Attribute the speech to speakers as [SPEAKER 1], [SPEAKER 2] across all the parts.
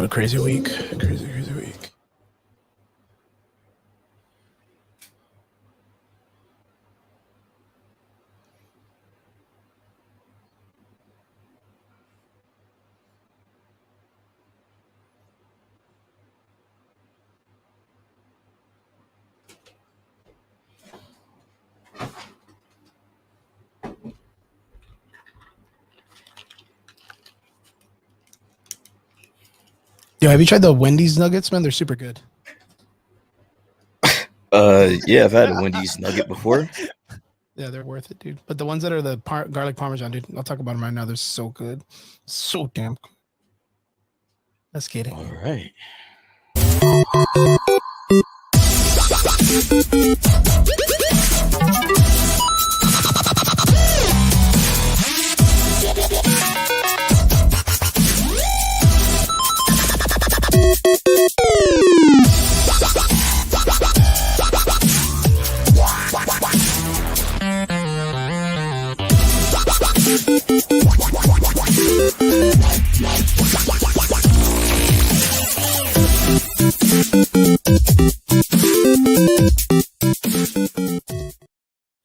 [SPEAKER 1] What a crazy week. Crazy week. Yo, have you tried the Wendy's nuggets, man? They're super good.
[SPEAKER 2] Yeah, I've had a Wendy's nugget before.
[SPEAKER 1] Yeah, they're worth it, dude. But the ones that are the garlic parmesan, dude, I'll talk about them right now. They're so good. So damn good. Let's get it.
[SPEAKER 2] All right.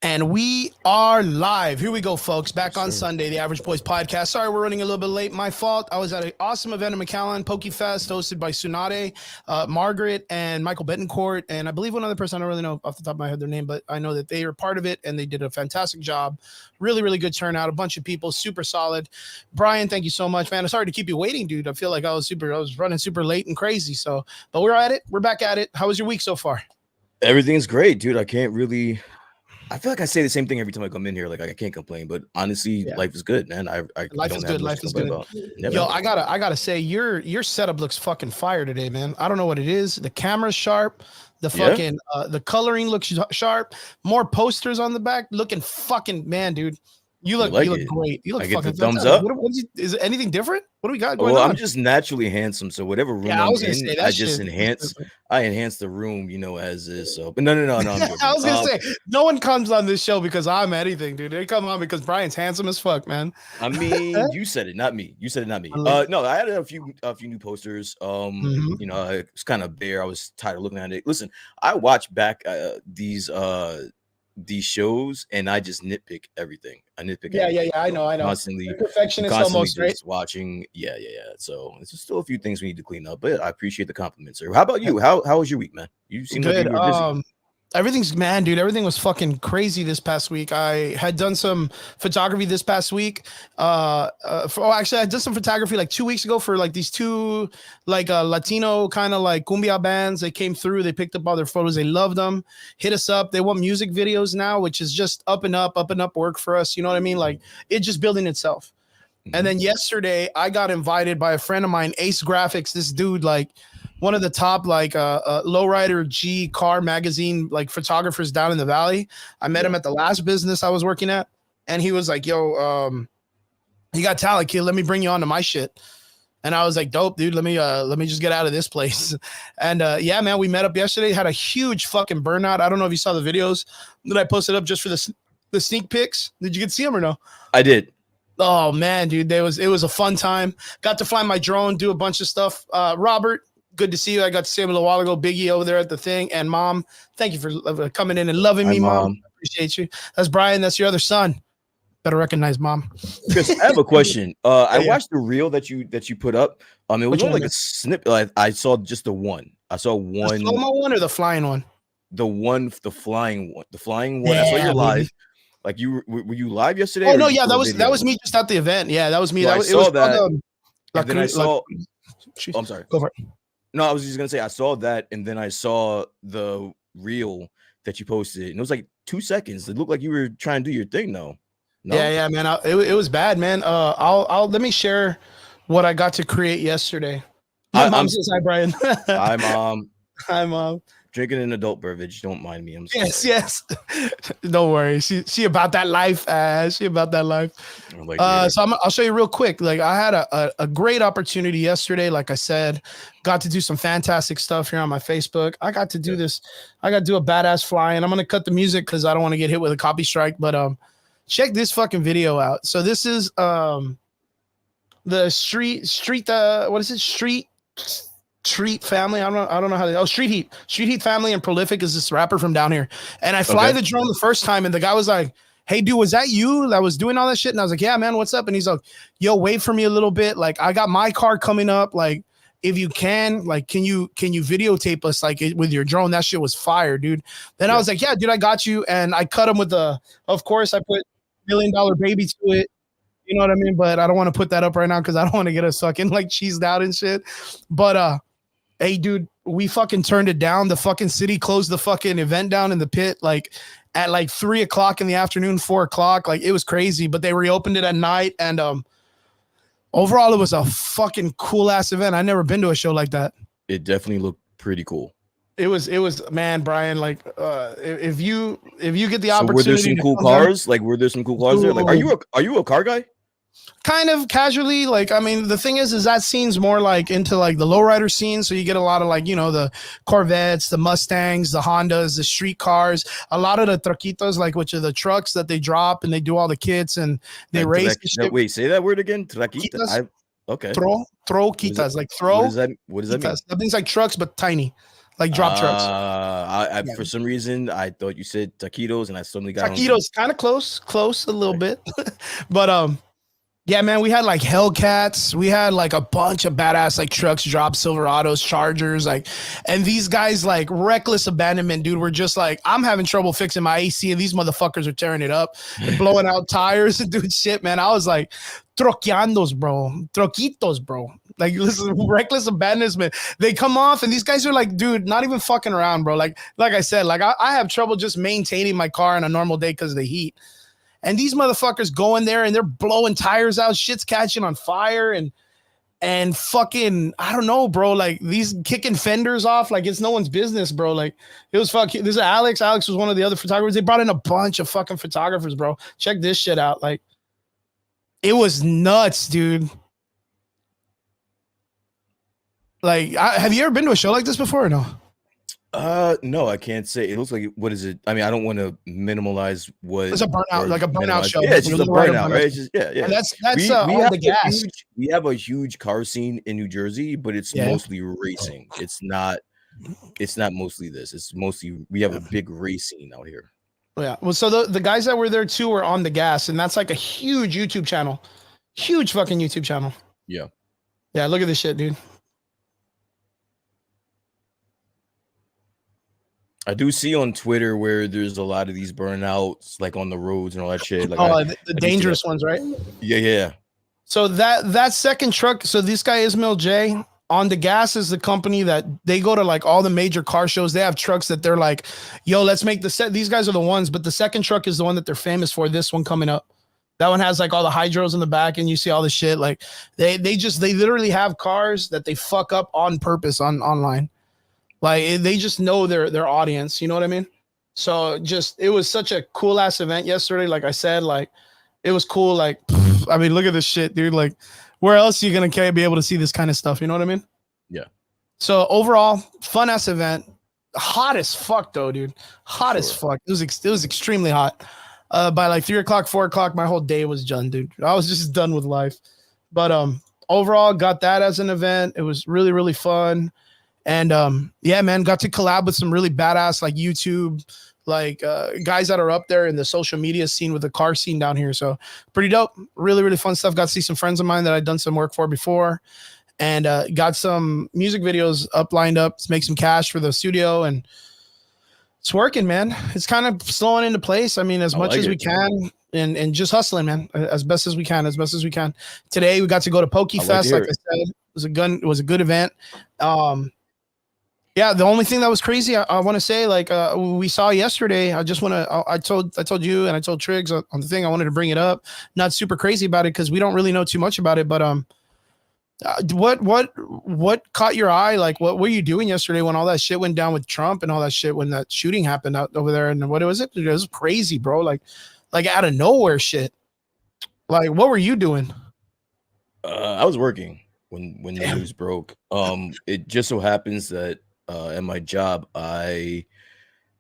[SPEAKER 1] And we are live. Here we go, folks. Back on Sunday, the Average Boys podcast. Sorry, we're running a little bit late. My fault. I was at an awesome event in McAllen, PokeFest, hosted by Tsunade, Margaret, and Michael Betancourt. And I believe one other person, I don't really know off the top of my head their name, but I know that they are part of it, and they did a fantastic job. Really, really good turnout. A bunch of people, super solid. Brian, thank you so much, man. I'm sorry to keep you waiting, dude. I feel like I was running super late and crazy. So, but we're at it. We're back at it. How was your week so far?
[SPEAKER 2] Everything's great, dude. I feel like I say the same thing every time I come in here. Like I can't complain, but honestly, life is good, man.
[SPEAKER 1] Life is good. Life is good. Yo, I gotta say, your setup looks fucking fire today, man. I don't know what it is. The camera's sharp. The fucking the coloring looks sharp. More posters on the back, looking fucking man, dude. You look great. You look
[SPEAKER 2] I
[SPEAKER 1] fucking
[SPEAKER 2] get the thumbs up.
[SPEAKER 1] Is it anything different? What do we got going on?
[SPEAKER 2] I'm just naturally handsome, so whatever room I'm in, I just enhance. I enhance the room, as is. So, but no. I'm
[SPEAKER 1] I was gonna say no one comes on this show because I'm anything, dude. They come on because Brian's handsome as fuck, man.
[SPEAKER 2] I mean, you said it, not me. You said it, not me. No, I had a few new posters. It's kind of bare. I was tired of looking at it. Listen, I watch back these shows and I just nitpick everything. I know. Constantly
[SPEAKER 1] perfectionist almost, right?
[SPEAKER 2] Watching. Yeah. So it's just still a few things we need to clean up, but I appreciate the compliments, sir. How about you? How was your week, man? You seem
[SPEAKER 1] good.
[SPEAKER 2] Like you were busy.
[SPEAKER 1] Everything was fucking crazy this past week. I had done some photography this past week. Actually, I did some photography like 2 weeks ago for like these two Latino kind of like cumbia bands. They came through, they picked up all their photos, they loved them, hit us up. They want music videos now, which is just up and up work for us. You know what I mean? Like it's just building itself. Mm-hmm. And then yesterday I got invited by a friend of mine, Ace Graphics, this dude, like one of the top lowrider G car magazine like photographers down in the valley. I met him at the last business I was working at, and he was like, yo, you got talent, kid, let me bring you onto my shit. And I was like, dope, dude, let me just get out of this place. And yeah, man, we met up yesterday, had a huge fucking burnout. I don't know if you saw the videos that I posted up just for the sneak pics. Did you get to see them or no?
[SPEAKER 2] I did.
[SPEAKER 1] Oh man, dude, it was a fun time. Got to fly my drone, do a bunch of stuff. Robert, good to see you. I got to see him a little while ago. Biggie over there at the thing. And Mom, thank you for coming in and loving me, Mom. Appreciate you. That's Brian. That's your other son. Better recognize Mom.
[SPEAKER 2] Chris, I have a question. I watched the reel that you put up. It was only like a snippet. I saw just the one. I saw one.
[SPEAKER 1] The slow-mo one or the flying one?
[SPEAKER 2] The flying one. The flying one. I saw you live. Like were you live yesterday?
[SPEAKER 1] Oh no, yeah, that was me just at the event. Yeah, that was me.
[SPEAKER 2] Well, then I saw. I'm sorry.
[SPEAKER 1] Go for it.
[SPEAKER 2] No, I was just gonna say I saw that, and then I saw the reel that you posted, and it was like 2 seconds. It looked like you were trying to do your thing, though. No?
[SPEAKER 1] Yeah, man. It was bad, man. I'll let me share what I got to create yesterday. Mom says hi, Brian.
[SPEAKER 2] Hi, Mom.
[SPEAKER 1] Hi, Mom.
[SPEAKER 2] Drinking an adult beverage. Don't mind me. I'm sorry.
[SPEAKER 1] Yes. Don't worry. She about that life. She about that life. So I'll show you real quick. Like I had a great opportunity yesterday. Like I said, got to do some fantastic stuff here on my Facebook. I got to do this. I got to do a badass fly, and I'm gonna cut the music because I don't want to get hit with a copy strike. But check this fucking video out. So this is the street. What is it? Street Treat family. I don't know how they. Oh, Street Heat family, and Prolific is this rapper from down here. And I fly the drone the first time, and the guy was like, "Hey, dude, was that you that was doing all that shit?" And I was like, "Yeah, man, what's up?" And he's like, "Yo, wait for me a little bit. Like, I got my car coming up. Like, if you can, like, can you videotape us like with your drone? That shit was fire, dude." Then I was like, "Yeah, dude, I got you." And I cut him with the. Of course, I put $1 Million Baby to it. You know what I mean? But I don't want to put that up right now because I don't want to get us fucking like cheesed out and shit. But hey, dude, we fucking turned it down. The fucking city closed the fucking event down in the pit like at like 3 o'clock in the afternoon, 4 o'clock. Like it was crazy, but they reopened it at night. And overall, it was a fucking cool ass event. I never been to a show like that.
[SPEAKER 2] It definitely looked pretty cool.
[SPEAKER 1] It was, man, Brian. Like, if you get the opportunity,
[SPEAKER 2] were there some cool cars? Like, were there some cool cars there? Like, are you a car guy?
[SPEAKER 1] Kind of casually. Like, I mean, the thing is that scene's more like into like the lowrider scene, so you get a lot of like, you know, the Corvettes, the Mustangs, the Hondas, the street cars, a lot of the truquitos, like which are the trucks that they drop and they do all the kits and they
[SPEAKER 2] like
[SPEAKER 1] race.
[SPEAKER 2] No, wait, say that word again. Traquitas.
[SPEAKER 1] Okay. Troquitas, like throw.
[SPEAKER 2] What does that mean?
[SPEAKER 1] That means like trucks, but tiny, like drop trucks.
[SPEAKER 2] For some reason I thought you said taquitos, and I suddenly got
[SPEAKER 1] taquitos. Kind of close a little bit, but yeah, man, we had like Hellcats. We had like a bunch of badass like trucks, drop Silverados, Chargers, like, and these guys like reckless abandonment, dude. We're just like, I'm having trouble fixing my AC, and these motherfuckers are tearing it up, and blowing out tires and doing shit, man. I was like, troqueandos, bro, troquitos, bro. Like, listen, reckless abandonment. They come off, and these guys are like, dude, not even fucking around, bro. Like I said, like I have trouble just maintaining my car on a normal day because of the heat. And these motherfuckers go in there and they're blowing tires out, shit's catching on fire, and fucking, I don't know, bro. Like these kicking fenders off like it's no one's business, bro. Like it was fucking. This is Alex. Alex was one of the other photographers. They brought in a bunch of fucking photographers, bro. Check this shit out. Like it was nuts, dude. Like, have you ever been to a show like this before or no?
[SPEAKER 2] No, I can't say. It looks like, what is it? I mean, I don't want to minimalize what
[SPEAKER 1] it's a burnout, like a burnout show.
[SPEAKER 2] Yeah, it's just a burnout, right? It's just, yeah.
[SPEAKER 1] And that's all the gas.
[SPEAKER 2] We have a huge car scene in New Jersey, but it's mostly racing. It's not mostly this. It's mostly, we have a big race scene out here.
[SPEAKER 1] Yeah. Well, so the guys that were there too were on the gas, and that's like a huge YouTube channel. Huge fucking YouTube channel.
[SPEAKER 2] Yeah.
[SPEAKER 1] Yeah, look at this shit, dude.
[SPEAKER 2] I do see on Twitter where there's a lot of these burnouts, like on the roads and all that shit. Like
[SPEAKER 1] the dangerous ones, right?
[SPEAKER 2] Yeah.
[SPEAKER 1] So that second truck. So this guy Ismail J on the gas is the company that they go to like all the major car shows. They have trucks that they're like, yo, let's make the set. These guys are the ones, but the second truck is the one that they're famous for. This one coming up. That one has like all the hydros in the back, and you see all the shit. Like they literally have cars that they fuck up on purpose online. Like they just know their audience, you know what I mean? So just, it was such a cool ass event yesterday. Like I said, like it was cool. Like, I mean, look at this shit, dude. Like, where else are you gonna be able to see this kind of stuff? You know what I mean?
[SPEAKER 2] Yeah.
[SPEAKER 1] So overall, fun ass event. Hot as fuck though, dude. Hot as fuck. It was extremely hot. By like 3 o'clock, 4 o'clock, my whole day was done, dude. I was just done with life. But overall, got that as an event. It was really, really fun. And yeah, man, got to collab with some really badass like YouTube, like guys that are up there in the social media scene with the car scene down here. So pretty dope. Really, really fun stuff. Got to see some friends of mine that I'd done some work for before, and got some music videos lined up to make some cash for the studio. And it's working, man. It's kind of slowing into place. I mean, as much as we can, and just hustling, man, as best as we can. Today we got to go to Pokey Fest. Like I said, it was a good event. Yeah, the only thing that was crazy, I want to say, like we saw yesterday. I told you and I told Triggs on the thing. I wanted to bring it up. Not super crazy about it because we don't really know too much about it. But what caught your eye? Like, what were you doing yesterday when all that shit went down with Trump and all that shit when that shooting happened out over there? And what was it? It was crazy, bro. Like out of nowhere shit. Like, what were you doing?
[SPEAKER 2] I was working when the news broke. It just so happens that at my job, I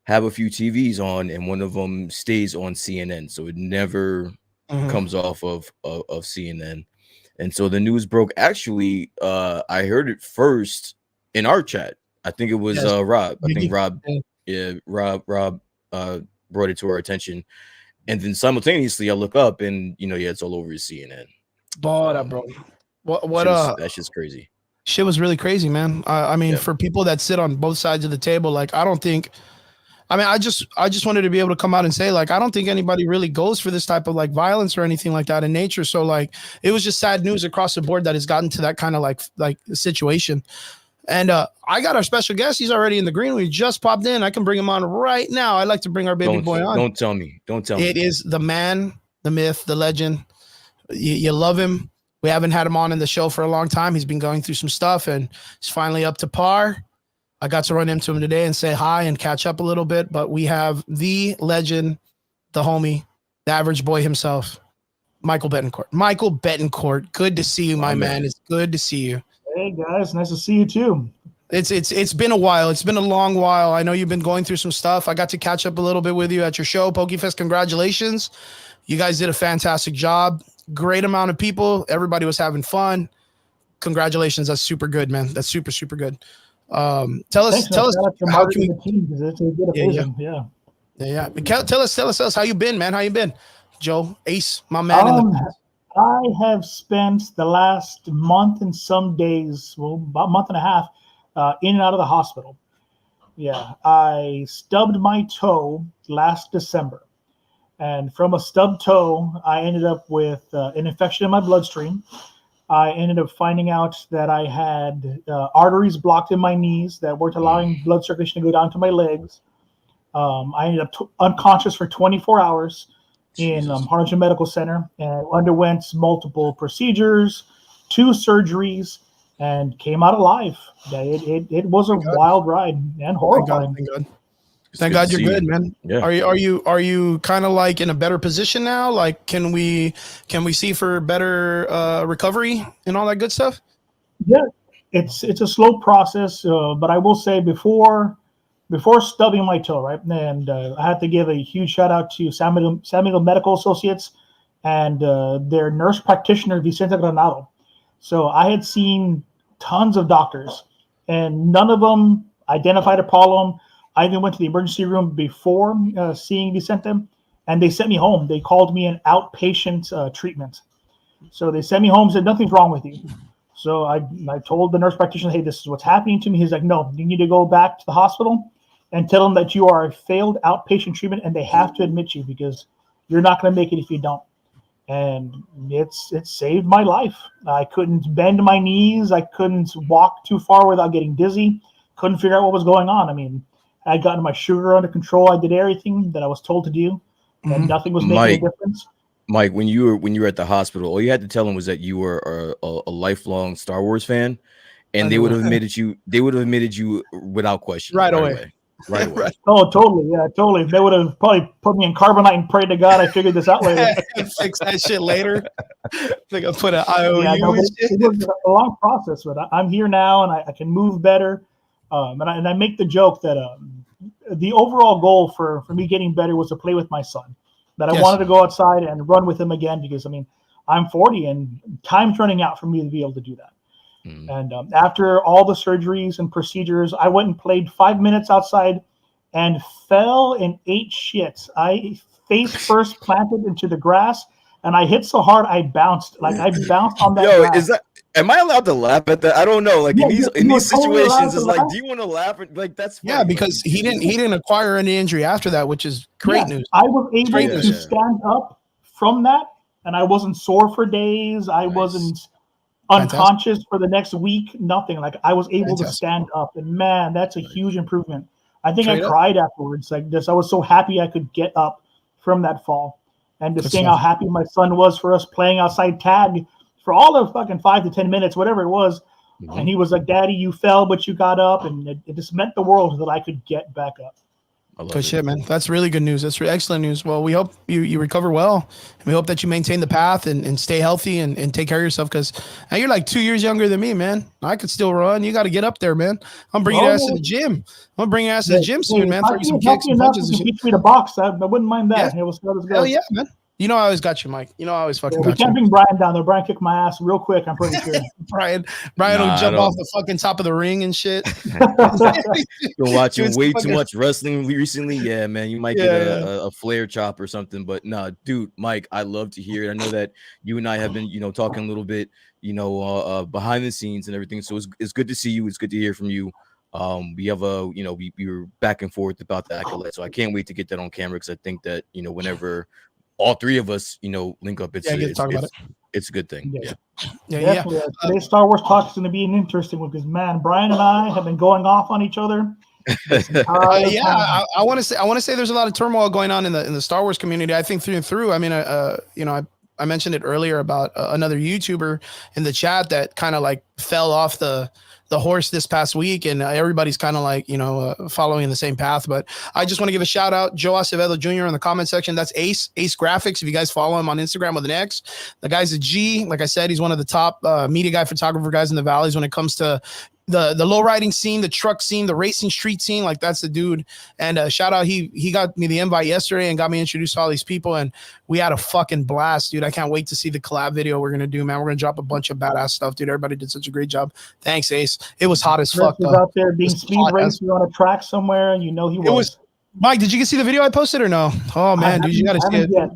[SPEAKER 2] have a few TVs on, and one of them stays on CNN, so it never comes off of CNN. And so the news broke. Actually, I heard it first in our chat. I think it was
[SPEAKER 1] Yes.
[SPEAKER 2] Rob. I think
[SPEAKER 1] Biggie.
[SPEAKER 2] Rob,
[SPEAKER 1] Yeah.
[SPEAKER 2] yeah, Rob brought it to our attention. And then simultaneously, I look up and yeah, it's all over CNN.
[SPEAKER 1] Bro. What
[SPEAKER 2] That's just crazy.
[SPEAKER 1] shit was really crazy, man. I mean,
[SPEAKER 2] Yeah.
[SPEAKER 1] for people that sit on both sides of the table, like I don't think. I mean, I just wanted to be able to come out and say, like, I don't think anybody really goes for this type of like violence or anything like that in nature. So like, it was just sad news across the board that has gotten to that kind of like situation. And I got our special guest. He's already in the green. We just popped in. I can bring him on right now. I'd like to bring our baby boy on.
[SPEAKER 2] Don't tell me. Don't tell me.
[SPEAKER 1] It is the man, the myth, the legend. You love him. We haven't had him on in the show for a long time. He's been going through some stuff and he's finally up to par. I got to run into him today and say hi and catch up a little bit. But we have the legend, the homie, the average boy himself, Michael Betancourt. Michael Betancourt, good to see you, my man. It's good to see you.
[SPEAKER 3] Hey guys, nice to see you too.
[SPEAKER 1] It's been a while. It's been a long while. I know you've been going through some stuff. I got to catch up a little bit with you at your show, PokeFest. Congratulations. You guys did a fantastic job. Great amount of people. Everybody was having fun. Congratulations. That's super good, man. That's super, super good. Tell us
[SPEAKER 3] how can we, the team, it's a good occasion.
[SPEAKER 1] Yeah. Tell us how you been, man. How you been? Joe, Ace, my man.
[SPEAKER 3] I have spent the last month and some days, well, about a month and a half, in and out of the hospital. Yeah, I stubbed my toe last December. And from a stubbed toe, I ended up with an infection in my bloodstream. I ended up finding out that I had arteries blocked in my knees that weren't allowing blood circulation to go down to my legs. I ended up unconscious for 24 hours in Harlingen Medical Center and underwent multiple procedures, 2 surgeries, and came out alive. It was a wild ride and horrifying.
[SPEAKER 1] Thank God you're good, man. Yeah. Are you kind of like in a better position now? Like, can we see for better recovery and all that good stuff?
[SPEAKER 3] Yeah, it's a slow process, but I will say before stubbing my toe, right, and I have to give a huge shout out to Samuel Medical Associates and their nurse practitioner Vicente Granado. So I had seen tons of doctors, and none of them identified a problem. I even went to the emergency room before seeing Vicente, and they sent me home. They called me an outpatient treatment. So they sent me home and said, nothing's wrong with you. So I told the nurse practitioner, hey, this is what's happening to me. He's like, no, you need to go back to the hospital and tell them that you are a failed outpatient treatment and they have to admit you because you're not going to make it if you don't. And it saved my life. I couldn't bend my knees. I couldn't walk too far without getting dizzy. Couldn't figure out what was going on. I mean, I'd gotten my sugar under control. I did everything that I was told to do, and nothing was making a difference.
[SPEAKER 2] Mike, when you were at the hospital, all you had to tell them was that you were a lifelong Star Wars fan, and they would have admitted you. They would have admitted you without question.
[SPEAKER 1] Right away.
[SPEAKER 2] Right away.
[SPEAKER 3] Oh, totally. Yeah, totally. They would have probably put me in carbonite and prayed to God I figured this out later.
[SPEAKER 1] Fix that shit later. Think I put an IOU.
[SPEAKER 3] Yeah, no, it was a long process, but I'm here now and I can move better. And I make the joke that the overall goal for me getting better was to play with my son. That I wanted to go outside and run with him again because, I mean, I'm 40 and time's running out for me to be able to do that. And after all the surgeries and procedures, I went and played 5 minutes outside and fell and ate shit. I face first planted into the grass and I hit so hard I bounced. Like I bounced on that grass.
[SPEAKER 2] Am I allowed to laugh at that? I don't know. Like in these situations, it's like, do you want to laugh? Like that's funny.
[SPEAKER 1] Yeah, because he didn't acquire any injury after that, which is great news.
[SPEAKER 3] I was able to stand up from that, and I wasn't sore for days. I wasn't unconscious for the next week. Nothing. Like I was able to stand up, and man, that's a huge improvement. I think I cried afterwards. Like this, I was so happy I could get up from that fall, and to seeing how happy my son was for us playing outside tag for all of fucking 5 to 10 minutes, whatever it was. And he was like, Daddy, you fell, but you got up. And it just meant the world that I could get back up.
[SPEAKER 1] Good shit, man. That's really good news. That's excellent news. Well, we hope you recover well. And we hope that you maintain the path and stay healthy and take care of yourself. Because now you're like 2 years younger than me, man. I could still run. You got to get up there, man. I'm bringing your ass to the gym. I'm going to bring your ass to the gym soon, man. Throw you some kicks and punches and shit.
[SPEAKER 3] Teach me to box. I wouldn't mind that.
[SPEAKER 1] Yeah. Hell yeah, man. You know I always got you, Mike. You know I always fucking
[SPEAKER 3] We
[SPEAKER 1] got
[SPEAKER 3] can't
[SPEAKER 1] you.
[SPEAKER 3] bring Brian down there. Brian kicked my ass real quick, I'm pretty sure.
[SPEAKER 1] Brian
[SPEAKER 2] Nah,
[SPEAKER 1] will
[SPEAKER 2] I
[SPEAKER 1] jump
[SPEAKER 2] don't-
[SPEAKER 1] off the fucking top of the ring and shit.
[SPEAKER 2] Been watching
[SPEAKER 1] Dude,
[SPEAKER 2] way
[SPEAKER 1] fucking-
[SPEAKER 2] too much wrestling recently. Yeah, man, you might
[SPEAKER 1] Yeah,
[SPEAKER 2] get
[SPEAKER 1] yeah.
[SPEAKER 2] a flare chop or something. But nah, dude, Mike, I love to hear it. I know that you and I have been, talking a little bit, behind the scenes and everything. So it's good to see you. It's good to hear from you. We have we were back and forth about the Acolyte, so I can't wait to get that on camera because I think that whenever all three of us link up, it's
[SPEAKER 1] Yeah, get to talk about it.
[SPEAKER 2] it's a good thing. Yeah.
[SPEAKER 3] Definitely. Today's Star Wars talk is going to be an interesting one because, man, Brian and I have been going off on each other.
[SPEAKER 1] I want to say there's a lot of turmoil going on in the Star Wars community. I think through and through. I mean, I mentioned it earlier about another YouTuber in the chat that kind of like fell off the horse this past week, and everybody's kind of like following the same path. But I just want to give a shout out Joe Acevedo Jr. in the comment section. That's Ace Graphics. If you guys follow him on Instagram with an X, the guy's a G. Like I said, he's one of the top media guy photographer guys in the valleys when it comes to the low riding scene, the truck scene, the racing street scene. Like that's the dude. And shout out, he got me the invite yesterday and got me introduced to all these people, and we had a fucking blast, dude. I can't wait to see the collab video we're gonna do, man. We're gonna drop a bunch of badass stuff, dude. Everybody did such a great job. Thanks, Ace. It was hot as fuck.
[SPEAKER 3] He was out there being speed racing on a track somewhere, and he was.
[SPEAKER 1] Mike, did you see the video I posted or no? Oh man, dude, you gotta see it.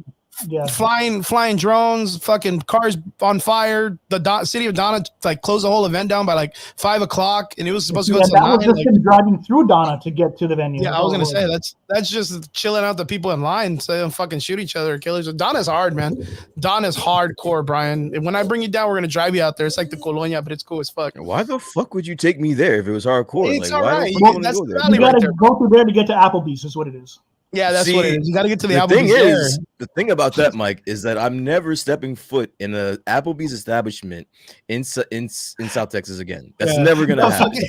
[SPEAKER 3] Yeah,
[SPEAKER 1] flying drone, fucking cars on fire. The city of Donna like closed the whole event down by like 5 o'clock, and it was supposed to go to
[SPEAKER 3] that
[SPEAKER 1] 9.
[SPEAKER 3] was just him driving through Donna to get to the venue.
[SPEAKER 1] Yeah, I was gonna say that's just chilling out the people in line so they don't fucking shoot each other or kill each other. Donna's hard, man. Donna's hardcore, Brian. And when I bring you down, we're gonna drive you out there. It's like the Colonia, but it's cool as fuck.
[SPEAKER 2] Why the fuck would you take me there if it was hardcore?
[SPEAKER 1] It's
[SPEAKER 2] like,
[SPEAKER 1] all right.
[SPEAKER 2] Why
[SPEAKER 1] That's
[SPEAKER 2] go
[SPEAKER 1] the
[SPEAKER 2] there?
[SPEAKER 1] rally
[SPEAKER 3] You gotta
[SPEAKER 1] right there.
[SPEAKER 3] go through there to get to Applebee's. Is what it is.
[SPEAKER 1] Yeah, that's what it is. You got to get to the
[SPEAKER 2] Applebee's.
[SPEAKER 1] thing is,
[SPEAKER 2] the thing about that, Mike, is that I'm never stepping foot in a Applebee's establishment in South Texas again. That's never gonna happen.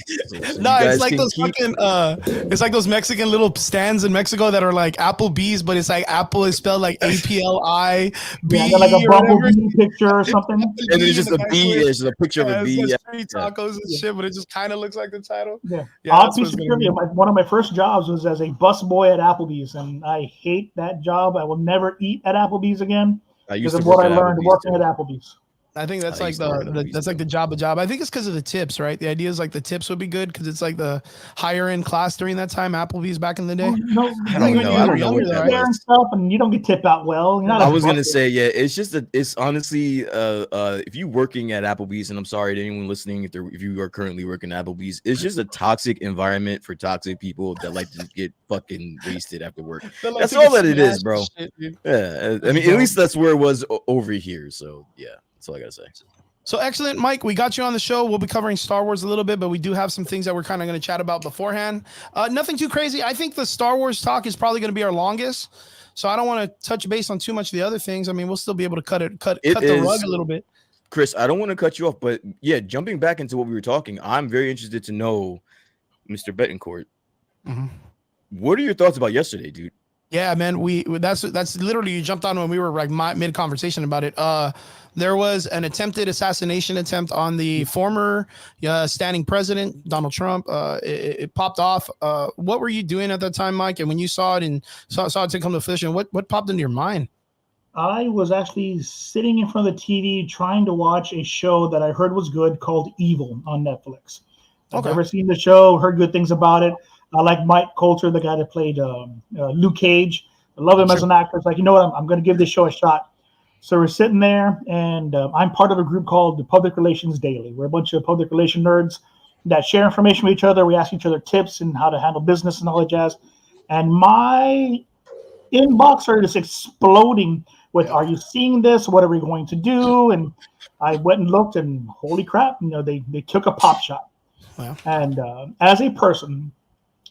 [SPEAKER 1] No, it's like those fucking it's like those Mexican little stands in Mexico that are like Applebee's, but it's like Apple is spelled like APLI B.
[SPEAKER 3] Yeah, like a bumblebee picture or something.
[SPEAKER 2] And it's just a bee. It's just a picture of a bee.
[SPEAKER 1] Yeah, tacos and shit, but it just kind of looks like the title.
[SPEAKER 3] Yeah. Odd piece of trivia. One of my first jobs was as a busboy at Applebee's, and I hate that job. I will never eat at Applebee's again because of what I learned working at Applebee's.
[SPEAKER 1] I think that's like the job. I think it's because of the tips, right? The idea is like the tips would be good because it's like the higher end class during that time. Applebee's back in the day.
[SPEAKER 2] I don't know what that was.
[SPEAKER 3] And stuff, and you don't get tipped out well.
[SPEAKER 2] I was gonna say, yeah, it's just it's honestly, if you working at Applebee's, and I'm sorry to anyone listening if you are currently working at Applebee's, it's just a toxic environment for toxic people that like to get fucking wasted after work. That's all that it is, bro.
[SPEAKER 1] Shit,
[SPEAKER 2] yeah, I mean, at least that's where it was over here. So yeah. That's all I gotta say.
[SPEAKER 1] So excellent, Mike. We got you on the show. We'll be covering Star Wars a little bit, but we do have some things that we're kind of going to chat about beforehand. Nothing too crazy. I think the Star Wars talk is probably going to be our longest, so I don't want to touch base on too much of the other things. I mean, we'll still be able to cut the rug a little bit.
[SPEAKER 2] Chris, I don't want to cut you off, but yeah, jumping back into what we were talking, I'm very interested to know, Mr. Betancourt.
[SPEAKER 1] Mm-hmm.
[SPEAKER 2] What are your thoughts about yesterday, dude?
[SPEAKER 1] Yeah, man. That's literally you jumped on when we were like mid conversation about it. There was an attempted assassination attempt on the former standing president, Donald Trump. It popped off. What were you doing at that time, Mike? And when you saw it and saw it to come to fruition, what popped into your mind?
[SPEAKER 3] I was actually sitting in front of the TV trying to watch a show that I heard was good called Evil on Netflix. I've never seen the show, heard good things about it. I like Mike Coulter, the guy that played Luke Cage. I love him as an actor. It's like, you know what? I'm going to give this show a shot. So we're sitting there, and I'm part of a group called the Public Relations Daily. We're a bunch of public relation nerds that share information with each other. We ask each other tips and how to handle business and all that jazz. And my inbox started just exploding with, are you seeing this? What are we going to do? And I went and looked, and holy crap, they took a pop shot.
[SPEAKER 1] Wow.
[SPEAKER 3] And as a person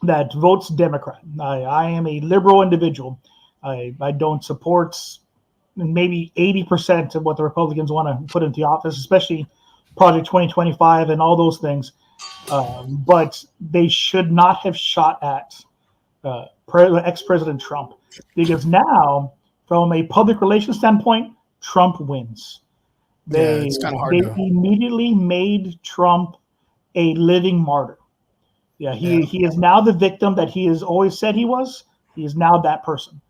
[SPEAKER 3] that votes Democrat, I am a liberal individual. I don't support maybe 80% of what the Republicans want to put into office, especially Project 2025 and all those things. But they should not have shot at ex-President Trump, because now, from a public relations standpoint, Trump wins. They immediately made Trump a living martyr. Yeah, he is now the victim that he has always said he was. He is now that person.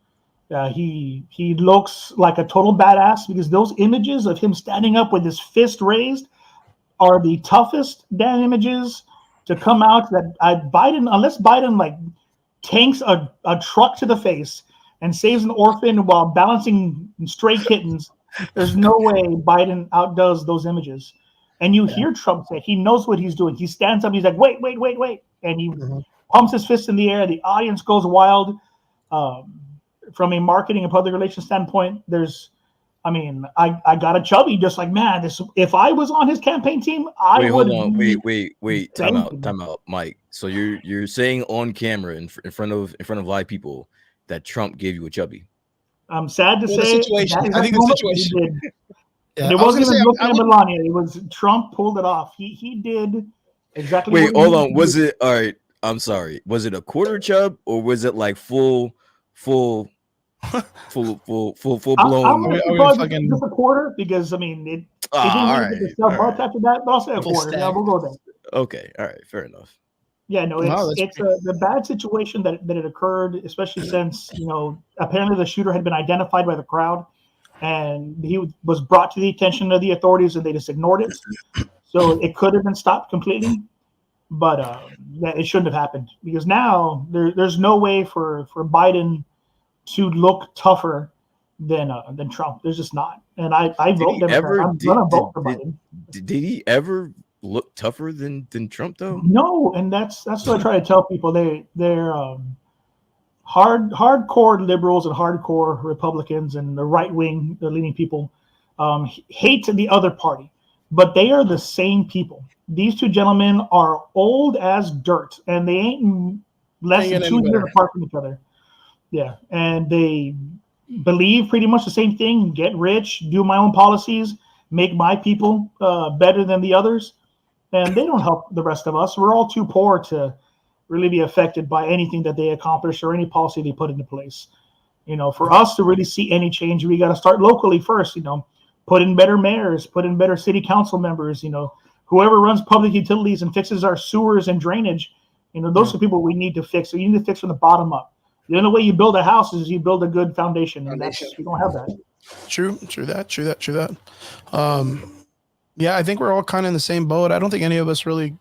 [SPEAKER 3] He looks like a total badass because those images of him standing up with his fist raised are the toughest damn images to come out. That Biden, unless Biden like tanks a truck to the face and saves an orphan while balancing stray kittens, there's no way Biden outdoes those images. And you hear Trump say he knows what he's doing. He stands up. He's like, wait, and he pumps his fist in the air. The audience goes wild. From a marketing and public relations standpoint, I got a chubby just like, man, this, if I was on his campaign team, I would.
[SPEAKER 2] Hold on. Wait. Time out, Mike. So you're saying on camera in front of live people that Trump gave you a chubby?
[SPEAKER 3] I'm sad to say.
[SPEAKER 1] The situation. I think the situation.
[SPEAKER 3] Yeah, it wasn't even looking at Melania. It was Trump pulled it off. He did exactly.
[SPEAKER 2] Wait, hold on. Was it all right? I'm sorry. Was it a quarter chub or was it like full blown?
[SPEAKER 3] Just a quarter because it didn't really get much after that. But I'll say a quarter. Yeah, we'll go there.
[SPEAKER 2] Okay, all right, fair enough.
[SPEAKER 3] Yeah, no, it's the bad situation that it occurred, especially since apparently the shooter had been identified by the crowd, and he was brought to the attention of the authorities, and they just ignored it. So it could have been stopped completely, but it shouldn't have happened because now there's no way for Biden to look tougher than Trump. There's just not, and I vote Democrat. I'm gonna vote for Biden.
[SPEAKER 2] Did he ever look tougher than Trump though?
[SPEAKER 3] No, and that's what I try to tell people. They're hardcore liberals and hardcore Republicans and the right wing, the leaning people hate the other party, but they are the same people. These two gentlemen are old as dirt, and they ain't less than 2 years apart from each other. Yeah, and they believe pretty much the same thing: get rich, do my own policies, make my people better than the others. And they don't help the rest of us. We're all too poor to really be affected by anything that they accomplish or any policy they put into place. For us to really see any change, we got to start locally first. Put in better mayors, put in better city council members. Whoever runs public utilities and fixes our sewers and drainage. Those are people we need to fix. So you need to fix from the bottom up. The only way you build a house is you build a good foundation, and we don't have that. True
[SPEAKER 1] that. Yeah, I think we're all kind of in the same boat. I don't think any of us really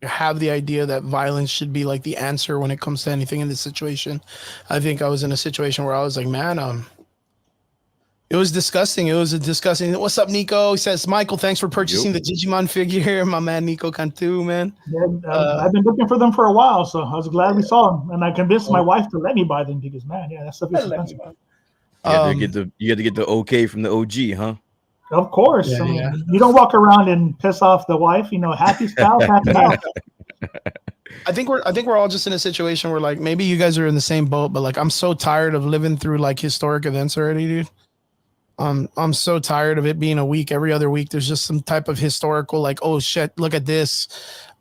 [SPEAKER 1] have the idea that violence should be like the answer when it comes to anything in this situation. I think I was in a situation where I was like, man, it was disgusting. What's up, Nico? He says, Michael, thanks for purchasing the Digimon figure. My man, Nico Cantu, man.
[SPEAKER 3] Yeah, I've been looking for them for a while, so I was glad we saw them. And I convinced my wife to let me buy them because, man, that stuff is expensive.
[SPEAKER 2] You had to get the okay from the OG, huh?
[SPEAKER 3] Of course. You don't walk around and piss off the wife. Happy spouse, happy house.
[SPEAKER 1] I think we're all just in a situation where like maybe you guys are in the same boat, but like I'm so tired of living through like historic events already, dude. I'm so tired of it being a week. Every other week, there's just some type of historical like, oh shit, look at this.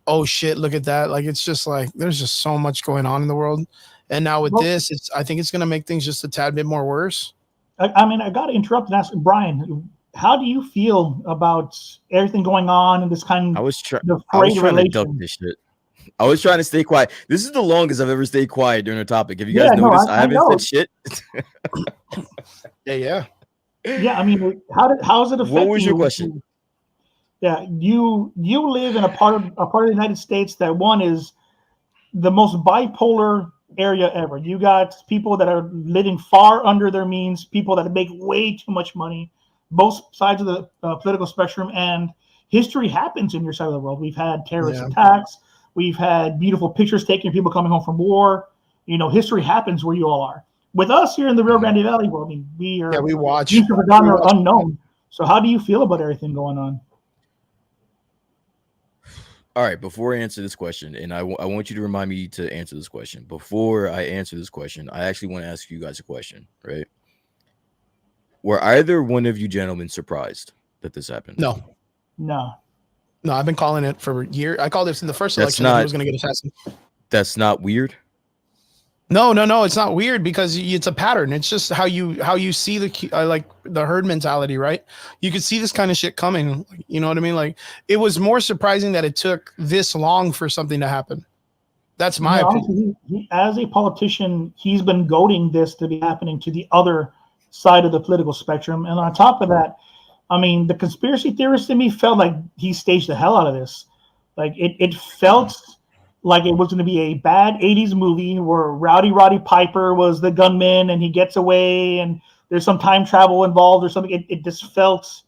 [SPEAKER 1] Oh shit, look at that. Like it's just like there's just so much going on in the world, and now with this, I think it's gonna make things just a tad bit more worse.
[SPEAKER 3] I got to interrupt and ask Brian. How do you feel about everything going on in this kind of
[SPEAKER 2] I was trying to duck this shit. I was trying to stay quiet. This is the longest I've ever stayed quiet during a topic. Have you guys noticed? I haven't said shit.
[SPEAKER 1] Yeah.
[SPEAKER 3] Yeah, how is it affecting you?
[SPEAKER 2] What was your question?
[SPEAKER 3] Yeah, you live in a part of the United States that one is the most bipolar area ever. You got people that are living far under their means, people that make way too much money, both sides of the political spectrum, and history happens in your side of the world. We've had terrorist attacks. We've had beautiful pictures taken of people coming home from war. History happens where you all are. With us here in the Rio Grande Valley, we watch. Unknown. So how do you feel about everything going on?
[SPEAKER 2] All right, before I answer this question, and I want you to remind me to answer this question. Before I answer this question, I actually want to ask you guys a question, right? Were either one of you gentlemen surprised that this happened?
[SPEAKER 1] No, I've been calling it for years. I called it in the first election that he was going to get assassinated.
[SPEAKER 2] That's not weird?
[SPEAKER 1] No, it's not weird because it's a pattern. It's just how you see the herd mentality, right? You could see this kind of shit coming. You know what I mean? Like it was more surprising that it took this long for something to happen. That's my opinion.
[SPEAKER 3] Honestly, he, as a politician, he's been goading this to be happening to the other side of the political spectrum. And on top of that, I mean, the conspiracy theorist in me felt like he staged the hell out of this. Like it felt like it was going to be a bad 80s movie where Roddy Piper was the gunman and he gets away and there's some time travel involved or something. It just felt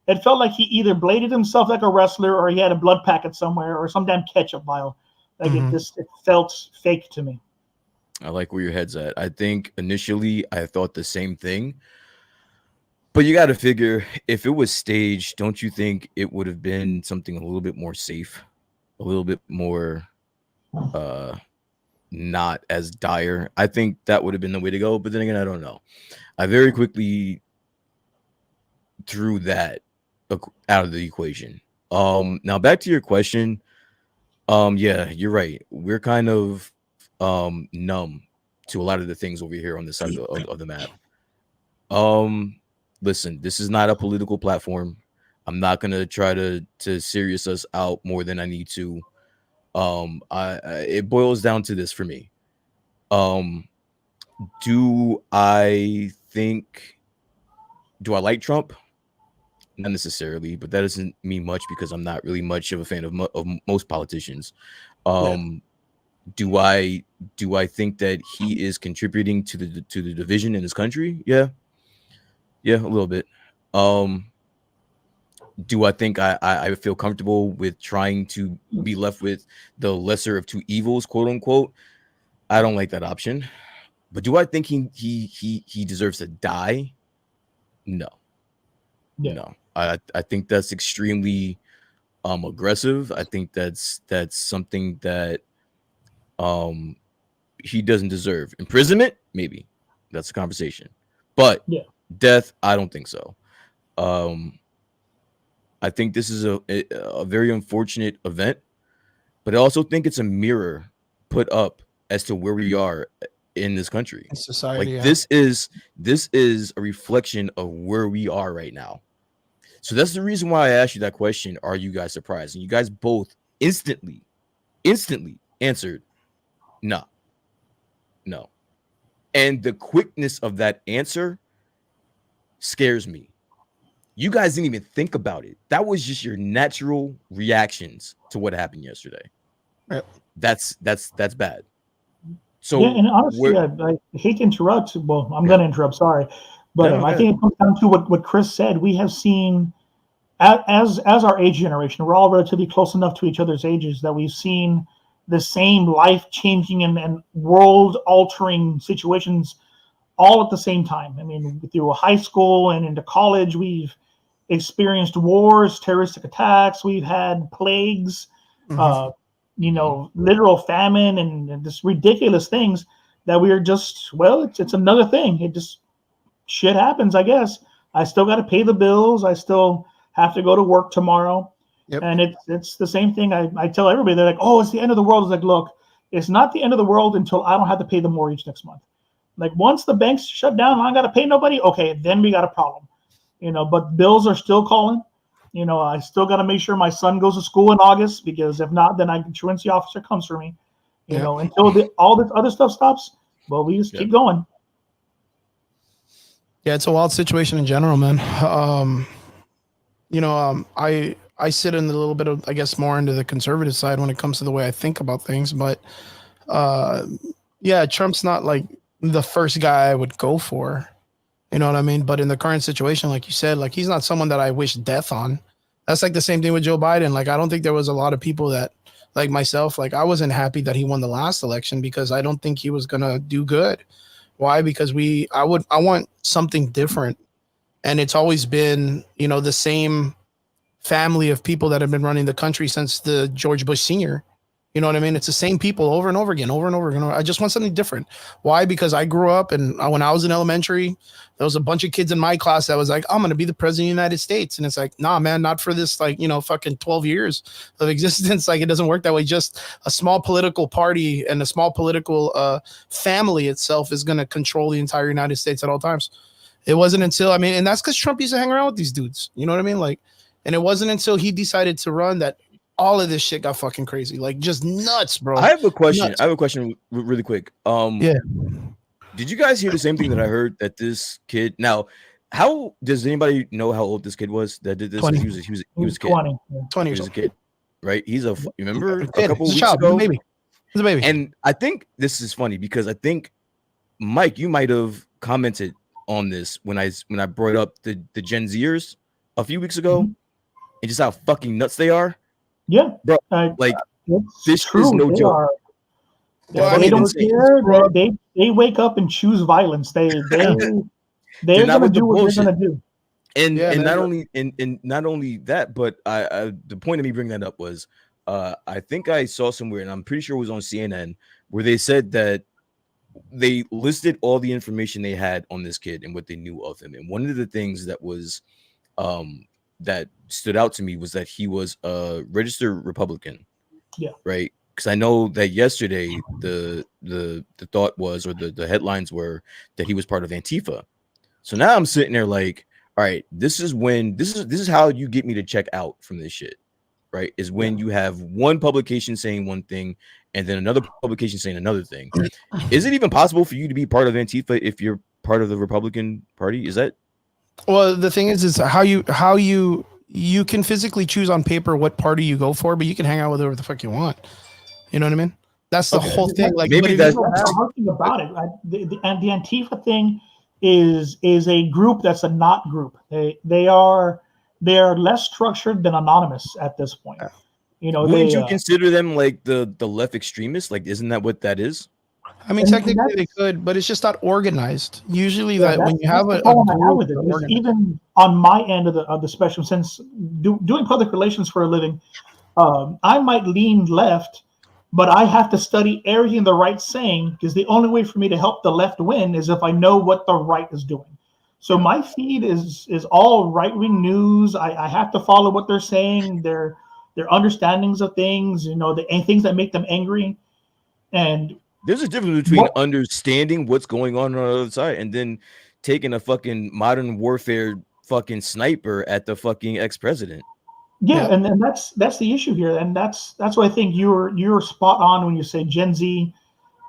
[SPEAKER 3] like he either bladed himself like a wrestler or he had a blood packet somewhere or some damn ketchup vial. Like it felt fake to me.
[SPEAKER 2] I like where your head's at. I think initially I thought the same thing. But you got to figure, if it was staged, don't you think it would have been something a little bit more safe, a little bit more not as dire? I think that would have been the way to go. But then again, I don't know. I very quickly threw that out of the equation. Now back to your question. Yeah, you're right. We're kind of numb to a lot of the things over here on this side of the map. Listen, this is not a political platform. I'm not gonna try to serious us out more than I need to. It boils down to this for me. Do I like Trump? Not necessarily, but that doesn't mean much because I'm not really much of a fan of most politicians. Do I think that he is contributing to the division in this country? Yeah, a little bit. Do I think I feel comfortable with trying to be left with the lesser of two evils, quote unquote? I don't like that option. But do I think he deserves to die? No.
[SPEAKER 3] Yeah.
[SPEAKER 2] No. I think that's extremely aggressive. I think that's something that he doesn't deserve. Imprisonment, maybe. That's a conversation. But death, I don't think so. I think this is a very unfortunate event, but I also think it's a mirror put up as to where we are in this country.
[SPEAKER 1] In society,
[SPEAKER 2] like this is a reflection of where we are right now. So that's the reason why I asked you that question. Are you guys surprised? And you guys both instantly answered no. And the quickness of that answer scares me. You guys didn't even think about it. That was just your natural reactions to what happened yesterday.
[SPEAKER 1] Right.
[SPEAKER 2] That's bad. So
[SPEAKER 3] and honestly, I hate to interrupt. Well, I'm going to interrupt. Sorry, but I think it comes down to what Chris said. We have seen, as our age generation, we're all relatively close enough to each other's ages that we've seen the same life-changing and world-altering situations all at the same time. I mean, through high school and into college, we've experienced wars, terroristic attacks. We've had plagues, literal famine and just ridiculous things that we are just, it's another thing. It just, shit happens, I guess. I still got to pay the bills. I still have to go to work tomorrow. Yep. And it's the same thing. I tell everybody, they're like, oh, it's the end of the world. It's like, look, it's not the end of the world until I don't have to pay the mortgage next month. Like once the banks shut down, I got to pay nobody. Okay, then we got a problem, but bills are still calling. I still got to make sure my son goes to school in August, because if not, then an truancy officer comes for me, until all this other stuff stops. Well, we just keep going.
[SPEAKER 1] Yeah, it's a wild situation in general, man. I sit in a little bit of, I guess, more into the conservative side when it comes to the way I think about things. But Trump's not like the first guy I would go for. You know what I mean? But in the current situation, like you said, like he's not someone that I wish death on. That's like the same thing with Joe Biden. Like I don't think there was a lot of people that, like myself, like I wasn't happy that he won the last election because I don't think he was gonna do good. Why? Because I want something different. And it's always been, the same family of people that have been running the country since the George Bush Sr. You know what I mean? It's the same people over and over again. I just want something different. Why? Because I grew up and when I was in elementary, there was a bunch of kids in my class that was like, I'm going to be the president of the United States. And it's like, nah, man, not for this, fucking 12 years of existence. Like it doesn't work that way. Just a small political party and a small political family itself is going to control the entire United States at all times. It wasn't until, and that's because Trump used to hang around with these dudes. You know what I mean? And it wasn't until he decided to run that all of this shit got fucking crazy, like just nuts, bro.
[SPEAKER 2] I have a question.
[SPEAKER 1] Nuts.
[SPEAKER 2] I have a question really quick.
[SPEAKER 1] Yeah.
[SPEAKER 2] Did you guys hear the same thing that I heard that this kid? Now, how does anybody know how old this kid was that did this?
[SPEAKER 1] 20.
[SPEAKER 2] He was a kid.
[SPEAKER 3] 20.
[SPEAKER 1] 20
[SPEAKER 2] He
[SPEAKER 1] years
[SPEAKER 2] was a
[SPEAKER 1] old.
[SPEAKER 2] kid, right? He's a remember a
[SPEAKER 1] Kid.
[SPEAKER 2] couple
[SPEAKER 1] He's a
[SPEAKER 2] weeks
[SPEAKER 1] child. He's a
[SPEAKER 2] ago.
[SPEAKER 1] baby. He's a baby.
[SPEAKER 2] And I think this is funny because I think Mike, you might have commented on this when I brought up the Gen Zers a few weeks ago, and just how fucking nuts they are.
[SPEAKER 3] Yeah,
[SPEAKER 2] bro. Like this
[SPEAKER 3] true.
[SPEAKER 2] is no
[SPEAKER 3] They
[SPEAKER 2] joke.
[SPEAKER 3] Are,
[SPEAKER 1] Well,
[SPEAKER 3] they don't
[SPEAKER 2] insane.
[SPEAKER 3] care. They wake up and choose violence. They're gonna do what they're gonna do.
[SPEAKER 2] And not only that, but I the point of me bringing that up was I think I saw somewhere, and I'm pretty sure it was on CNN, where they said that they listed all the information they had on this kid and what they knew of him. And one of the things that was that stood out to me was that he was a registered Republican.
[SPEAKER 3] Yeah.
[SPEAKER 2] Right. Because I know that yesterday the thought was, or the headlines were, that he was part of Antifa. So now I'm sitting there like, all right, this is how you get me to check out from this shit, right? Is when you have one publication saying one thing and then another publication saying another thing. Is it even possible for you to be part of Antifa if you're part of the Republican Party? Is that?
[SPEAKER 1] Well, the thing is how you can physically choose on paper what party you go for, but you can hang out with whoever the fuck you want. You know what I mean? That's the whole thing. Like
[SPEAKER 2] maybe that's
[SPEAKER 3] the hard thing about it. The Antifa thing is a group that's a not group. They are less structured than anonymous at this point. You know,
[SPEAKER 2] wouldn't you consider them like the left extremists? Like, isn't that what that is?
[SPEAKER 1] I mean, technically they could, but it's just not organized. Usually, that when you have a group,
[SPEAKER 3] even on my end of the spectrum, since doing public relations for a living, I might lean left, but I have to study everything the right's saying, because the only way for me to help the left win is if I know what the right is doing. So my feed is all right-wing news. I have to follow what they're saying, their understandings of things, you know, and things that make them angry. And
[SPEAKER 2] there's a difference between understanding what's going on the other side and then taking a fucking modern warfare fucking sniper at the fucking ex-president.
[SPEAKER 3] Yeah, and that's the issue here, and that's why I think you're spot on when you say Gen Z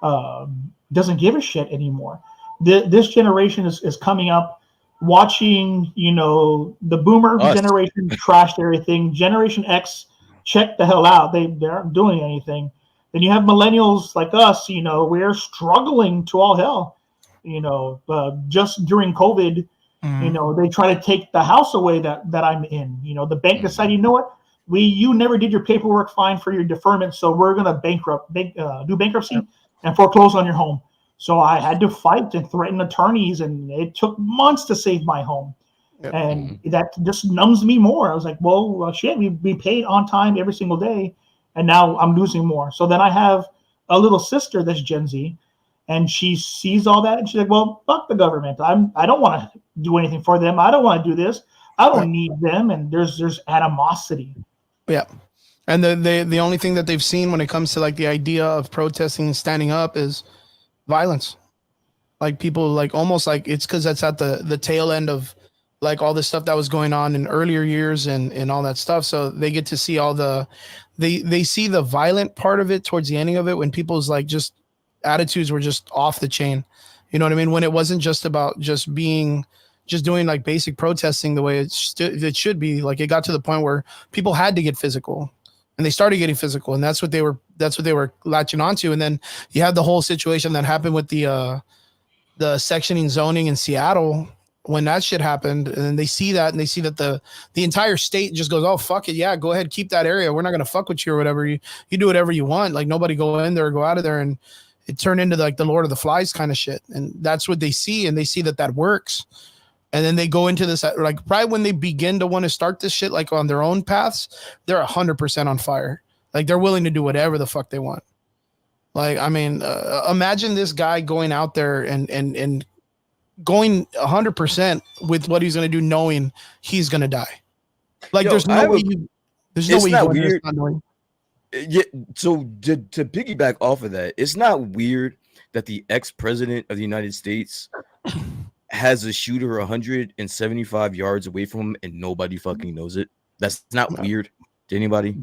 [SPEAKER 3] doesn't give a shit anymore. This generation is coming up watching, you know, the boomer generation trashed everything. Generation X checked the hell out. They aren't doing anything. Then you have millennials like us, you know, we're struggling to all hell. You know, just during COVID, you know, they try to take the house away that I'm in. You know, the bank decided, you know what, you never did your paperwork fine for your deferment, so we're gonna do bankruptcy and foreclose on your home. So I had to fight and threaten attorneys, and it took months to save my home. Yep. And that just numbs me more. I was like, well, shit, we paid on time every single day, and now I'm losing more. So then I have a little sister that's Gen Z, and she sees all that, and she's like, well, fuck the government. I don't want to do anything for them. I don't want to do this. I don't need them. And there's animosity.
[SPEAKER 1] Yeah. And the only thing that they've seen when it comes to like the idea of protesting and standing up is violence. Like people like almost like it's because that's at the tail end of like all the stuff that was going on in earlier years and all that stuff. So they get to see all they see the violent part of it towards the ending of it, when people's like just attitudes were just off the chain. You know what I mean? When it wasn't just about just doing like basic protesting the way it should be. Like it got to the point where people had to get physical, and they started getting physical, and that's what they were latching onto. And then you had the whole situation that happened with the sectioning zoning in Seattle when that shit happened. And then they see that, and they see that the entire state just goes, oh, fuck it. Yeah, go ahead. Keep that area. We're not going to fuck with you or whatever. You do whatever you want. Like nobody go in there or go out of there. And it turned into like the Lord of the Flies kind of shit. And that's what they see. And they see that works. And then they go into this, like right when they begin to want to start this shit, like on their own paths, they're 100% on fire. Like they're willing to do whatever the fuck they want. Like, I mean, imagine this guy going out there and going 100% with what he's going to do, knowing he's going to die. Like there's no way you
[SPEAKER 2] weird. Yeah. So to piggyback off of that, it's not weird that the ex-president of the United States has a shooter 175 yards away from him and nobody fucking knows it. That's not weird to anybody.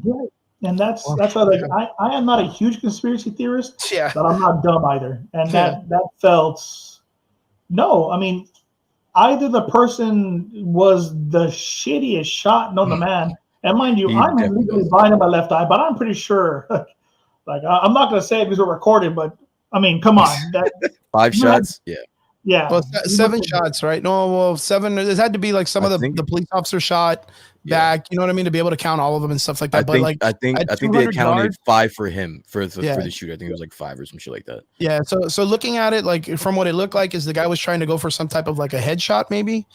[SPEAKER 3] And that's why, like, I am not a huge conspiracy theorist,
[SPEAKER 1] Yeah.
[SPEAKER 3] but I'm not dumb either. And
[SPEAKER 1] Yeah.
[SPEAKER 3] that felt no. I mean, either the person was the shittiest shot known to man, and mind you,
[SPEAKER 2] He
[SPEAKER 3] I'm
[SPEAKER 2] definitely
[SPEAKER 3] legally
[SPEAKER 2] does.
[SPEAKER 3] blind in my left eye, but I'm pretty sure. Like, I'm not going to say it because we're recorded, but I mean, come on, that
[SPEAKER 2] 5
[SPEAKER 3] you had,
[SPEAKER 2] shots. Yeah,
[SPEAKER 3] yeah,
[SPEAKER 1] Well,
[SPEAKER 3] you
[SPEAKER 1] seven
[SPEAKER 3] must have-
[SPEAKER 1] shots, right? No, well, seven. It had to be like some
[SPEAKER 2] I
[SPEAKER 1] of
[SPEAKER 2] think.
[SPEAKER 1] the police officer shot
[SPEAKER 2] Yeah.
[SPEAKER 1] back. You know what I mean? To be able to count all of them and stuff like that. But like
[SPEAKER 2] I think
[SPEAKER 1] at
[SPEAKER 2] they
[SPEAKER 1] 200
[SPEAKER 2] accounted
[SPEAKER 1] yards,
[SPEAKER 2] 5 for him for the
[SPEAKER 1] yeah,
[SPEAKER 2] shoot. I think it was like 5 or some shit like that.
[SPEAKER 1] yeah. So looking at it, like from what it looked like, is the guy was trying to go for some type of like a headshot, maybe.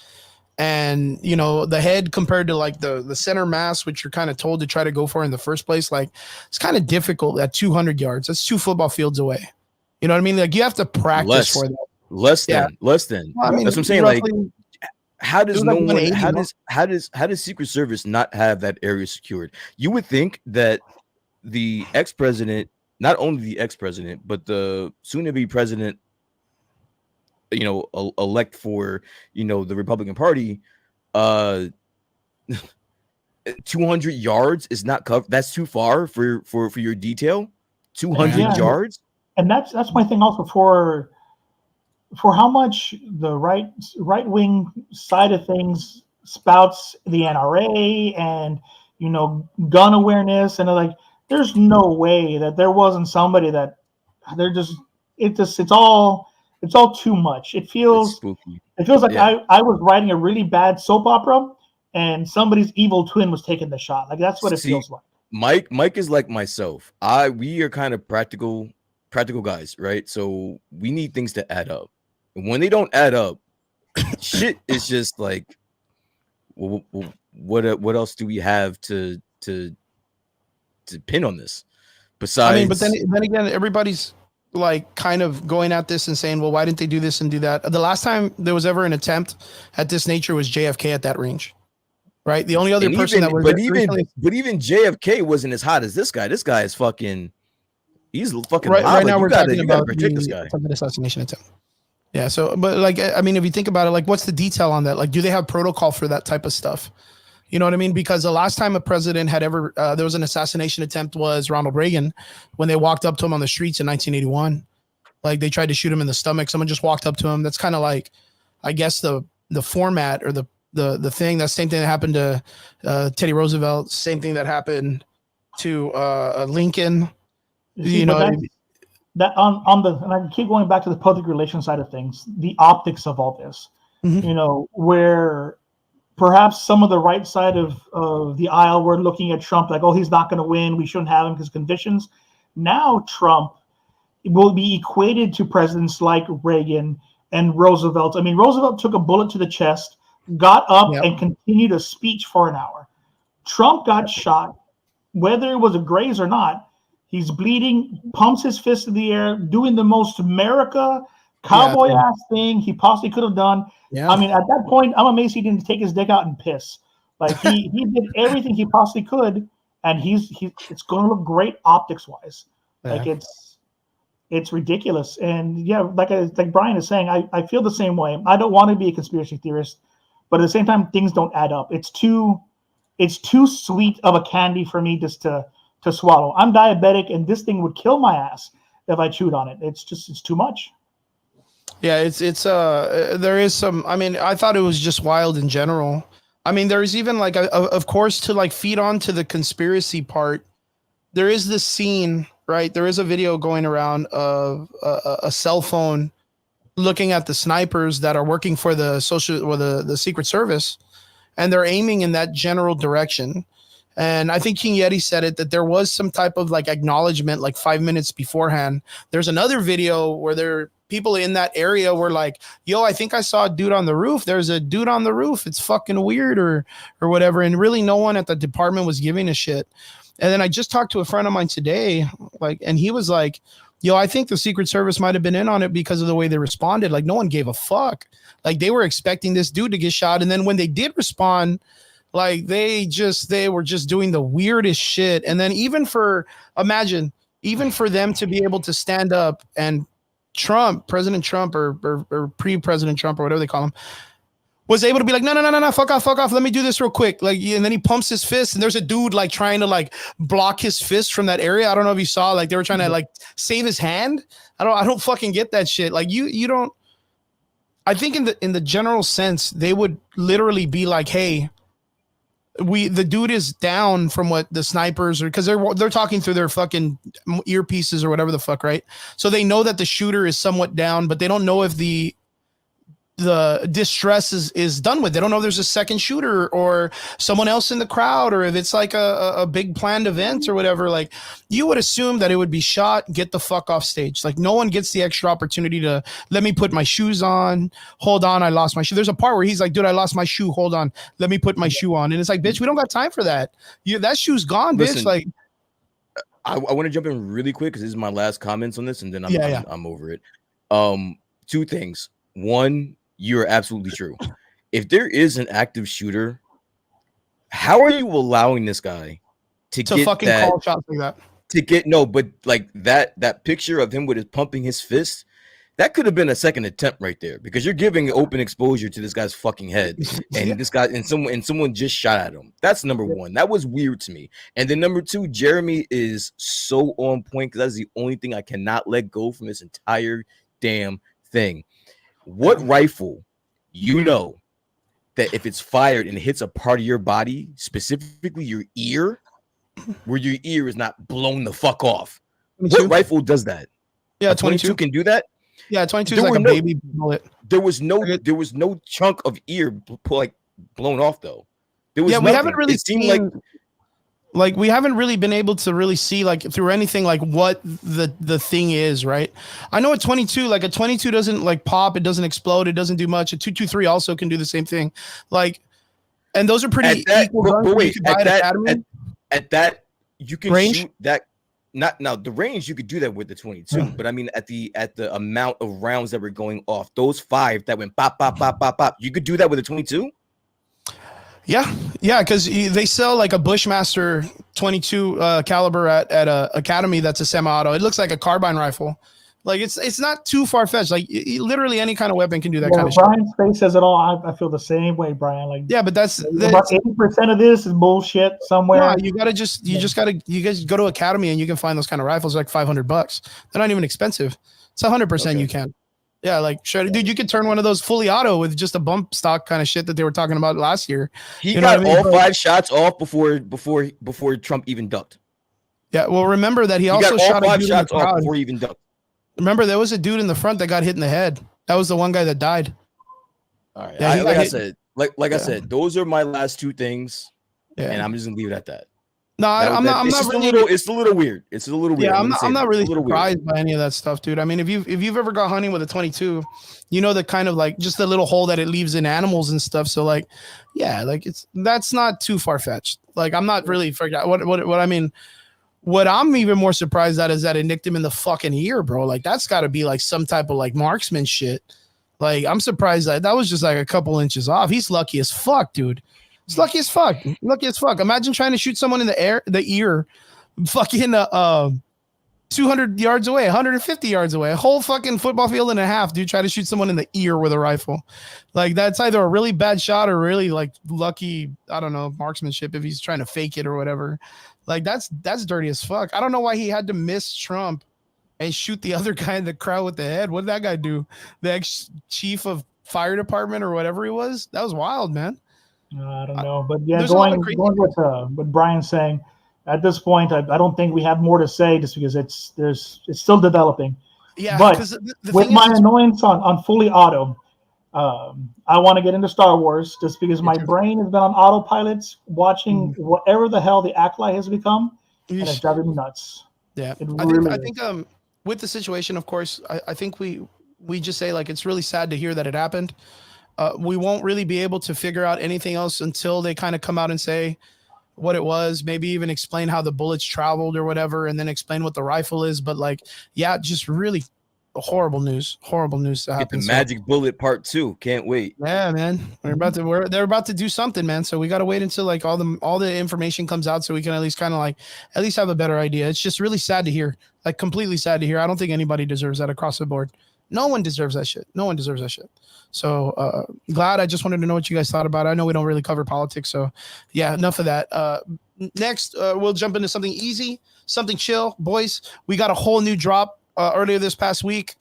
[SPEAKER 1] And you know, the head compared to like the center mass, which you're kind of told to try to go for in the first place, like it's kind of difficult at 200 yards. That's 2 football fields away. You know what I mean? Like you have to practice for that.
[SPEAKER 2] Less
[SPEAKER 1] Yeah.
[SPEAKER 2] than.
[SPEAKER 1] Well, I mean,
[SPEAKER 2] That's what I'm saying.
[SPEAKER 1] roughly,
[SPEAKER 2] Like, how does
[SPEAKER 1] was
[SPEAKER 2] no
[SPEAKER 1] like
[SPEAKER 2] one?
[SPEAKER 1] 180,
[SPEAKER 2] How does Secret Service not have that area secured? You would think that the ex-president, not only the ex-president, but the soon-to-be president, you know, elect for, you know, the Republican Party, 200 yards is not covered. That's too far for your detail. 200
[SPEAKER 3] Yeah.
[SPEAKER 2] yards.
[SPEAKER 3] and that's my thing also for how much the right wing side of things spouts the NRA and gun awareness, and like there's no way that there wasn't somebody that they're just it's all too much. It
[SPEAKER 2] It's
[SPEAKER 3] feels
[SPEAKER 2] spooky.
[SPEAKER 3] like
[SPEAKER 2] Yeah.
[SPEAKER 3] I was writing a really bad soap opera and somebody's evil twin was taking the shot. Like that's what it
[SPEAKER 2] See,
[SPEAKER 3] feels like.
[SPEAKER 2] Mike is like myself. We are kind of practical guys, right? So we need things to add up. And when they don't add up, shit is just like, well, what else do we have to pin on this? Besides,
[SPEAKER 1] I mean, but then again, everybody's like kind of going at this and saying, well, why didn't they do this and do that? The last time there was ever an attempt at this nature was JFK at that range, right? The only other
[SPEAKER 2] and
[SPEAKER 1] person
[SPEAKER 2] even,
[SPEAKER 1] that was
[SPEAKER 2] but even JFK wasn't as hot as this guy. This guy is fucking. He's fucking
[SPEAKER 1] right.
[SPEAKER 2] hot.
[SPEAKER 1] Right
[SPEAKER 2] Like,
[SPEAKER 1] now, we're talking
[SPEAKER 2] you gotta
[SPEAKER 1] about
[SPEAKER 2] protect this
[SPEAKER 1] the
[SPEAKER 2] guy.
[SPEAKER 1] attempted assassination attempt. Yeah. So, but like, I mean, if you think about it, like, what's the detail on that? Like, do they have protocol for that type of stuff? You know what I mean? Because the last time a president had ever there was an assassination attempt was Ronald Reagan when they walked up to him on the streets in 1981. Like they tried to shoot him in the stomach. Someone just walked up to him. That's kind of like, I guess the format or the thing. That same thing that happened to Teddy Roosevelt. Same thing that happened to Lincoln.
[SPEAKER 3] See, but that on the, and I keep going back to the public relations side of things, the optics of all this, where perhaps some of the right side of the aisle were looking at Trump like, oh, he's not going to win. We shouldn't have him because convictions. Now Trump will be equated to presidents like Reagan and Roosevelt. I mean, Roosevelt took a bullet to the chest, got up and continued a speech for an hour. Trump got shot, whether it was a graze or not. He's bleeding, pumps his fist in the air, doing the most America cowboy ass thing he possibly could have done.
[SPEAKER 1] Yeah.
[SPEAKER 3] I mean, at that point, I'm amazed he didn't take his dick out and piss. Like he did everything he possibly could, and it's going to look great optics wise. Like it's ridiculous. And yeah, like Brian is saying, I feel the same way. I don't want to be a conspiracy theorist, but at the same time, things don't add up. It's too sweet of a candy for me just to swallow. I'm diabetic, and this thing would kill my ass if I chewed on it. It's too much.
[SPEAKER 1] Yeah, it's there is some. I mean, I thought it was just wild in general. I mean, there's even like, of course, to like feed on to the conspiracy part. There is this scene, right? There is a video going around of a cell phone looking at the snipers that are working for the the Secret Service, and they're aiming in that general direction. And I think King Yeti said it, that there was some type of like acknowledgement like 5 minutes beforehand. There's another video where people in that area were like, yo, I think I saw a dude on the roof. There's a dude on the roof. It's fucking weird or whatever. And really no one at the department was giving a shit. And then I just talked to a friend of mine today, and he was like, yo, I think the Secret Service might have been in on it because of the way they responded. Like no one gave a fuck. Like they were expecting this dude to get shot. And then when they did respond, like they were just doing the weirdest shit. And then even for them to be able to stand up and President Trump or pre-President Trump or whatever they call him, was able to be like, no, fuck off. Let me do this real quick. Like, and then he pumps his fist, and there's a dude like trying to like block his fist from that area. I don't know if you saw, like they were trying to like save his hand. I don't fucking get that shit. Like you don't. I think in the general sense, they would literally be like, hey, the dude is down from what the snipers are, because they're talking through their fucking earpieces or whatever the fuck, right? So they know that the shooter is somewhat down, but they don't know if the distress is done with. They don't know if there's a second shooter or someone else in the crowd, or if it's like a big planned event or whatever. Like, you would assume that it would be shot, get the fuck off stage. Like, no one gets the extra opportunity to let me put my shoes on. Hold on, I lost my shoe. There's a part where he's like, dude, I lost my shoe. Hold on, let me put my shoe on. And it's like, bitch, we don't got time for that. That shoe's gone, bitch.
[SPEAKER 2] Listen,
[SPEAKER 1] like,
[SPEAKER 2] I want to jump in really quick because this is my last comments on this, and then I'm over it. Two things. One, you're absolutely true. If there is an active shooter, how are you allowing this guy to get
[SPEAKER 1] fucking
[SPEAKER 2] that,
[SPEAKER 1] call shots like that?
[SPEAKER 2] To get but like that picture of him with his pumping his fist, that could have been a second attempt right there, because you're giving open exposure to this guy's fucking head, and this guy and someone just shot at him. That's number one. That was weird to me. And then number two, Jeremy is so on point, because that's the only thing I cannot let go from this entire damn thing. What rifle, that if it's fired and it hits a part of your body, specifically your ear, where your ear is not blown the fuck off? 22? What rifle does that?
[SPEAKER 1] Yeah,
[SPEAKER 2] 22 can do that.
[SPEAKER 1] Yeah, 22 is like a baby bullet.
[SPEAKER 2] There was no chunk of ear like blown off though. There was
[SPEAKER 1] we haven't really seen like we haven't really been able to really see like through anything like what the thing is, right? I know a 22 doesn't like pop, it doesn't explode, it doesn't do much. A 223 also can do the same thing. Like, and those are pretty equal guns.
[SPEAKER 2] But wait, at that you can range? Shoot that. Not now the range, you could do that with the 22, but I mean at the amount of rounds that were going off, those 5 that went pop, you could do that with a 22.
[SPEAKER 1] Yeah, because they sell like a Bushmaster 22 caliber at a academy that's a semi-auto. It looks like a carbine rifle. Like, it's not too far-fetched. Like, literally any kind of weapon can do that kind of
[SPEAKER 3] Brian's shit. Face says it all. I feel the same way, Brian. Like,
[SPEAKER 1] yeah, but that's
[SPEAKER 3] about 80% of this is bullshit somewhere.
[SPEAKER 1] No, you guys go to academy and you can find those kind of rifles like $500. They're not even expensive. It's 100% you can. Yeah, like, sure, dude, you could turn one of those fully auto with just a bump stock kind of shit that they were talking about last year.
[SPEAKER 2] He got all 5 shots off before Trump even ducked.
[SPEAKER 1] Yeah, well, remember that he also
[SPEAKER 2] got
[SPEAKER 1] shot
[SPEAKER 2] all 5 shots off before he even ducked.
[SPEAKER 1] Remember, there was a dude in the front that got hit in the head. That was the one guy that died.
[SPEAKER 2] All right, yeah, like I said, those are my last 2 things, and I'm just gonna leave it at that.
[SPEAKER 1] No, I'm not really.
[SPEAKER 2] It's a little weird. It's a little weird.
[SPEAKER 1] Yeah, I'm not really surprised by any of that stuff, dude. I mean, if you've ever gone hunting with a 22, you know the kind of like just the little hole that it leaves in animals and stuff. So like, yeah, like that's not too far fetched. Like, I'm not really forgot what I mean. What I'm even more surprised at is that it nicked him in the fucking ear, bro. Like, that's got to be like some type of like marksman shit. Like, I'm surprised that was just like a couple inches off. He's lucky as fuck, dude. It's lucky as fuck. Lucky as fuck. Imagine trying to shoot someone in the ear, fucking 200 yards away, 150 yards away, a whole fucking football field and a half, dude. Try to shoot someone in the ear with a rifle. Like, that's either a really bad shot or really like lucky, I don't know, marksmanship if he's trying to fake it or whatever. Like, that's dirty as fuck. I don't know why he had to miss Trump and shoot the other guy in the crowd with the head. What did that guy do? The ex-chief of fire department or whatever he was? That was wild, man.
[SPEAKER 3] I don't know, but yeah, going with what Brian's saying, at this point, I don't think we have more to say, just because it's still developing.
[SPEAKER 1] Yeah,
[SPEAKER 3] but with my annoyance on fully auto, I want to get into Star Wars just because my brain has been on autopilot watching whatever the hell the Acolyte has become, and it's driving me nuts.
[SPEAKER 1] Yeah, I think with the situation, of course, I think we just say like it's really sad to hear that it happened. We won't really be able to figure out anything else until they kind of come out and say what it was, maybe even explain how the bullets traveled or whatever, and then explain what the rifle is. But like, yeah, just really horrible news to happen.
[SPEAKER 2] Get the magic bullet part 2. Can't wait.
[SPEAKER 1] Yeah, man. They're about to do something, man. So we got to wait until like all the information comes out so we can at least kind of like at least have a better idea. It's just really sad to hear, like completely sad to hear. I don't think anybody deserves that across the board. No one deserves that shit. No one deserves that shit. So glad. I just wanted to know what you guys thought about it. I know we don't really cover politics, so yeah, enough of that. Next, we'll jump into something easy, something chill, boys. We got a whole new drop earlier this past week.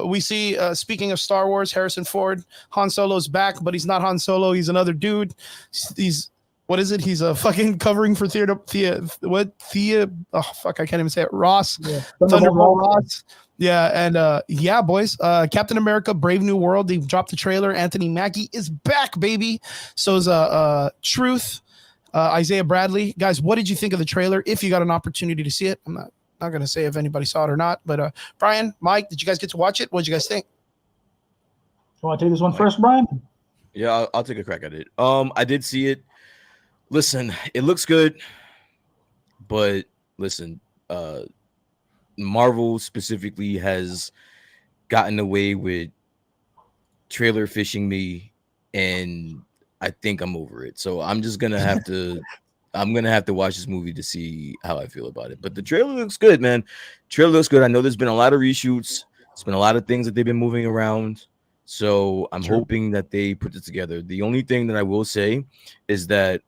[SPEAKER 1] We see, speaking of Star Wars, Harrison Ford, Han Solo's back, but he's not Han Solo. He's another dude. He's what is it? He's a fucking covering for Thea. Oh fuck, I can't even say it. Ross,
[SPEAKER 3] Yeah.
[SPEAKER 1] Thunderbolt Ross. Yeah, and yeah, boys. Captain America: Brave New World. They dropped the trailer. Anthony Mackie is back, baby. So is Truth. Isaiah Bradley. Guys, what did you think of the trailer? If you got an opportunity to see it, I'm not gonna say if anybody saw it or not. But Brian, Mike, did you guys get to watch it? What did you guys think?
[SPEAKER 3] You want to take this one first, Brian?
[SPEAKER 2] Yeah, I'll take a crack at it. I did see it. Listen, it looks good, but listen, Marvel specifically has gotten away with trailer fishing me, and I think I'm over it. So I'm just gonna have to watch this movie to see how I feel about it. But the trailer looks good, man. Trailer looks good. I know there's been a lot of reshoots. It's been a lot of things that they've been moving around. So I'm hoping that they put it together. The only thing that I will say is that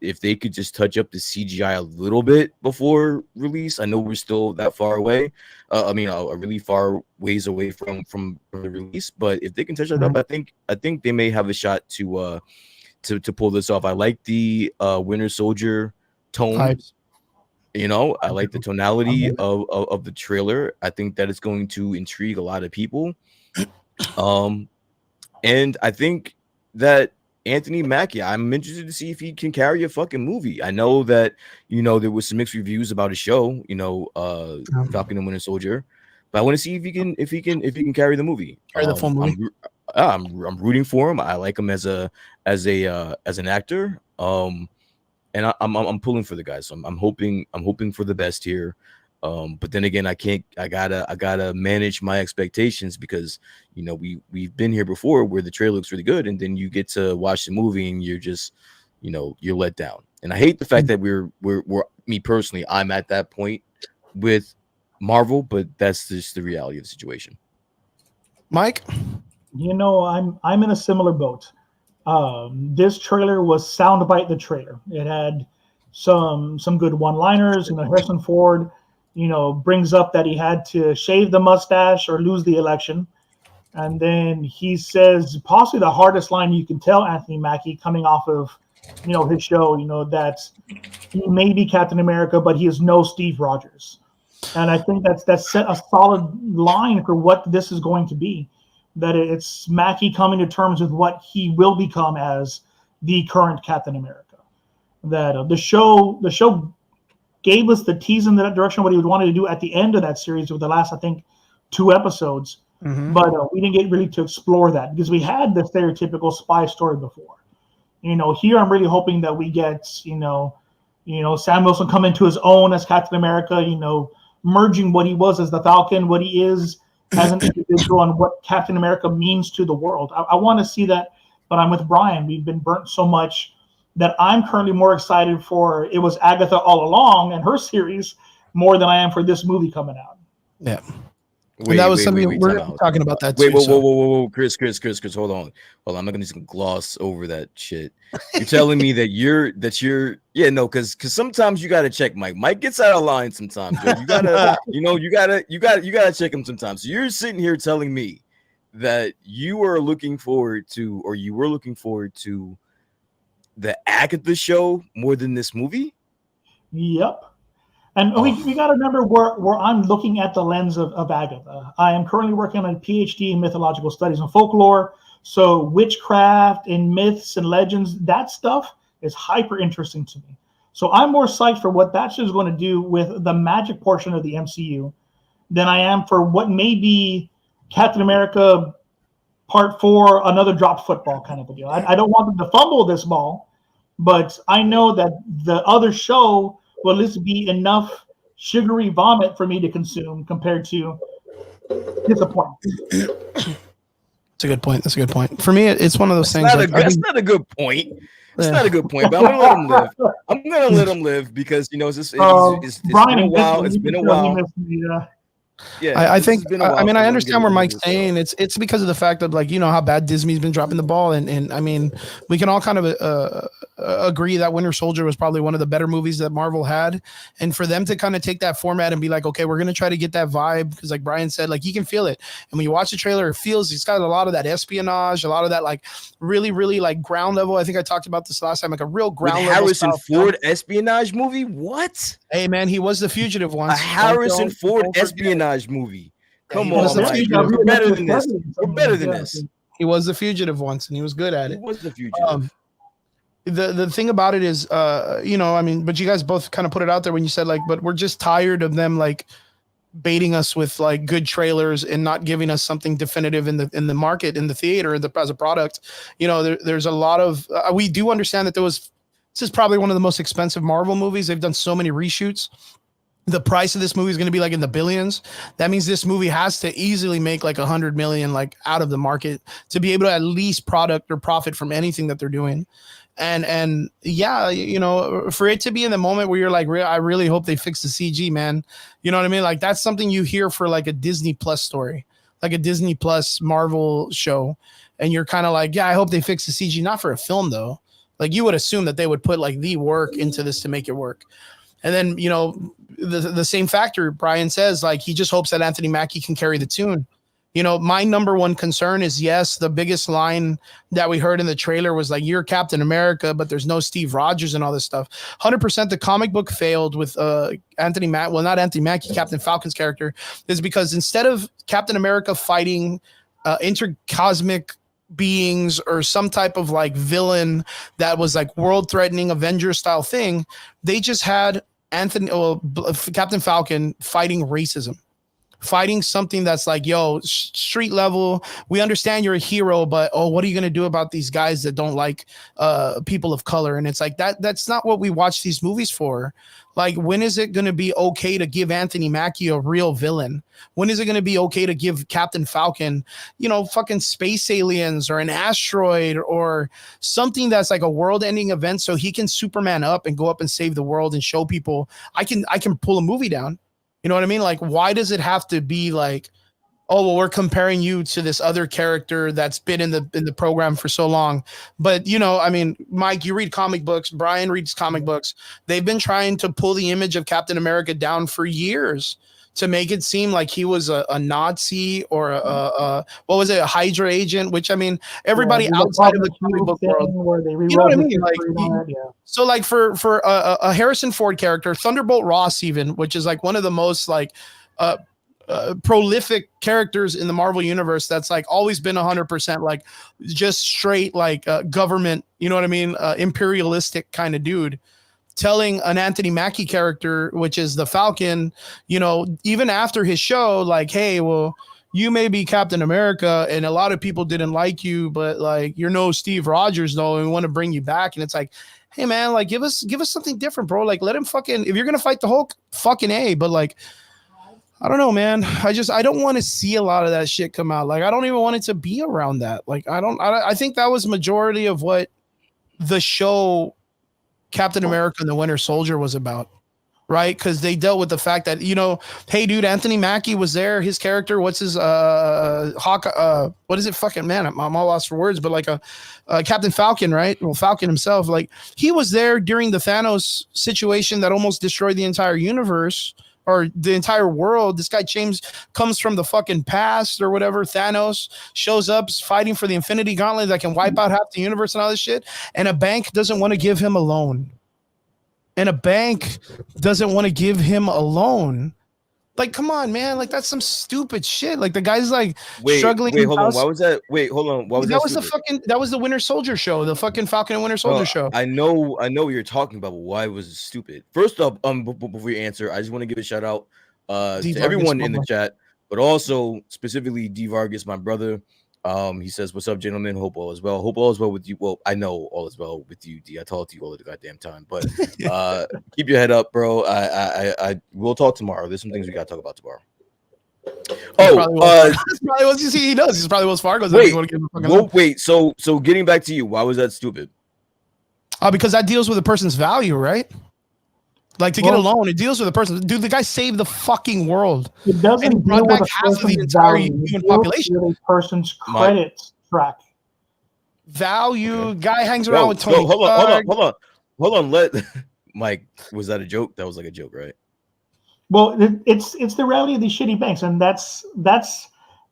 [SPEAKER 2] if they could just touch up the CGI a little bit before release. I know we're still that far away. A really far ways away from the release. But if they can touch that up, I think they may have a shot to pull this off. I like the Winter Soldier tone. I like the tonality of the trailer. I think that it's going to intrigue a lot of people. And I think that Anthony Mackie, I'm interested to see if he can carry a fucking movie. I know that there was some mixed reviews about his show, Falcon and Winter Soldier, but I want to see if he can carry the movie.
[SPEAKER 1] Carry the full movie.
[SPEAKER 2] I'm rooting for him. I like him as an actor. And I'm pulling for the guy. So I'm hoping for the best here. But then again, I gotta manage my expectations because we've been here before where the trailer looks really good, and then you get to watch the movie and you're just you're let down. And I hate the fact that we're me personally, I'm at that point with Marvel, but that's just the reality of the situation.
[SPEAKER 1] Mike,
[SPEAKER 3] I'm in a similar boat. This trailer was soundbite the trailer. It had some good one-liners. Harrison Ford brings up that he had to shave the mustache or lose the election. And then he says possibly the hardest line you can tell Anthony Mackie coming off of, his show, that he may be Captain America, but he is no Steve Rogers. And I think that's set a solid line for what this is going to be, that it's Mackie coming to terms with what he will become as the current Captain America. That the show gave us the tease in that direction, what he wanted to do at the end of that series with the last, I think, 2 episodes. But we didn't get really to explore that because we had the stereotypical spy story before. Here I'm really hoping that we get, Sam Wilson come into his own as Captain America, merging what he was as the Falcon, what he is as an individual, and what Captain America means to the world. I want to see that, but I'm with Brian. We've been burnt so much that I'm currently more excited for It Was Agatha All Along and her series more than I am for this movie coming out.
[SPEAKER 1] Yeah. We're talking about that too.
[SPEAKER 2] Whoa, Chris, hold on. I'm not gonna just gloss over that shit. You're telling me that you're because sometimes you gotta check Mike. Mike gets out of line sometimes. You gotta, you gotta check him sometimes. So you're sitting here telling me that you were looking forward to the Agatha show more than this movie?
[SPEAKER 3] Yep. And we got to remember where I'm looking at the lens of Agatha. I am currently working on a PhD in mythological studies and folklore. So witchcraft and myths and legends, that stuff is hyper interesting to me. So I'm more psyched for what that shit is going to do with the magic portion of the MCU than I am for what may be Captain America Part 4, another dropped football kind of a deal. I don't want them to fumble this ball, but I know that the other show will at least be enough sugary vomit for me to consume compared to disappointment.
[SPEAKER 1] That's a good point. For me, it's one of those things.
[SPEAKER 2] That's not a good point. It's not a good point, but I'm gonna let him live. I'm gonna let him live because it's been a while. It's been a while. Yeah,
[SPEAKER 1] I
[SPEAKER 2] this
[SPEAKER 1] think
[SPEAKER 2] has been a while.
[SPEAKER 1] I mean
[SPEAKER 2] So
[SPEAKER 1] I
[SPEAKER 2] let him get
[SPEAKER 1] understand where Mike's
[SPEAKER 2] this out.
[SPEAKER 1] saying it's because of the fact of like how bad Disney's been dropping the ball and I mean we can all kind of agree that Winter Soldier was probably one of the better movies that Marvel had, and for them to kind of take that format and be like, okay, we're gonna try to get that vibe because like Brian said, like you can feel it, and when you watch the trailer, it feels it's got a lot of that espionage, a lot of that like really like ground level. I think I talked about this last time, like a real
[SPEAKER 2] With
[SPEAKER 1] ground level
[SPEAKER 2] Harrison
[SPEAKER 1] style film.
[SPEAKER 2] Ford espionage movie? What?
[SPEAKER 1] Hey man, he was the fugitive
[SPEAKER 2] A
[SPEAKER 1] once.
[SPEAKER 2] Harrison Ford
[SPEAKER 1] don't forget.
[SPEAKER 2] espionage movie.
[SPEAKER 1] Yeah, he
[SPEAKER 2] Come
[SPEAKER 1] was
[SPEAKER 2] on,
[SPEAKER 1] the
[SPEAKER 2] Mike.
[SPEAKER 1] fugitive.
[SPEAKER 2] We're better than this. We're better than
[SPEAKER 3] Yeah.
[SPEAKER 2] this.
[SPEAKER 1] He was the fugitive once, and he was good at
[SPEAKER 2] He
[SPEAKER 1] it.
[SPEAKER 2] was the fugitive.
[SPEAKER 1] The thing about it is, I mean, but you guys both kind of put it out there when you said like, but we're just tired of them like baiting us with like good trailers and not giving us something definitive in the market, in the theater, as a product. There's a lot of we do understand that this is probably one of the most expensive Marvel movies. They've done so many reshoots. The price of this movie is going to be like in the billions. That means this movie has to easily make like 100 million like out of the market to be able to at least product or profit from anything that they're doing. And yeah, for it to be in the moment where you're like, I really hope they fix the CG, man. You know what I mean? Like that's something you hear for like a Disney Plus story, like a Disney Plus Marvel show. And you're kind of like, yeah, I hope they fix the CG, not for a film though. Like you would assume that they would put like the work into this to make it work. And then, the same factor, Brian says, like, he just hopes that Anthony Mackie can carry the tune. My number one concern is, yes, the biggest line that we heard in the trailer was like, you're Captain America, but there's no Steve Rogers and all this stuff. 100% the comic book failed with not Anthony Mackie, Captain Falcon's character, is because instead of Captain America fighting intercosmic beings or some type of like villain that was like world threatening Avenger style thing, they just had Captain Falcon fighting racism, fighting something that's like, street level. We understand you're a hero, but what are you going to do about these guys that don't like people of color? And it's like that's not what we watch these movies for. Like, when is it going to be okay to give Anthony Mackie a real villain? When is it going to be okay to give Captain Falcon, fucking space aliens or an asteroid or something that's like a world-ending event so he can Superman up and go up and save the world and show people I can pull a movie down? You know what I mean? Like, why does it have to be like, oh, well, we're comparing you to this other character that's been in the program for so long? But, I mean, Mike, you read comic books. Brian reads comic books. They've been trying to pull the image of Captain America down for years to make it seem like he was a Nazi or a Hydra agent, which, I mean, everybody outside of the comic book world,
[SPEAKER 3] where they
[SPEAKER 1] you know what I mean? Like,
[SPEAKER 3] yeah.
[SPEAKER 1] So like for a Harrison Ford character, Thunderbolt Ross, even, which is like one of the most like prolific characters in the Marvel universe, that's like always been 100% like just straight like government, you know what I mean, imperialistic kind of dude, telling an Anthony Mackie character, which is the Falcon, even after his show, like, hey, well, you may be Captain America and a lot of people didn't like you, but like, you're no Steve Rogers though, and we want to bring you back. And it's like, hey man, like give us something different, bro. Like, let him fucking, if you're gonna fight the Hulk, fucking A. But like, I don't know, man. I don't want to see a lot of that shit come out. Like, I don't even want it to be around that. Like, I think that was majority of what the show Captain America and the Winter Soldier was about, right? Because they dealt with the fact that, hey, dude, Anthony Mackie was there. His character, what's his Hawk? What is it? Fucking man, I'm all lost for words. But like Captain Falcon, right? Well, Falcon himself, like he was there during the Thanos situation that almost destroyed the entire universe or the entire world. This guy James comes from the fucking past or whatever. Thanos shows up fighting for the Infinity Gauntlet that can wipe out half the universe and all this shit. And a bank doesn't want to give him a loan. Like, come on, man. Like, that's some stupid shit. Like, the guy's like struggling.
[SPEAKER 2] Wait, hold on. Why was that? Wait, hold on. Why was that?
[SPEAKER 1] That was the Winter Soldier show, the fucking Falcon and Winter Soldier show.
[SPEAKER 2] I know what you're talking about, but why was it stupid? First up, before you answer, I just want to give a shout out to everyone in the chat, but also specifically D Vargas, my brother. He says, "What's up, gentlemen? Hope all is well. Hope all is well with you." Well, I know all is well with you, D. I talk to you all the goddamn time, but keep your head up, bro. I we'll talk tomorrow. There's some things we gotta talk about tomorrow.
[SPEAKER 1] That's probably what you see. He does. He's probably Wells Fargo's.
[SPEAKER 2] Wait. So getting back to you, why was that stupid?
[SPEAKER 1] Because that deals with a person's value, right? Like to get a loan, it deals with a person. Dude, the guy saved the fucking world.
[SPEAKER 3] It doesn't
[SPEAKER 1] And he brought
[SPEAKER 3] deal with
[SPEAKER 1] back
[SPEAKER 3] a
[SPEAKER 1] half of the
[SPEAKER 3] person's
[SPEAKER 1] entire
[SPEAKER 3] value. It
[SPEAKER 1] human
[SPEAKER 3] deals
[SPEAKER 1] population.
[SPEAKER 3] with a person's credit track.
[SPEAKER 1] Value. Guy hangs around with Tony.
[SPEAKER 2] Hold on. Let Mike. Was that a joke? That was like a joke, right?
[SPEAKER 3] Well, it's the reality of these shitty banks, and that's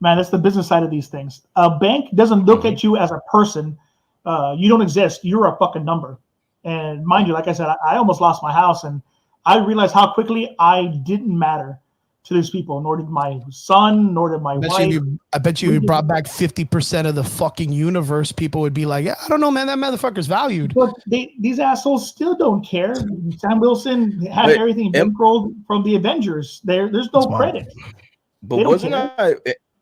[SPEAKER 3] man, that's the business side of these things. A bank doesn't look at you as a person. You don't exist. You're a fucking number. And mind you, like I said, I almost lost my house, and I realized how quickly I didn't matter to these people, nor did my son, nor did my wife.
[SPEAKER 1] I bet you brought back 50% of the fucking universe. People would be like, yeah, I don't know, man, that motherfucker's valued.
[SPEAKER 3] But these assholes still don't care. Sam Wilson had everything bankrolled from the Avengers. There's no credit.
[SPEAKER 2] But wasn't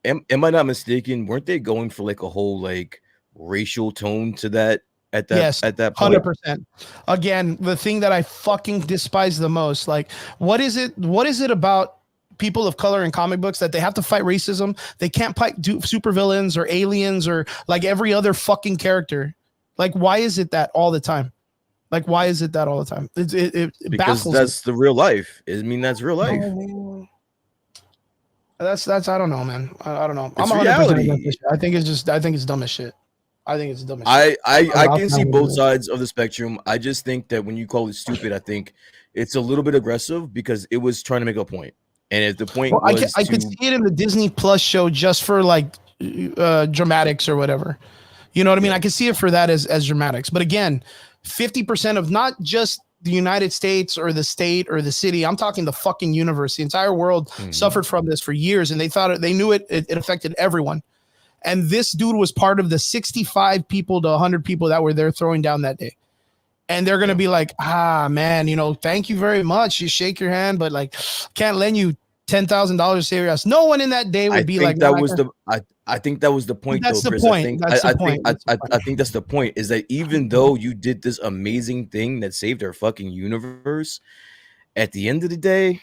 [SPEAKER 2] am I not mistaken? Weren't they going for like a whole like racial tone to that at that point?
[SPEAKER 1] 100%. Again, the thing that I fucking despise the most, like, what is it about people of color in comic books that they have to fight racism? They can't do supervillains or aliens or like every other fucking character. Like, why is it that all the time? Like, why is it that all the time? It
[SPEAKER 2] because that's the real life. I mean, that's real life.
[SPEAKER 1] That's I don't know, man. I don't know.
[SPEAKER 2] It's
[SPEAKER 1] I'm 100%
[SPEAKER 2] reality.
[SPEAKER 1] against this shit. I think it's dumb as shit. I think it's dumb as shit.
[SPEAKER 2] I can see both sides of the spectrum. I just think that when you call it stupid, I think it's a little bit aggressive because it was trying to make a point. And if the point was
[SPEAKER 1] I could see it in the Disney Plus show just for like dramatics or whatever. You know what I mean? I could see it for that as dramatics. But again, 50% of not just the United States or the state or the city, I'm talking the fucking universe. The entire world suffered from this for years, and they knew it affected everyone. And this dude was part of the 65 people to 100 people that were there throwing down that day. And they're going to be like, man, thank you very much. You shake your hand, but like, can't lend you $10,000 to save your ass. No one in that day would be like,
[SPEAKER 2] I think that was the point.
[SPEAKER 1] That's
[SPEAKER 2] though,
[SPEAKER 1] the
[SPEAKER 2] Chris.
[SPEAKER 1] point.
[SPEAKER 2] I think that's the point is that even though you did this amazing thing that saved our fucking universe, at the end of the day,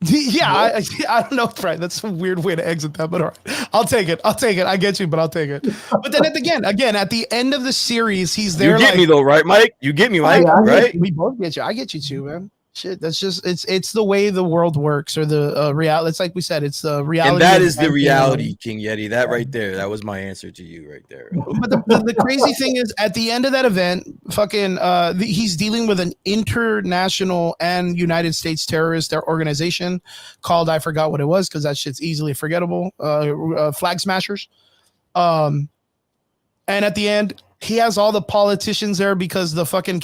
[SPEAKER 1] yeah, I don't know, Fred. That's a weird way to exit that, but all right. I'll take it. I get you, but I'll take it. But then again, at the end of the series, he's there.
[SPEAKER 2] You get me though, right, Mike? You get me, Mike, right?
[SPEAKER 1] We both get you. I get you too, man. Shit, that's just it's the way the world works, or the reality. It's like we said, it's the reality.
[SPEAKER 2] And that is the reality, King Yeti. That right there, that was my answer to you right there.
[SPEAKER 1] But the crazy thing is, at the end of that event, fucking, he's dealing with an international and United States terrorist organization called, I forgot what it was because that shit's easily forgettable. Flag Smashers. And at the end, he has all the politicians there because the fucking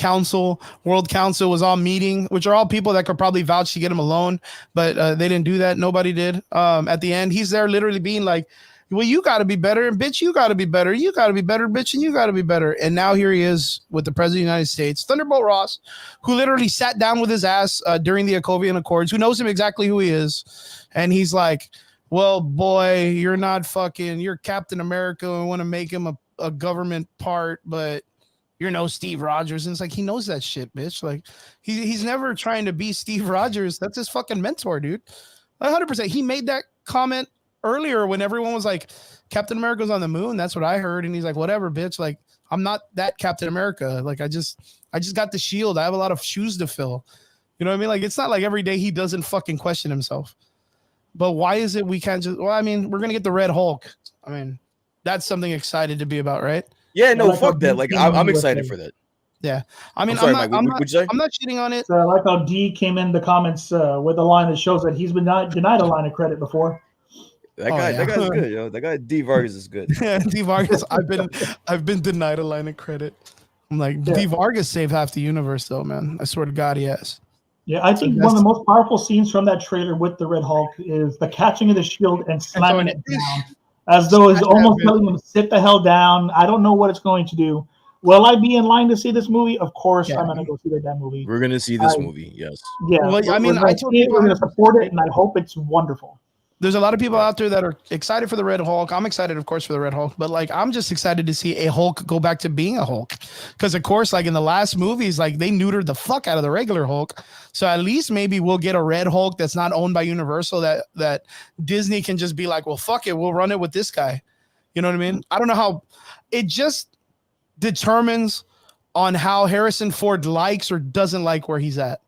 [SPEAKER 1] World Council was all meeting, which are all people that could probably vouch to get him alone, but they didn't do that. Nobody did. At the end, he's there literally being like, well, you got to be better, and bitch, you got to be better. You got to be better, bitch, and you got to be better. And now here he is with the president of the United States, Thunderbolt Ross, who literally sat down with his ass during the Acolytle Accords, who knows him exactly who he is. And he's like, well, boy, you're Captain America. We want to make him a government part, but you're no Steve Rogers. And it's like, he knows that shit, bitch. Like he's never trying to be Steve Rogers. That's his fucking mentor, dude. 100%. He made that comment earlier when everyone was like, Captain America's on the moon. That's what I heard. And he's like, whatever, bitch. Like, I'm not that Captain America. Like, I just got the shield. I have a lot of shoes to fill. You know what I mean? Like, it's not like every day he doesn't fucking question himself. But why is it we can't just, well, I mean, we're going to get the Red Hulk. I mean, that's something excited to be about, right?
[SPEAKER 2] Yeah, no, fuck that. Like, I'm excited for that.
[SPEAKER 1] Yeah. I mean,
[SPEAKER 2] I'm not
[SPEAKER 1] cheating on it.
[SPEAKER 3] So I like how D came in the comments with a line that shows that he's been denied a line of credit before.
[SPEAKER 2] That guy's good, yo. That guy D Vargas is good.
[SPEAKER 1] Yeah, D Vargas. I've been denied a line of credit. I'm like, D Vargas saved half the universe, though, man. I swear to God, he has.
[SPEAKER 3] Yeah, I think one of the most powerful scenes from that trailer with the Red Hulk is the catching of the shield and slamming it down, as though it's almost telling him to sit the hell down. I don't know what it's going to do. Will I be in line to see this movie? Of course, I'm going to go see that movie.
[SPEAKER 2] We're going to see this movie, yes.
[SPEAKER 3] Yeah,
[SPEAKER 1] well, I mean,
[SPEAKER 3] we're going to support it, and I hope it's wonderful.
[SPEAKER 1] There's a lot of people out there that are excited for the Red Hulk. I'm excited, of course, for the Red Hulk, but like, I'm just excited to see a Hulk go back to being a Hulk. Because of course, like in the last movies, like they neutered the fuck out of the regular Hulk. So at least maybe we'll get a Red Hulk that's not owned by Universal, that Disney can just be like, well, fuck it, we'll run it with this guy. You know what I mean? I don't know how it just determines on how Harrison Ford likes or doesn't like where he's at.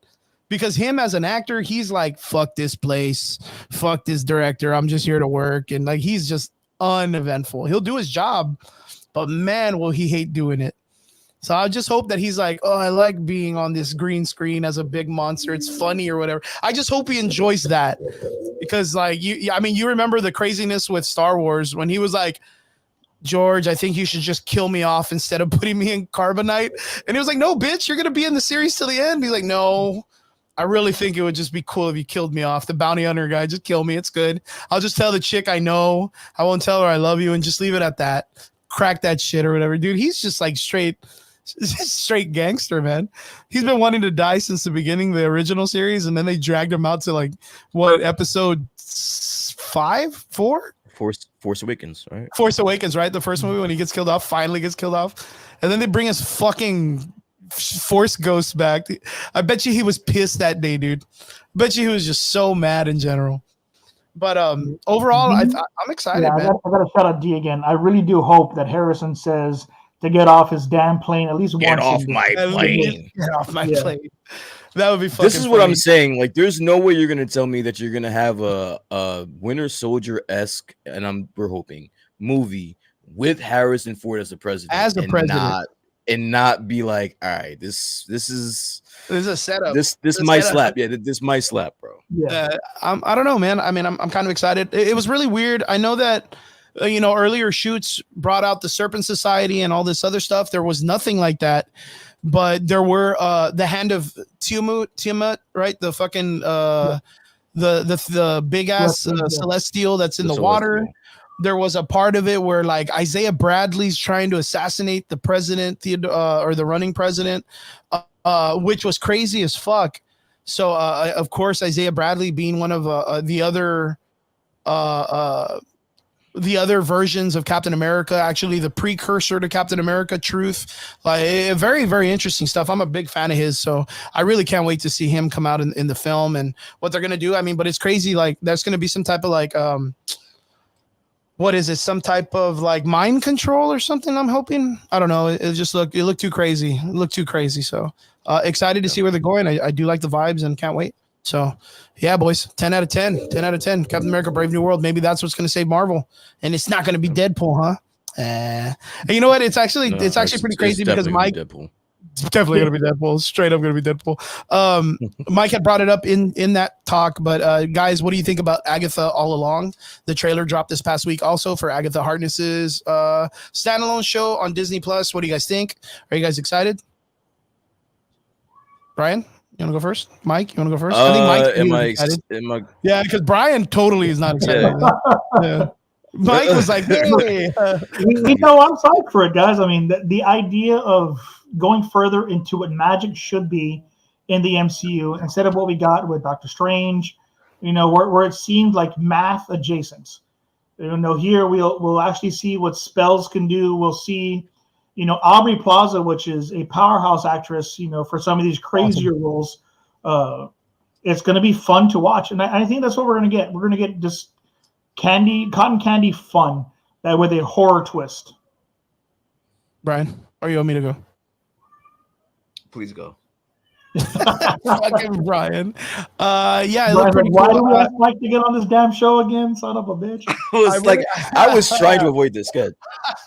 [SPEAKER 1] Because him as an actor, he's like, fuck this place, fuck this director. I'm just here to work. And like, he's just uneventful. He'll do his job, but man, will he hate doing it. So I just hope that he's like, oh, I like being on this green screen as a big monster. It's funny or whatever. I just hope he enjoys that, because like you remember the craziness with Star Wars when he was like, George, I think you should just kill me off instead of putting me in carbonite. And he was like, no, bitch, you're going to be in the series till the end. He's like, no, I really think it would just be cool if you killed me off. The bounty hunter guy, just kill me. It's good. I'll just tell the chick I know. I won't tell her I love you and just leave it at that. Crack that shit or whatever. Dude, he's just like straight gangster, man. He's been wanting to die since the beginning of the original series, and then they dragged him out to like what, episode 5, 4?
[SPEAKER 2] Force Awakens, right?
[SPEAKER 1] Force Awakens, right? The first movie when he gets killed off, finally gets killed off, and then they bring his fucking Force ghost back. I bet you he was pissed that day, dude. I bet you he was just so mad in general. But overall, I'm excited, man.
[SPEAKER 3] I got to shout out D again. I really do hope that Harrison says to get off his damn plane at least once.
[SPEAKER 2] Get off my plane.
[SPEAKER 1] Get off my plane. That would be fucking
[SPEAKER 2] This is what
[SPEAKER 1] funny.
[SPEAKER 2] I'm saying. Like, there's no way you're gonna tell me that you're gonna have a Winter Soldier-esque, and we're hoping, movie with Harrison Ford as the president. And not be like, all right, this is
[SPEAKER 1] a setup.
[SPEAKER 2] This might slap. Yeah, this might slap, bro.
[SPEAKER 3] Yeah.
[SPEAKER 1] I don't know, man. I mean, I'm kind of excited. It was really weird. I know that earlier shoots brought out the Serpent Society and all this other stuff. There was nothing like that, but there were the Hand of Tiamat, right? The fucking the big ass celestial that's in the water. There was a part of it where like Isaiah Bradley's trying to assassinate the president, or the running president, which was crazy as fuck. So of course, Isaiah Bradley being one of the other versions of Captain America, actually the precursor to Captain America, Truth, like very, very interesting stuff. I'm a big fan of his, so I really can't wait to see him come out in the film and what they're gonna do. I mean, but it's crazy. Like, there's gonna be some type of like what is it? Some type of like mind control or something. I'm hoping. I don't know. It looked too crazy. It looked too crazy. So excited to see where they're going. I do like the vibes and can't wait. So yeah, boys, 10 out of 10, 10 out of 10. Captain America: Brave New World. Maybe that's what's going to save Marvel, and it's not going to be Deadpool, huh? And you know what? It's actually pretty crazy because Mike. It's definitely going to be Deadpool. Straight up going to be Deadpool. Mike had brought it up in that talk, but guys, what do you think about Agatha All Along? The trailer dropped this past week also for Agatha Harkness's standalone show on Disney Plus. What do you guys think? Are you guys excited? Brian, you want to go first? Mike, you want to go first? I think Mike. Yeah, because Brian totally is not excited. Yeah. Mike was like, hey.
[SPEAKER 3] I'm psyched for it, guys. I mean, the idea of going further into what magic should be in the MCU instead of what we got with Doctor Strange, where it seemed like math adjacent. Here we'll actually see what spells can do. We'll see, Aubrey Plaza, which is a powerhouse actress, for some of these crazier roles. It's going to be fun to watch, and I think that's what we're going to get. We're going to get just cotton candy fun with a horror twist.
[SPEAKER 1] Brian, or you want me to go?
[SPEAKER 2] Please go.
[SPEAKER 1] Fucking Brian. Yeah, it
[SPEAKER 3] looked
[SPEAKER 1] pretty
[SPEAKER 3] why
[SPEAKER 1] cool.
[SPEAKER 3] do we have Mike to get on this damn show again? Son of a bitch.
[SPEAKER 2] I was trying to avoid this. Good.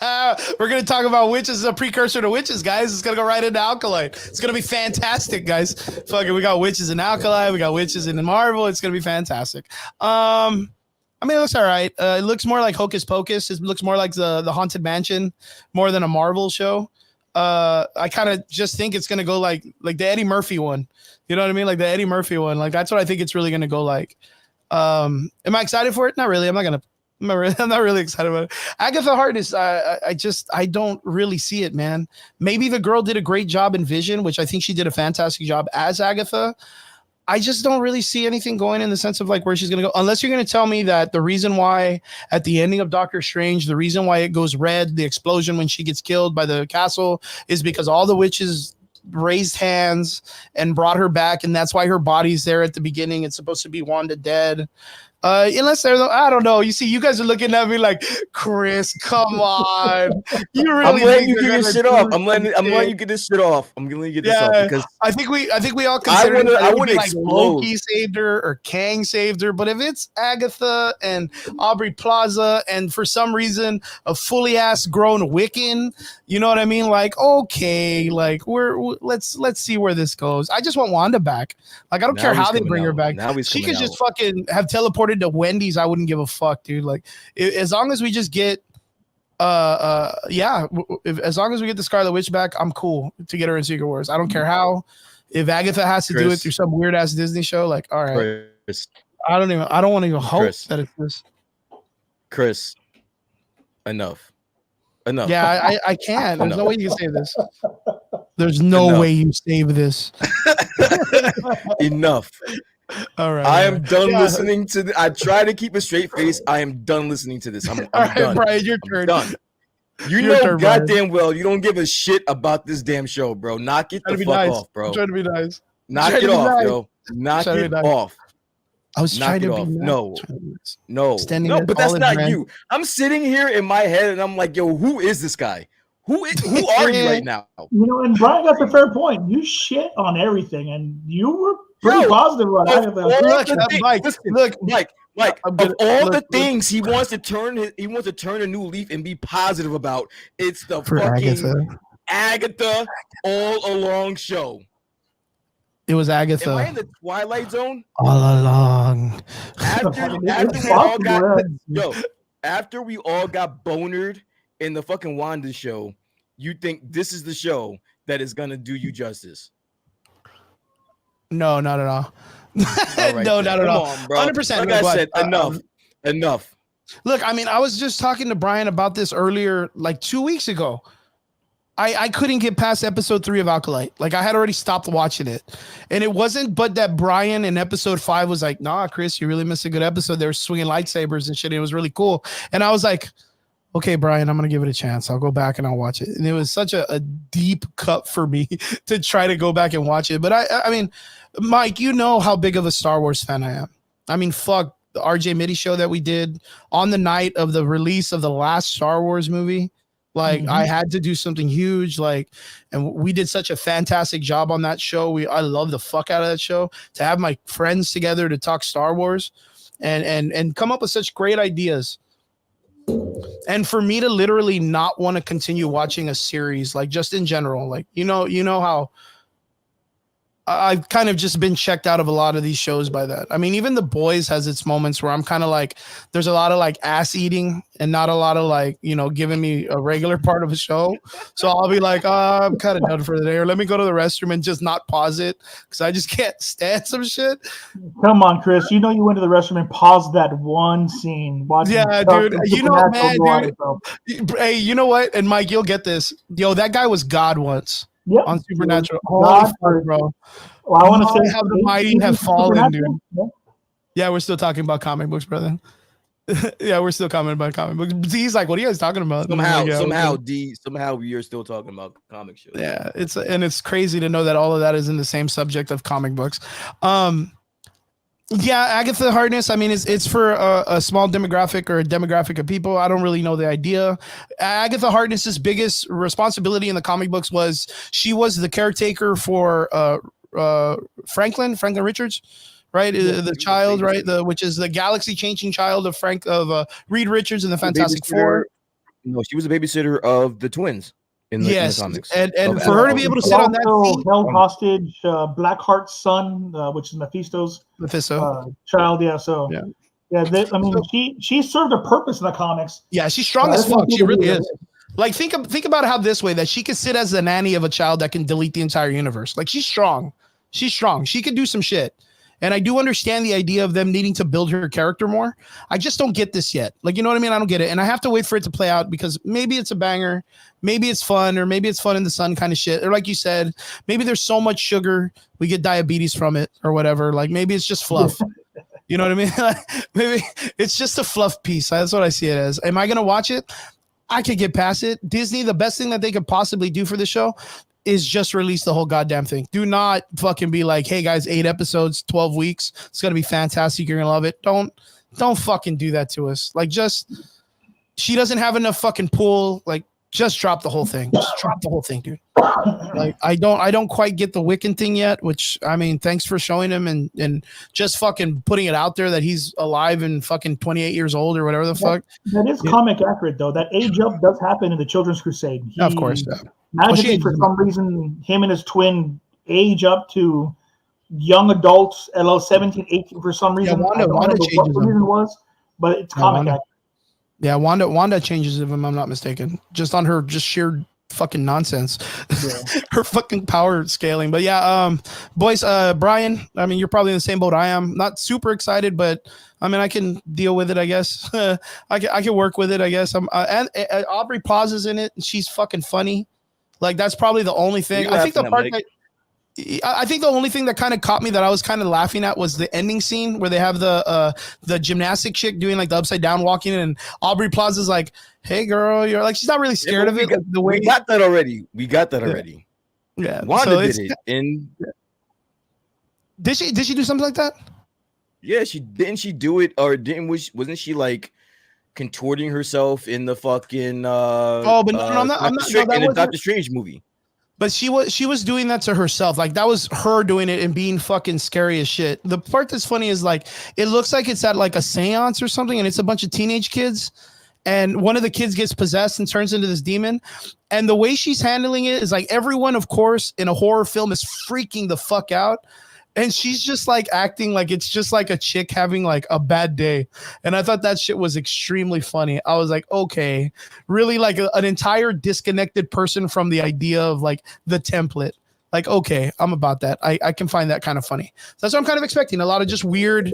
[SPEAKER 1] We're gonna talk about witches, a precursor to witches, guys. It's gonna go right into Acolyte. It's gonna be fantastic, guys. Fucking, we got witches in Acolyte, we got witches in Marvel. It's gonna be fantastic. I mean, it looks all right. It looks more like Hocus Pocus. It looks more like the Haunted Mansion, more than a Marvel show. I kind of just think it's gonna go like the Eddie Murphy one. You know what I mean? Like the Eddie Murphy one. Like that's what I think it's really gonna go like. Am I excited for it? Not really. I'm not really excited about it. Agatha Harkness, I don't really see it, man. Maybe the girl did a great job in Vision, which I think she did a fantastic job as Agatha. I just don't really see anything going in the sense of like where she's going to go, unless you're going to tell me that the reason why at the ending of Doctor Strange, the reason why it goes red, the explosion when she gets killed by the castle, is because all the witches raised hands and brought her back. And that's why her body's there at the beginning. It's supposed to be Wanda dead. Unless they're, I don't know. You see, you guys are looking at me like, Chris, come on. You really
[SPEAKER 2] I'm letting
[SPEAKER 1] think
[SPEAKER 2] you
[SPEAKER 1] they're
[SPEAKER 2] get your
[SPEAKER 1] gonna
[SPEAKER 2] shit
[SPEAKER 1] do
[SPEAKER 2] off. I'm letting
[SPEAKER 1] something?
[SPEAKER 2] you get this shit off. I'm gonna get this off
[SPEAKER 1] Yeah,
[SPEAKER 2] because
[SPEAKER 1] I think we all considered
[SPEAKER 2] wanna-
[SPEAKER 1] that
[SPEAKER 2] I
[SPEAKER 1] it would
[SPEAKER 2] wanna
[SPEAKER 1] be like
[SPEAKER 2] explode.
[SPEAKER 1] Loki saved her or Kang saved her. But if it's Agatha and Aubrey Plaza and for some reason a fully ass grown Wiccan, you know what I mean? Like, okay, like let's see where this goes. I just want Wanda back. Like, I don't
[SPEAKER 2] Now
[SPEAKER 1] care
[SPEAKER 2] he's
[SPEAKER 1] how they
[SPEAKER 2] coming
[SPEAKER 1] bring her
[SPEAKER 2] out.
[SPEAKER 1] back.
[SPEAKER 2] Now he's
[SPEAKER 1] She
[SPEAKER 2] coming
[SPEAKER 1] could just
[SPEAKER 2] out.
[SPEAKER 1] fucking have teleported to Wendy's. I wouldn't give a fuck, dude. Like, as long as we just get as long as we get the Scarlet Witch back, I'm cool to get her in Secret Wars. I don't care how. If Agatha has to do it
[SPEAKER 2] Chris.
[SPEAKER 1] through some weird ass Disney show, like, all right.
[SPEAKER 2] Chris,
[SPEAKER 1] I don't want to even hope
[SPEAKER 2] Chris.
[SPEAKER 1] that it's this.
[SPEAKER 2] Chris, enough.
[SPEAKER 1] Yeah, I can't. There's no
[SPEAKER 2] Enough.
[SPEAKER 1] way you can save this. There's no
[SPEAKER 2] Enough.
[SPEAKER 1] way you save this.
[SPEAKER 2] Enough.
[SPEAKER 1] All right.
[SPEAKER 2] I
[SPEAKER 1] all
[SPEAKER 2] am
[SPEAKER 1] right.
[SPEAKER 2] done
[SPEAKER 1] Yeah.
[SPEAKER 2] listening to I try to keep a straight face. I am done listening to this. I'm
[SPEAKER 1] All right,
[SPEAKER 2] done.
[SPEAKER 1] Brian, your
[SPEAKER 2] I'm
[SPEAKER 1] turn.
[SPEAKER 2] done. You
[SPEAKER 1] Your
[SPEAKER 2] know
[SPEAKER 1] turn, Brian.
[SPEAKER 2] goddamn well you don't give a shit about this damn show, bro. Knock it
[SPEAKER 1] Trying
[SPEAKER 2] the
[SPEAKER 1] to be
[SPEAKER 2] fuck
[SPEAKER 1] nice.
[SPEAKER 2] off, bro.
[SPEAKER 1] I'm trying to be nice.
[SPEAKER 2] Knock
[SPEAKER 1] trying
[SPEAKER 2] it
[SPEAKER 1] to be
[SPEAKER 2] off,
[SPEAKER 1] nice.
[SPEAKER 2] yo. Knock
[SPEAKER 1] Trying to
[SPEAKER 2] it
[SPEAKER 1] be nice.
[SPEAKER 2] off.
[SPEAKER 1] I was
[SPEAKER 2] Knock
[SPEAKER 1] trying
[SPEAKER 2] it
[SPEAKER 1] to be
[SPEAKER 2] off.
[SPEAKER 1] nice.
[SPEAKER 2] No.
[SPEAKER 1] Trying to be nice.
[SPEAKER 2] No,
[SPEAKER 1] Standing
[SPEAKER 2] no,
[SPEAKER 1] at
[SPEAKER 2] but that's
[SPEAKER 1] Olive
[SPEAKER 2] not
[SPEAKER 1] Branch.
[SPEAKER 2] you. I'm sitting here in my head and I'm like, yo, who is this guy? Who are you right now?
[SPEAKER 3] You know, and Brian got the fair point. You shit on everything, and you were pretty
[SPEAKER 2] Yo,
[SPEAKER 3] positive about
[SPEAKER 2] Of
[SPEAKER 3] Agatha.
[SPEAKER 2] all
[SPEAKER 1] Look,
[SPEAKER 2] the things-
[SPEAKER 1] Mike,
[SPEAKER 2] listen,
[SPEAKER 1] look.
[SPEAKER 2] Mike,
[SPEAKER 1] I'm
[SPEAKER 2] of
[SPEAKER 1] gonna-
[SPEAKER 2] all
[SPEAKER 1] look,
[SPEAKER 2] the
[SPEAKER 1] look.
[SPEAKER 2] things he wants to turn a new leaf and be positive about, it's the
[SPEAKER 1] For
[SPEAKER 2] fucking
[SPEAKER 1] Agatha.
[SPEAKER 2] Agatha all along show.
[SPEAKER 1] It was
[SPEAKER 2] Am I
[SPEAKER 1] Agatha
[SPEAKER 2] in the Twilight Zone?
[SPEAKER 1] all along.
[SPEAKER 2] After we all got bonered in the fucking Wanda show, you think this is the show that is gonna do you justice?
[SPEAKER 1] No, not at all.
[SPEAKER 2] All right,
[SPEAKER 1] No,
[SPEAKER 2] then.
[SPEAKER 1] not at
[SPEAKER 2] Come
[SPEAKER 1] all.
[SPEAKER 2] on, bro.
[SPEAKER 1] 100%.
[SPEAKER 2] Like
[SPEAKER 1] no,
[SPEAKER 2] I
[SPEAKER 1] go
[SPEAKER 2] said,
[SPEAKER 1] ahead.
[SPEAKER 2] enough.
[SPEAKER 1] Look, I mean, I was just talking to Brian about this earlier, like 2 weeks ago. I couldn't get past episode 3 of Acolyte. Like, I had already stopped watching it. And it wasn't but that Brian in episode 5 was like, nah, Chris, you really missed a good episode. They were swinging lightsabers and shit. And it was really cool. And I was like, okay, Brian, I'm going to give it a chance. I'll go back and I'll watch it. And it was such a deep cut for me to try to go back and watch it. But I mean, Mike, you know how big of a Star Wars fan I am. I mean, fuck the RJ Mitty show that we did on the night of the release of the last Star Wars movie. Like, I had to do something huge, like, and we did such a fantastic job on that show. I love the fuck out of that show. To have my friends together to talk Star Wars and come up with such great ideas. And for me to literally not want to continue watching a series, like, just in general, like, you know how I've kind of just been checked out of a lot of these shows by that. I mean, even The Boys has its moments where I'm kind of like, there's a lot of like ass eating and not a lot of like, giving me a regular part of a show. So I'll be like, I'm kind of done for the day, or let me go to the restroom and just not pause it because I just can't stand some shit.
[SPEAKER 3] Come on, Chris. You know you went to the restroom and paused that one scene.
[SPEAKER 1] Yeah, dude. You know, man, dude. Hey, you know what? And Mike, you'll get this. Yo, that guy was God once.
[SPEAKER 3] Yep.
[SPEAKER 1] On Supernatural.
[SPEAKER 3] God,
[SPEAKER 1] fuck, bro.
[SPEAKER 3] Well, I want to say
[SPEAKER 1] how the mighty have fallen, dude.
[SPEAKER 3] Yeah.
[SPEAKER 1] Yeah, we're still talking about comic books, brother. Yeah, we're still commenting about comic books. He's like, what are you guys talking about?
[SPEAKER 2] Somehow we are still talking about comic shows.
[SPEAKER 1] Yeah, it's crazy to know that all of that is in the same subject of comic books. Yeah, Agatha Harkness. I mean, it's for a small demographic or a demographic of people. I don't really know the idea. Agatha Harkness's biggest responsibility in the comic books was she was the caretaker for Franklin Richards, right?
[SPEAKER 2] Yeah,
[SPEAKER 1] the child, right? Which is the galaxy-changing child of Reed Richards in the Fantastic Four.
[SPEAKER 2] No, she was a babysitter of the twins. In the comics.
[SPEAKER 1] And for her to be able to sit on that seat,
[SPEAKER 3] held hostage Blackheart's son, which is Mephisto child. Yeah, so I mean, she served a purpose in the comics.
[SPEAKER 1] Yeah, she's strong as fuck. She really is. Like, think about how this way that she could sit as the nanny of a child that can delete the entire universe. Like, she's strong. She's strong. She could do some shit. And I do understand the idea of them needing to build her character more. I just don't get this yet. Like, you know what I mean? I don't get it. And I have to wait for it to play out because maybe it's a banger. Maybe it's fun, or maybe it's fun in the sun kind of shit. Or like you said, maybe there's so much sugar, we get diabetes from it or whatever. Like, maybe it's just fluff. You know what I mean? Maybe it's just a fluff piece. That's what I see it as. Am I going to watch it? I could get past it. Disney, the best thing that they could possibly do for the show is just release the whole goddamn thing. Do not fucking be like, hey guys, 8 episodes, 12 weeks. It's going to be fantastic. You're going to love it. Don't Don't fucking do that to us. Like, just she doesn't have enough fucking pull. Like, just drop the whole thing. Just drop the whole thing, dude. Like, I don't quite get the Wiccan thing yet, which I mean, thanks for showing him and just fucking putting it out there that he's alive and fucking 28 years old or whatever the fuck.
[SPEAKER 3] That is comic accurate though. That age up does happen in the Children's Crusade.
[SPEAKER 1] Of course.
[SPEAKER 3] Magically, for some reason, him and his twin age up to young adults at 17, 18 for some reason.
[SPEAKER 1] Wanda
[SPEAKER 3] I don't remember what the reason was, but it's comic accurate.
[SPEAKER 1] Yeah, Wanda changes if I'm not mistaken. Just on her sheer fucking nonsense. Yeah. Her fucking power scaling. But yeah, boys, Brian, I mean, you're probably in the same boat I am. Not super excited, but I mean, I can deal with it, I guess. I can work with it, I guess. And Aubrey pauses in it, and she's fucking funny. Like, that's probably the only thing. I think the only thing that kind of caught me that I was kind of laughing at was the ending scene where they have the gymnastic chick doing like the upside down walking, and Aubrey Plaza's like, "Hey girl," you're like, she's not really scared of it.
[SPEAKER 2] We got that already.
[SPEAKER 1] Yeah,
[SPEAKER 2] Wanda did it.
[SPEAKER 1] Did she do something like that?
[SPEAKER 2] Yeah, she do it, or wasn't she like contorting herself in the fucking
[SPEAKER 1] but no, I'm not
[SPEAKER 2] in the Doctor Strange movie.
[SPEAKER 1] But she was doing that to herself. Like, that was her doing it and being fucking scary as shit. The part that's funny is, like, it looks like it's at like a seance or something, and it's a bunch of teenage kids, and one of the kids gets possessed and turns into this demon. And the way she's handling it is like, everyone, of course, in a horror film is freaking the fuck out. And she's just like acting like it's just like a chick having like a bad day. And I thought that shit was extremely funny. I was like, okay, really, like an entire disconnected person from the idea of like the template. Like, okay, I'm about that. I can find that kind of funny. So that's what I'm kind of expecting. A lot of just weird,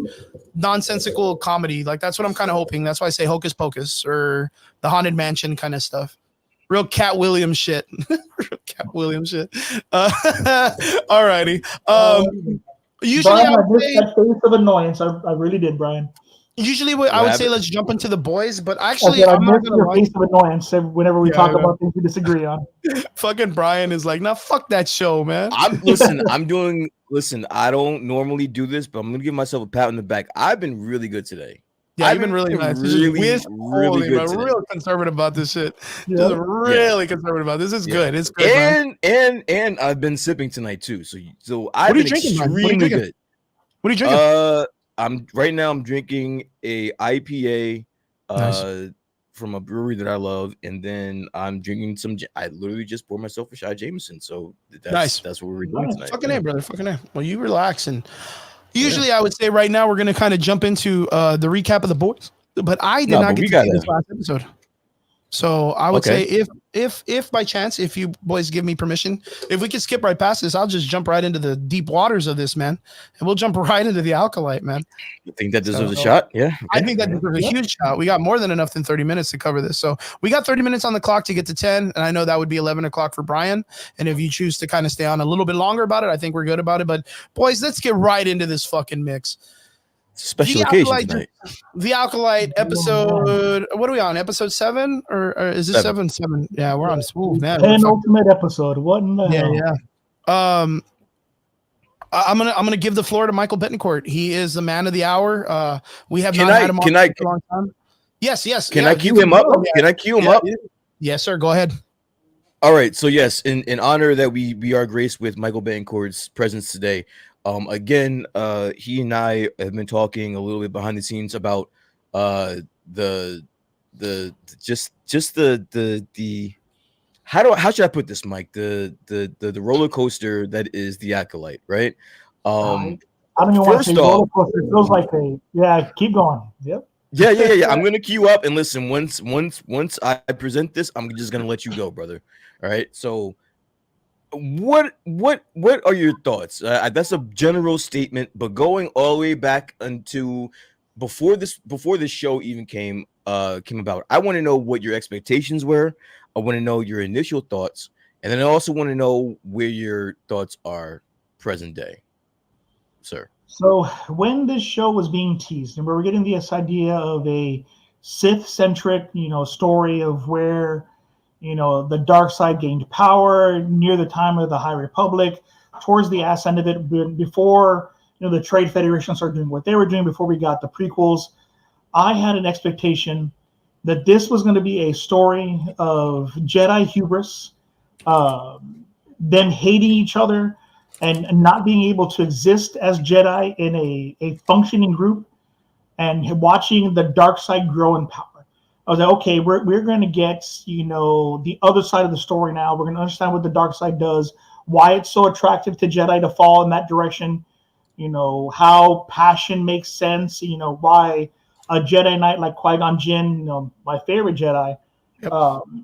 [SPEAKER 1] nonsensical comedy. Like, that's what I'm kind of hoping. That's why I say Hocus Pocus or the Haunted Mansion kind of stuff. Real Cat Williams shit. Real Cat Williams shit. Alrighty. Usually
[SPEAKER 3] Brian, I missed that face of annoyance. I really did, Brian.
[SPEAKER 1] Usually I would say let's jump into the boys, but actually
[SPEAKER 3] I'm not gonna your face of annoyance whenever we talk about things we disagree on.
[SPEAKER 1] Fucking Brian is like, nah, fuck that show, man.
[SPEAKER 2] I don't normally do this, but I'm gonna give myself a pat on the back. I've been really good today.
[SPEAKER 1] Yeah, I've been really nice. Really good. I'm real conservative about this shit. Yeah. Just really conservative about this. This is good. It's good.
[SPEAKER 2] And I've been sipping tonight too. So I've been extremely good.
[SPEAKER 1] What are you drinking?
[SPEAKER 2] I'm drinking a IPA from a brewery that I love, and then I'm drinking I literally just poured myself a shot of Jameson. So that's what we're doing tonight.
[SPEAKER 1] Fucking A, brother. Fucking A. Well, you relax and usually, I would say right now we're going to kind of jump into the recap of the boys, but I did not get to see this last episode. So I would say if by chance, if you boys give me permission, if we could skip right past this, I'll just jump right into the deep waters of this, man. And we'll jump right into the Acolyte, man.
[SPEAKER 2] You think that deserves a shot? Yeah. Okay.
[SPEAKER 1] I think that deserves a huge shot. We got more than enough than 30 minutes to cover this. So we got 30 minutes on the clock to get to 10. And I know that would be 11 o'clock for Brian. And if you choose to kind of stay on a little bit longer about it, I think we're good about it. But boys, let's get right into this fucking mix.
[SPEAKER 2] Special occasion tonight.
[SPEAKER 1] The Acolyte episode. What are we on? Episode 7 or is this 7? Yeah, we're on smooth, man.
[SPEAKER 3] Penultimate episode. What in the hell?
[SPEAKER 1] Yeah. I'm gonna give the floor to Michael Betancourt. He is the man of the hour. We have not had him on for a long time. Yes.
[SPEAKER 2] Can I cue him up? Can I cue him up?
[SPEAKER 1] Yes, sir. Go ahead.
[SPEAKER 2] All right. So yes, in honor that we are graced with Michael Betancourt's presence today. Again, he and I have been talking a little bit behind the scenes about how should I put this, Mike? The roller coaster that is the Acolyte, right?
[SPEAKER 3] I don't even want to say roller coaster. It feels like keep going. Yep.
[SPEAKER 2] Yeah. I'm gonna queue up and listen. Once I present this, I'm just gonna let you go, brother. All right. So what are your thoughts? That's a general statement, but going all the way back into before this show even came about, I want to know what your expectations were. I want to know your initial thoughts, and then I also want to know where your thoughts are present day, sir.
[SPEAKER 3] So when this show was being teased, and we were getting this idea of a Sith-centric, story of where the dark side gained power near the time of the High Republic, towards the ass end of it, before the Trade Federation started doing what they were doing, before we got the prequels. I had an expectation that this was going to be a story of Jedi hubris, them hating each other and not being able to exist as Jedi in a functioning group, and watching the dark side grow in power. I was like, okay, we're going to get, the other side of the story now. We're going to understand what the dark side does, why it's so attractive to Jedi to fall in that direction, how passion makes sense, why a Jedi Knight like Qui-Gon Jinn, my favorite Jedi,
[SPEAKER 1] Yep.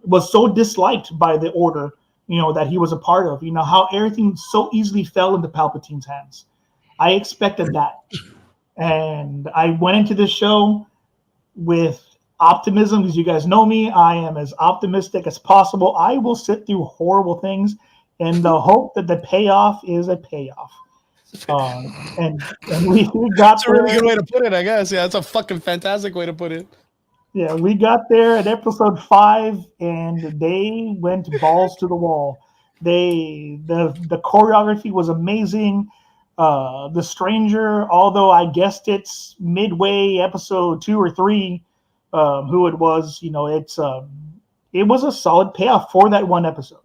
[SPEAKER 3] was so disliked by the Order, that he was a part of, how everything so easily fell into Palpatine's hands. I expected that. And I went into this show with optimism, because you guys know me. I am as optimistic as possible. I will sit through horrible things in the hope that the payoff is a payoff. And we got
[SPEAKER 1] That's a really good way to put it, I guess. Yeah, that's a fucking fantastic way to put it.
[SPEAKER 3] Yeah, we got there at episode 5, and they went balls to the wall. The choreography was amazing. The Stranger, although I guessed it's midway episode 2 or 3, who it was, it was a solid payoff for that one episode.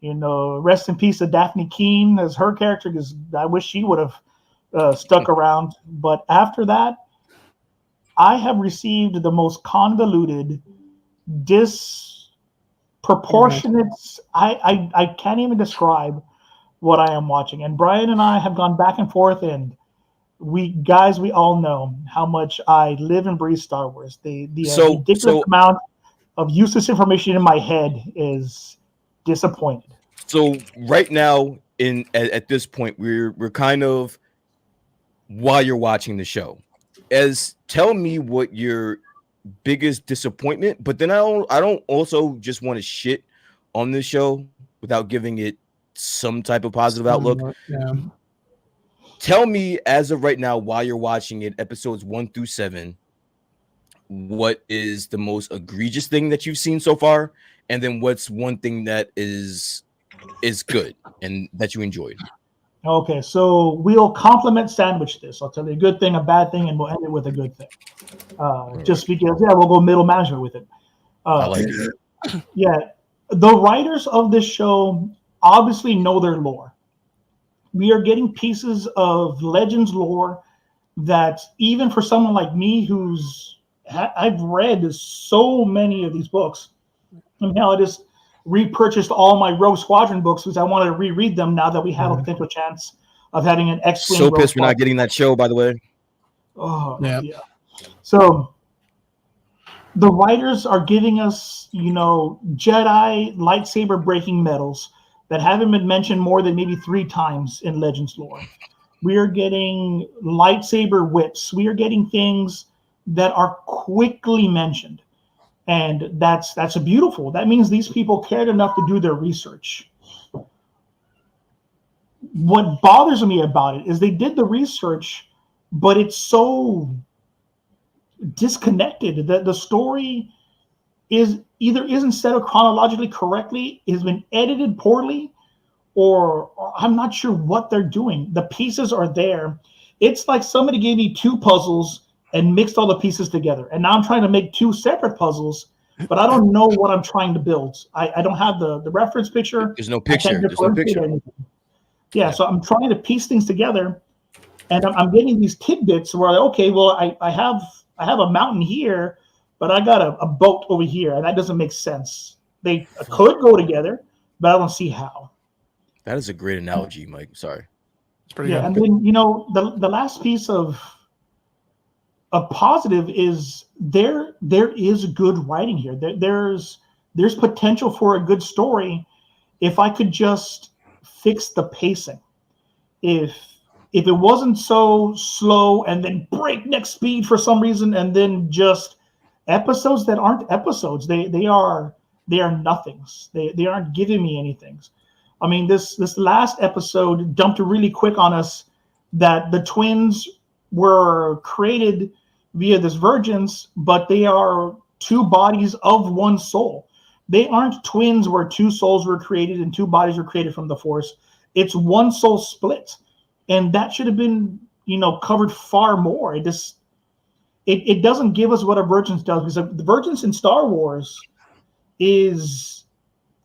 [SPEAKER 3] Rest in peace to Daphne Keene as her character, because I wish she would have stuck around. But after that, I have received the most convoluted, disproportionate. I can't even describe what I am watching. And Brian and I have gone back and forth, and we all know how much I live and breathe Star Wars. The ridiculous amount of useless information in my head is disappointed.
[SPEAKER 2] So right now, at this point, we're kind of, while you're watching the show, tell me what your biggest disappointment. But then I don't also just want to shit on this show without giving it some type of positive outlook.
[SPEAKER 1] Yeah.
[SPEAKER 2] Tell me, as of right now, while you're watching it, episodes 1 through 7, what is the most egregious thing that you've seen so far, and then what's one thing that is good and that you enjoyed.
[SPEAKER 3] Okay, so we'll compliment sandwich this. I'll tell you a good thing, a bad thing, and we'll end it with a good thing. Just because, we'll go middle management with it.
[SPEAKER 2] I like it.
[SPEAKER 3] Yeah, the writers of this show obviously know their lore. We are getting pieces of Legends lore that even for someone like me, I've read so many of these books. And now I just repurchased all my Rogue Squadron books because I wanted to reread them now that we have a potential chance of having an X-Wing.
[SPEAKER 2] So pissed we're not getting that show, by the way.
[SPEAKER 3] Oh, yeah. So the writers are giving us, Jedi lightsaber breaking medals that haven't been mentioned more than maybe 3 times in Legends lore. We are getting lightsaber whips. We are getting things that are quickly mentioned. And that's beautiful. That means these people cared enough to do their research. What bothers me about it is they did the research, but it's so disconnected that the story isn't set up chronologically correctly, has been edited poorly, or I'm not sure what they're doing. The pieces are there. It's like somebody gave me 2 puzzles and mixed all the pieces together. And now I'm trying to make 2 separate puzzles, but I don't know what I'm trying to build. I don't have the reference picture.
[SPEAKER 2] There's no picture. There's no picture.
[SPEAKER 3] Yeah, so I'm trying to piece things together, and I'm getting these tidbits where, okay, well, I have a mountain here, but I got a boat over here, and that doesn't make sense. They could go together, but I don't see how.
[SPEAKER 2] That is a great analogy, Mike. Sorry.
[SPEAKER 1] It's pretty good.
[SPEAKER 3] And then, the last piece of positive is there is good writing here. There's potential for a good story if I could just fix the pacing. If it wasn't so slow and then breakneck speed for some reason, and then just episodes that aren't episodes, they are nothings. They aren't giving me anything. I mean, this last episode dumped really quick on us that the twins were created via this virgins, but they are 2 bodies of 1 soul. They aren't twins where 2 souls were created and 2 bodies were created from the Force. It's 1 soul split, and that should have been, covered far more. it doesn't give us what a Virgins does, because the Virgins in Star Wars is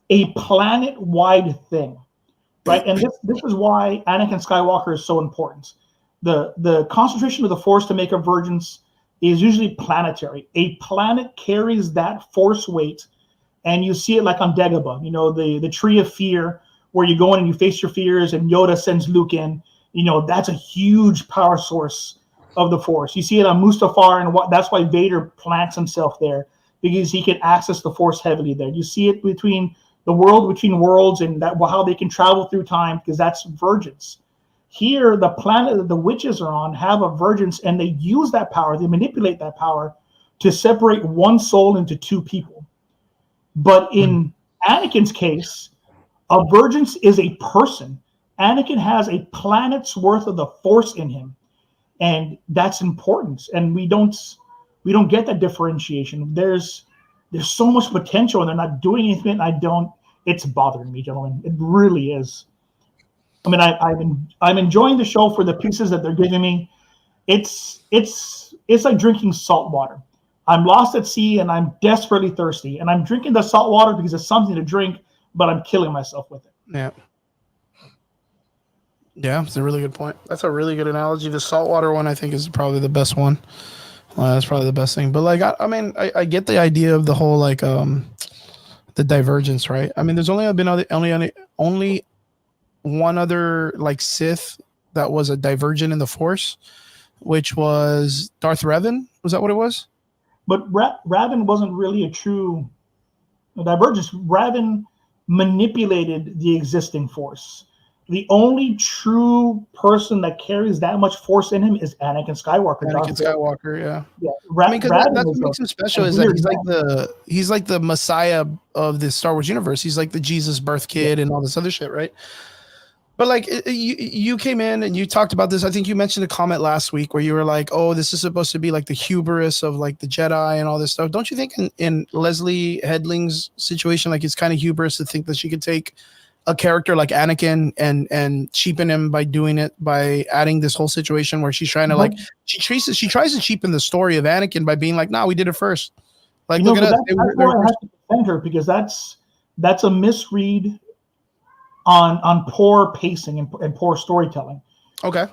[SPEAKER 3] a planet-wide thing, right? And this is why Anakin Skywalker is so important. The concentration of the Force to make up Virgins is usually planetary. A planet carries that Force weight, and you see it like on Dagobah, you know, the Tree of Fear, where you go in and you face your fears, and Yoda sends Luke in. You know, that's a huge power source of the Force. You see it on Mustafar, and that's why Vader plants himself there, because he can access the Force heavily there. You see it between the world between worlds, and that how they can travel through time, because that's Virgins. Here, the planet that the witches are on have a Virgins, and they use that power, they manipulate that power to separate one soul into two people. But in Anakin's case, a Virgins is a person. Anakin has a planet's worth of the Force in him, and that's important. And we don't get that differentiation. There's so much potential, and they're not doing anything. It's bothering me, gentlemen. It really is. I mean, I'm enjoying the show for the pieces that they're giving me. It's like drinking salt water. I'm lost at sea and I'm desperately thirsty, and I'm drinking the salt water because it's something to drink, but I'm killing myself with it.
[SPEAKER 1] Yeah. Yeah, it's a really good point. That's a really good analogy. The saltwater one, I think, is probably the best one. That's probably the best thing. But like, I get the idea of the whole like the divergence, right? I mean, there's only been only one other like Sith that was a divergent in the Force, which was Darth Revan. Was that what it was?
[SPEAKER 3] But Revan wasn't really a true divergence. Revan manipulated the existing Force. The only true person that carries that much Force in him is Anakin Skywalker.
[SPEAKER 1] Anakin Skywalker, yeah.
[SPEAKER 3] I
[SPEAKER 1] mean, because that's what makes him special, is that he's like the Messiah of the Star Wars universe. He's like the Jesus birth kid and all this other shit, right? But like you came in and you talked about this. I think you mentioned a comment last week where you were like, "Oh, this is supposed to be like the hubris of like the Jedi and all this stuff." Don't you think in Leslie Headling's situation, like it's kind of hubris to think that she could take a character like Anakin and cheapen him by doing it, by adding this whole situation where she's trying to like she tries to cheapen the story of Anakin by being like, "Nah, we did it first." Like, look at us.
[SPEAKER 3] That's why I have to defend her, because that's a misread on poor pacing and poor storytelling.
[SPEAKER 1] Okay.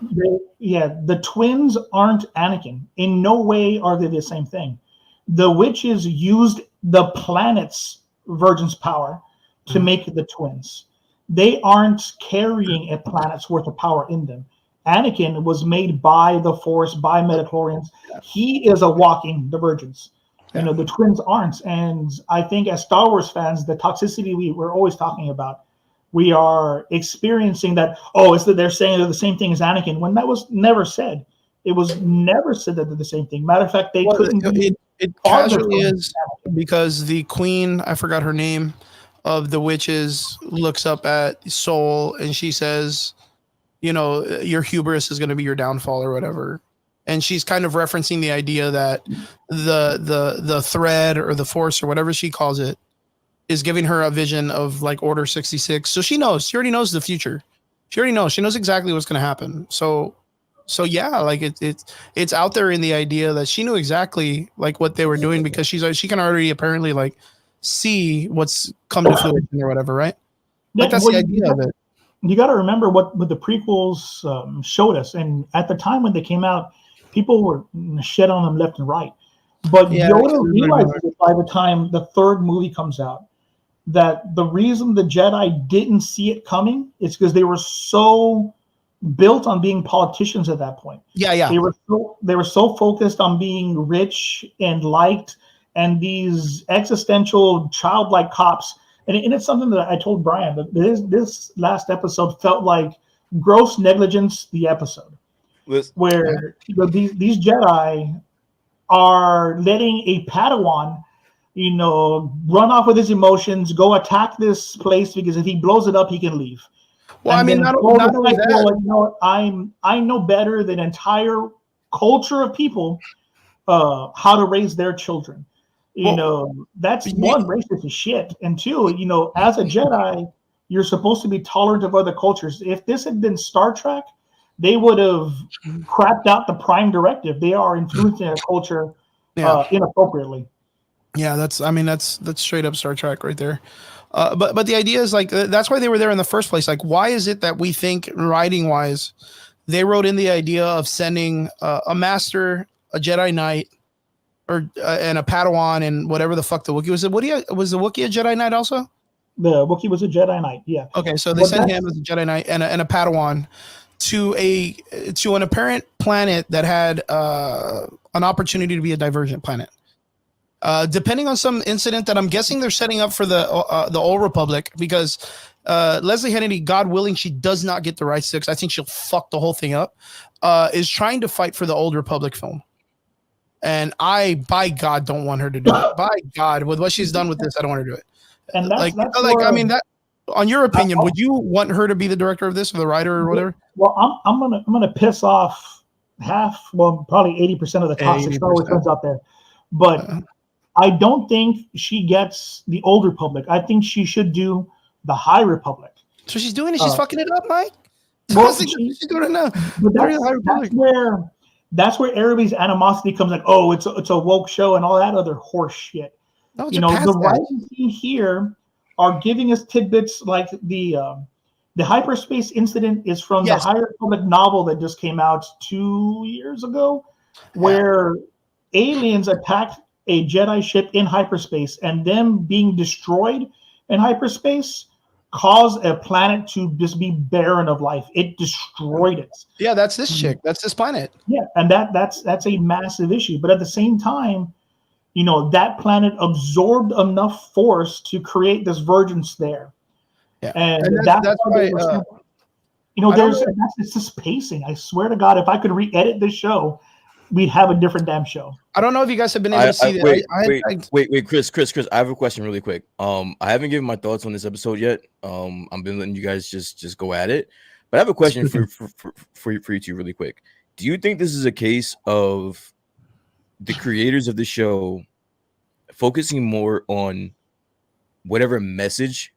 [SPEAKER 3] The twins aren't Anakin. In no way are they the same thing. The witches used the planet's Virgin's power to make the twins. They aren't carrying a planet's worth of power in them. Anakin was made by the Force, by midichlorians. He is a walking divergence. Yeah. You know, the twins aren't. And I think as Star Wars fans, the toxicity we're always talking about, we are experiencing that, they're saying they're the same thing as Anakin, when that was never said. It was never said that they're the same thing. Matter of fact, they couldn't.
[SPEAKER 1] It casually is, because the queen, I forgot her name, of the witches looks up at Soul and she says, you know, your hubris is going to be your downfall or whatever. And she's kind of referencing the idea that the thread or the Force or whatever she calls it is giving her a vision of like Order 66. So she already knows the future. She knows exactly what's going to happen. So yeah, like it's out there in the idea that she knew exactly like what they were doing, because she can already apparently like see what's come to fruition or whatever, right? Like that's the idea of it.
[SPEAKER 3] You got to remember what the prequels showed us, and at the time when they came out, people were shit on them left and right. But Yoda realizes by the time the third movie comes out that the reason the Jedi didn't see it coming is because they were so built on being politicians at that point.
[SPEAKER 1] Yeah.
[SPEAKER 3] They were so focused on being rich and liked, and these existential childlike cops. And it's something that I told Brian, that this last episode felt like gross negligence, the episode. Where these Jedi are letting a Padawan, you know, run off with his emotions, go attack this place, because if he blows it up, he can leave.
[SPEAKER 1] Well,
[SPEAKER 3] and
[SPEAKER 1] I mean, not only that.
[SPEAKER 3] Like, you know, I know better than an entire culture of people how to raise their children. You know, that's one, racist as shit. And two, you know, as a Jedi, you're supposed to be tolerant of other cultures. If this had been Star Trek, they would have crapped out the Prime Directive. They are influencing our culture inappropriately.
[SPEAKER 1] Yeah, that's straight up Star Trek right there. But the idea is like that's why they were there in the first place. Like, why is it that we think writing wise, they wrote in the idea of sending a master, a Jedi Knight, or and a Padawan, and whatever the fuck the Wookiee was. Was the Wookiee a Jedi Knight also?
[SPEAKER 3] The Wookiee was a Jedi Knight. Yeah.
[SPEAKER 1] Okay, so they sent him as a Jedi Knight and a Padawan to an apparent planet that had an opportunity to be a divergent planet. Depending on some incident that I'm guessing they're setting up for the Old Republic, because Leslie Kennedy, God willing, she does not get the rights to, because I think she'll fuck the whole thing up, is trying to fight for the Old Republic film. And I, by God, don't want her to do it. By God, with what she's done with this, I don't want her to do it.
[SPEAKER 3] And that's
[SPEAKER 1] I mean, that. On your opinion, would you want her to be the director of this, or the writer, or whatever?
[SPEAKER 3] Well, I'm gonna piss off probably 80% of the toxic Star Wars fans out there, but I don't think she gets the Old Republic. I think she should do the High Republic.
[SPEAKER 1] So she's doing it. She's fucking it up, Mike.
[SPEAKER 3] Well,
[SPEAKER 1] she's doing it now.
[SPEAKER 3] But that's where everybody's animosity comes. Like, oh, it's a woke show and all that other horse shit.
[SPEAKER 1] No,
[SPEAKER 3] the writing team here are giving us tidbits like the hyperspace incident is from the High Republic novel that just came out 2 years ago, where aliens attacked a Jedi ship in hyperspace, and them being destroyed in hyperspace caused a planet to just be barren of life. It destroyed it.
[SPEAKER 1] Yeah, that's this chick. That's this planet.
[SPEAKER 3] Yeah, and that's a massive issue. But at the same time, that planet absorbed enough force to create this vergence there.
[SPEAKER 1] Yeah,
[SPEAKER 3] and that's why. It's just pacing. I swear to God, if I could re-edit this show, we'd have a different damn show.
[SPEAKER 1] I don't know if you guys have been able to see
[SPEAKER 2] that. Wait, Chris, I have a question really quick. I haven't given my thoughts on this episode yet. I've been letting you guys just go at it, but I have a question for you two really quick. Do you think this is a case of the creators of the show focusing more on whatever message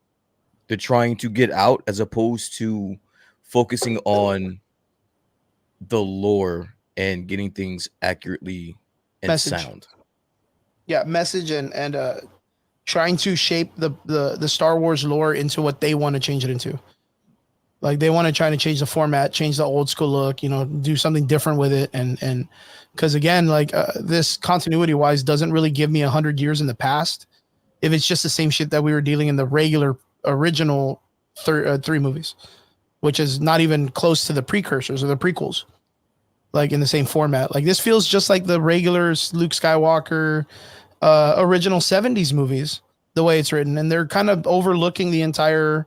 [SPEAKER 2] they're trying to get out, as opposed to focusing on the lore and getting things accurately and sound?
[SPEAKER 1] Yeah, message and trying to shape the Star Wars lore into what they want to change it into. Like, they want to try to change the format, change the old school look, do something different with it. And because again, like this continuity wise doesn't really give me 100 years in the past if it's just the same shit that we were dealing in the regular original 3 movies, which is not even close to the precursors or the prequels, like in the same format. Like, this feels just like the regular Luke Skywalker original 70s movies, the way it's written. And they're kind of overlooking the entire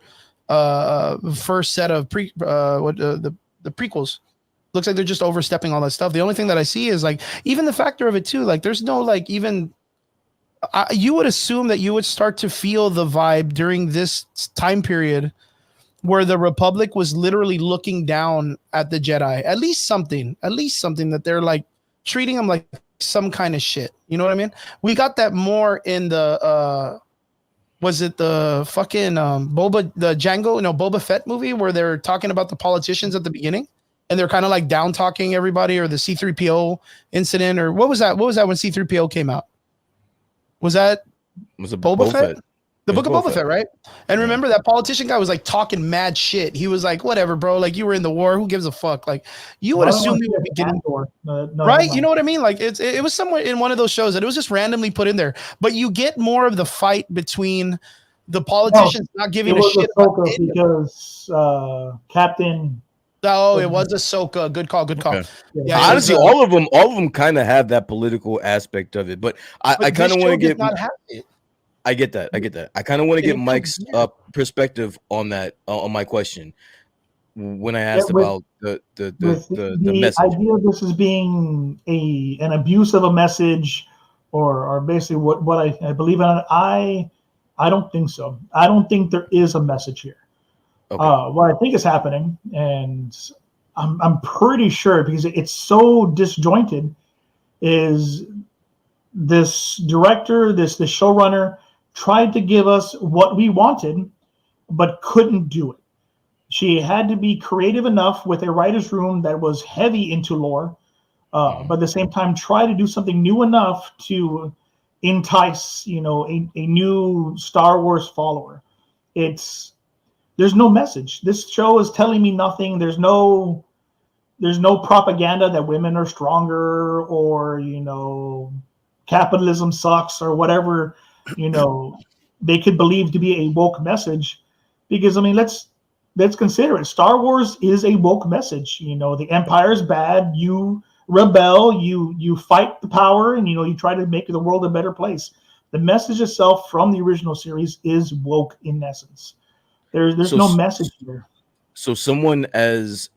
[SPEAKER 1] first set of the prequels. Looks like they're just overstepping all that stuff. The only thing that I see is like even the factor of it too. Like, there's no like even you would assume that you would start to feel the vibe during this time period where the Republic was literally looking down at the Jedi. At least something that they're like treating them like some kind of shit. You know what I mean? We got that more in the was it the fucking Boba Fett movie where they're talking about the politicians at the beginning and they're kind of like down talking everybody, or the C-3PO incident, or what was that? What was that when C-3PO came out? Was it Boba Fett? The Book of Boba Fett, right? And remember that politician guy was like talking mad shit. He was like, whatever, bro. Like, you were in the war. Who gives a fuck? Like, you would assume we would be getting right? You know what I mean? Like, it was somewhere in one of those shows that it was just randomly put in there. But you get more of the fight between the politicians not giving a shit.
[SPEAKER 3] Because Captain.
[SPEAKER 1] Oh, it was Ahsoka. Good call.
[SPEAKER 2] Okay. Yeah, honestly, all of them kind of have that political aspect of it. But I kind of want to get. I get that. I kind of want to get Mike's perspective on that, on my question when I asked about the message.
[SPEAKER 3] Idea of this as being an abuse of a message, or basically what I believe in. I don't think so. I don't think there is a message here. Okay. What I think is happening, and I'm pretty sure because it's so disjointed, is this director, this showrunner tried to give us what we wanted, but couldn't do it. She had to be creative enough with a writer's room that was heavy into lore, but at the same time try to do something new enough to entice, a new Star Wars follower. There's no message. This show is telling me nothing. There's no propaganda that women are stronger, or capitalism sucks, or whatever they could believe to be a woke message. Because let's consider it. Star Wars is a woke message. The Empire is bad. You rebel. You fight the power, and you try to make the world a better place. The message itself from the original series is woke in essence. There's no message here.
[SPEAKER 2] So someone as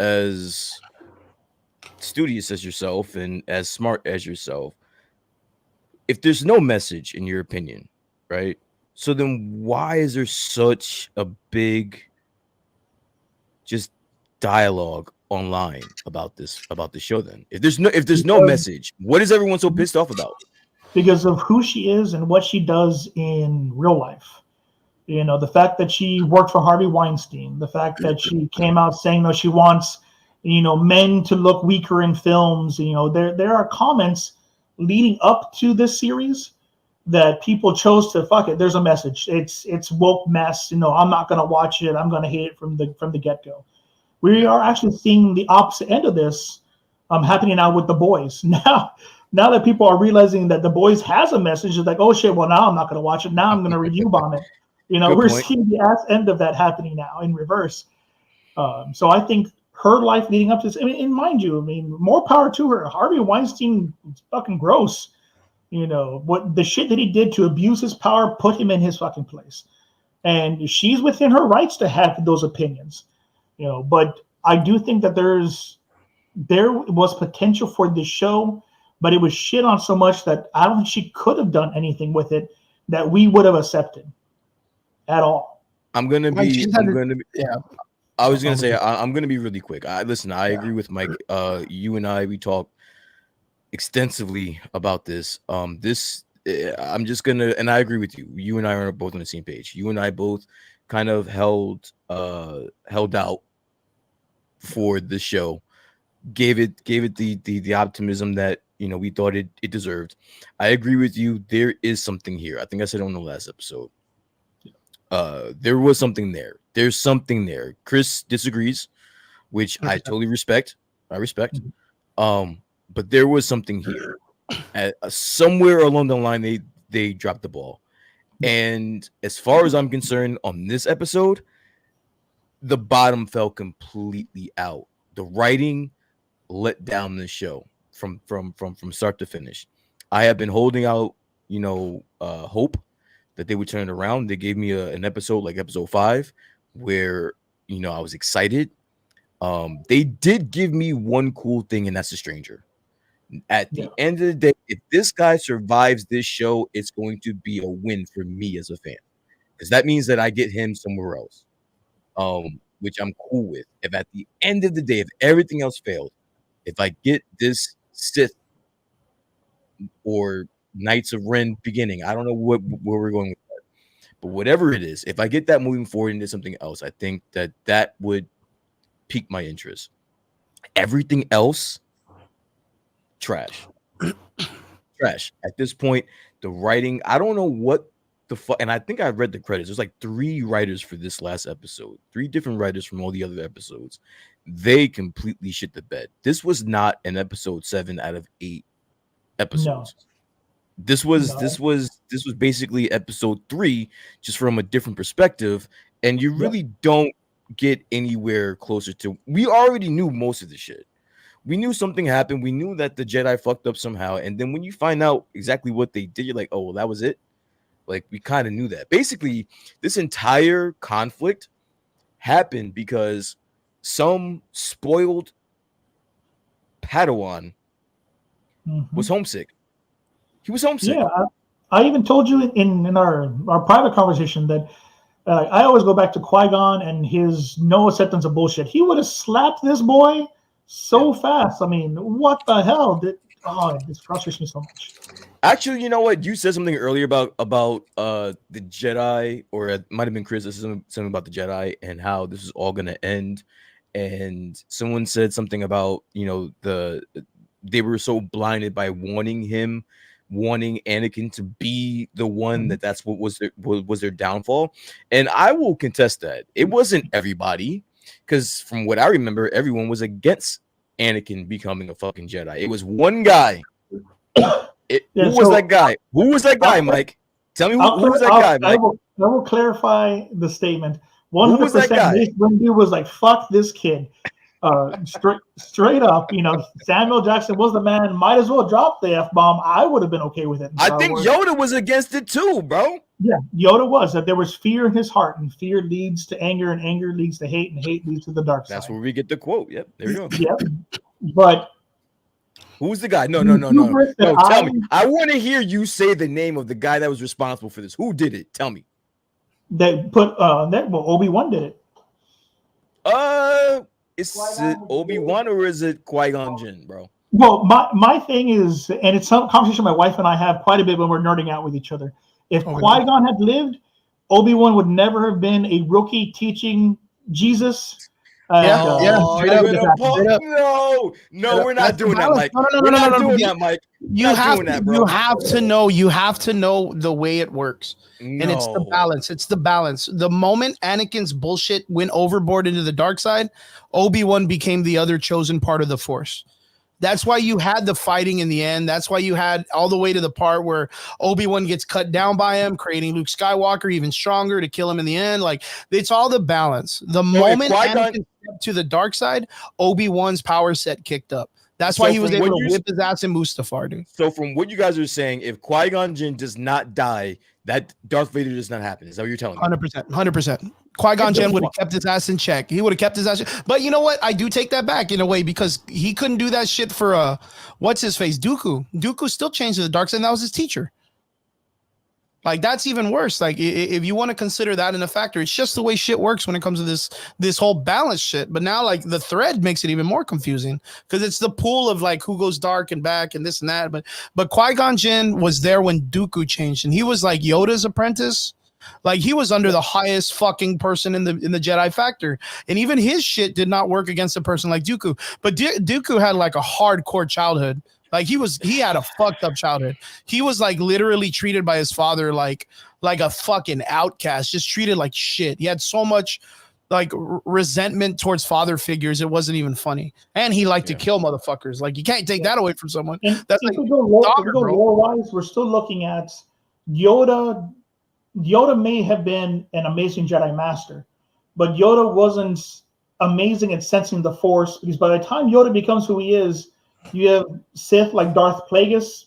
[SPEAKER 2] studious as yourself and as smart as yourself, if there's no message in your opinion, right? So then why is there such a big just dialogue online about the show then? If there's no message, what is everyone so pissed off about?
[SPEAKER 3] Because of who she is and what she does in real life. The fact that she worked for Harvey Weinstein, the fact that she came out saying that she wants, men to look weaker in films. There are comments leading up to this series that people chose to fuck it. There's a message. It's woke mess. I'm not going to watch it. I'm going to hate it from the get-go. We are actually seeing the opposite end of this happening now with The Boys. Now that people are realizing that The Boys has a message, it's like, oh shit, well now I'm not going to watch it. Now I'm going to review bomb it. We're seeing the ass end of that happening now in reverse. So I think her life leading up to this, and mind you, more power to her. Harvey Weinstein is fucking gross. What the shit that he did to abuse his power put him in his fucking place. And she's within her rights to have those opinions. But I do think that there was potential for this show, but it was shit on so much that I don't think she could have done anything with it that we would have accepted at all.
[SPEAKER 2] I'm gonna be. Yeah. I was gonna say I'm gonna be really quick. I agree with Mike. You and we talked extensively about this. I'm just gonna, and I agree with you. You and I are both on the same page. You and I both kind of held out for the show. Gave it the optimism that we thought it deserved. I agree with you. There is something here. I think I said on the last episode. There was something there. There's something there. Chris disagrees, which I totally respect. I respect. But there was something here. Somewhere along the line, they dropped the ball. And as far as I'm concerned, on this episode, the bottom fell completely out. The writing let down the show from start to finish. I have been holding out, hope that they would turn it around. They gave me an episode like episode 5 where I was excited. They did give me one cool thing, and that's a stranger. At the end of the day, if this guy survives this show, it's going to be a win for me as a fan, because that means that I get him somewhere else, which I'm cool with. If at the end of the day, if everything else failed, if I get this Sith or Knights of Ren beginning, I don't know where we're going with that, but whatever it is, if I get that moving forward into something else, I think that would pique my interest. Everything else, trash. At this point, the writing, I don't know what the fuck, and I think I read the credits. There's like 3 writers for this last episode, 3 different writers from all the other episodes. They completely shit the bed. This was not an episode 7 out of 8 episodes. No. This was basically episode 3, just from a different perspective, and you really don't get anywhere closer to. We already knew most of the shit. We knew something happened. We knew that the Jedi fucked up somehow, and then when you find out exactly what they did, you're like, oh, well, that was it. Like, we kind of knew that. Basically, this entire conflict happened because some spoiled Padawan was homesick. He was homesick.
[SPEAKER 3] Yeah, I even told you in our private conversation that I always go back to Qui-Gon and his no acceptance of bullshit. He would have slapped this boy so fast. I mean, what the hell? This frustrates me so much.
[SPEAKER 2] Actually, you know what? You said something earlier about the Jedi, or it might have been Chris. This is something about the Jedi and how this is all gonna end. And someone said something about they were so blinded by wanting Anakin to be the one that's what was their downfall. And I will contest that it wasn't everybody, because from what I remember, everyone was against Anakin becoming a fucking Jedi. It was one guy. Who was that guy? Who was that guy, Mike? Tell me who was that guy, Mike?
[SPEAKER 3] I will clarify the statement. 100%.
[SPEAKER 2] Who was that guy?
[SPEAKER 3] When dude was like, "Fuck this kid," straight up. Samuel Jackson was the man. Might as well drop the F-bomb. I would have been okay with it.
[SPEAKER 2] I think Yoda was against it too, bro.
[SPEAKER 3] Yeah, Yoda was. That there was fear in his heart, and fear leads to anger, and anger leads to hate, and hate leads to the dark side.
[SPEAKER 2] That's where we get the quote. Yep, there we go.
[SPEAKER 3] Yep, but.
[SPEAKER 2] Who's the guy? No. Tell me. I want to hear you say the name of the guy that was responsible for this. Who did it? Tell me.
[SPEAKER 3] They put Obi-Wan did it.
[SPEAKER 2] Is it Obi-Wan or is it Qui-Gon Jinn, bro?
[SPEAKER 3] Well, my thing is, and it's some conversation my wife and I have quite a bit when we're nerding out with each other. If Qui-Gon had lived, Obi-Wan would never have been a rookie teaching Jesus.
[SPEAKER 2] No, we're not doing that, Mike. We're not doing that, Mike.
[SPEAKER 1] You have to know the way it works. And it's the balance. It's the balance. The moment Anakin's bullshit went overboard into the dark side, Obi-Wan became the other chosen part of the Force. That's why you had the fighting in the end. That's why you had all the way to the part where Obi-Wan gets cut down by him, creating Luke Skywalker even stronger to kill him in the end. Like, it's all the balance. The moment Anakin stepped to the dark side, Obi-Wan's power set kicked up. That's why he was able to whip his ass in Mustafar, dude.
[SPEAKER 2] So from what you guys are saying, if Qui-Gon Jinn does not die, that Darth Vader does not happen. Is that what you're telling me?
[SPEAKER 1] 100%. Qui-Gon Jinn would have kept his ass in check. He would have kept his ass. But you know what? I do take that back in a way, because he couldn't do that shit for what's his face, Dooku. Dooku still changed to the dark side, and that was his teacher. Like, that's even worse. Like, if you want to consider that in a factor, it's just the way shit works when it comes to this whole balance shit. But now, like, the thread makes it even more confusing, because it's the pool of like who goes dark and back and this and that. But Qui-Gon Jinn was there when Dooku changed, and he was like Yoda's apprentice. Like, he was under the highest fucking person in the Jedi factor, and even his shit did not work against a person like Dooku. But Dooku had like a hardcore childhood. Like, he had a fucked up childhood. He was like literally treated by his father like a fucking outcast, just treated like shit. He had so much like resentment towards father figures, it wasn't even funny. And he liked to kill motherfuckers. Like, you can't take that away from someone.
[SPEAKER 3] And
[SPEAKER 1] that's like
[SPEAKER 3] lore-wise, we're still looking at Yoda. Yoda may have been an amazing Jedi Master, but Yoda wasn't amazing at sensing the Force, because by the time Yoda becomes who he is, you have Sith like Darth Plagueis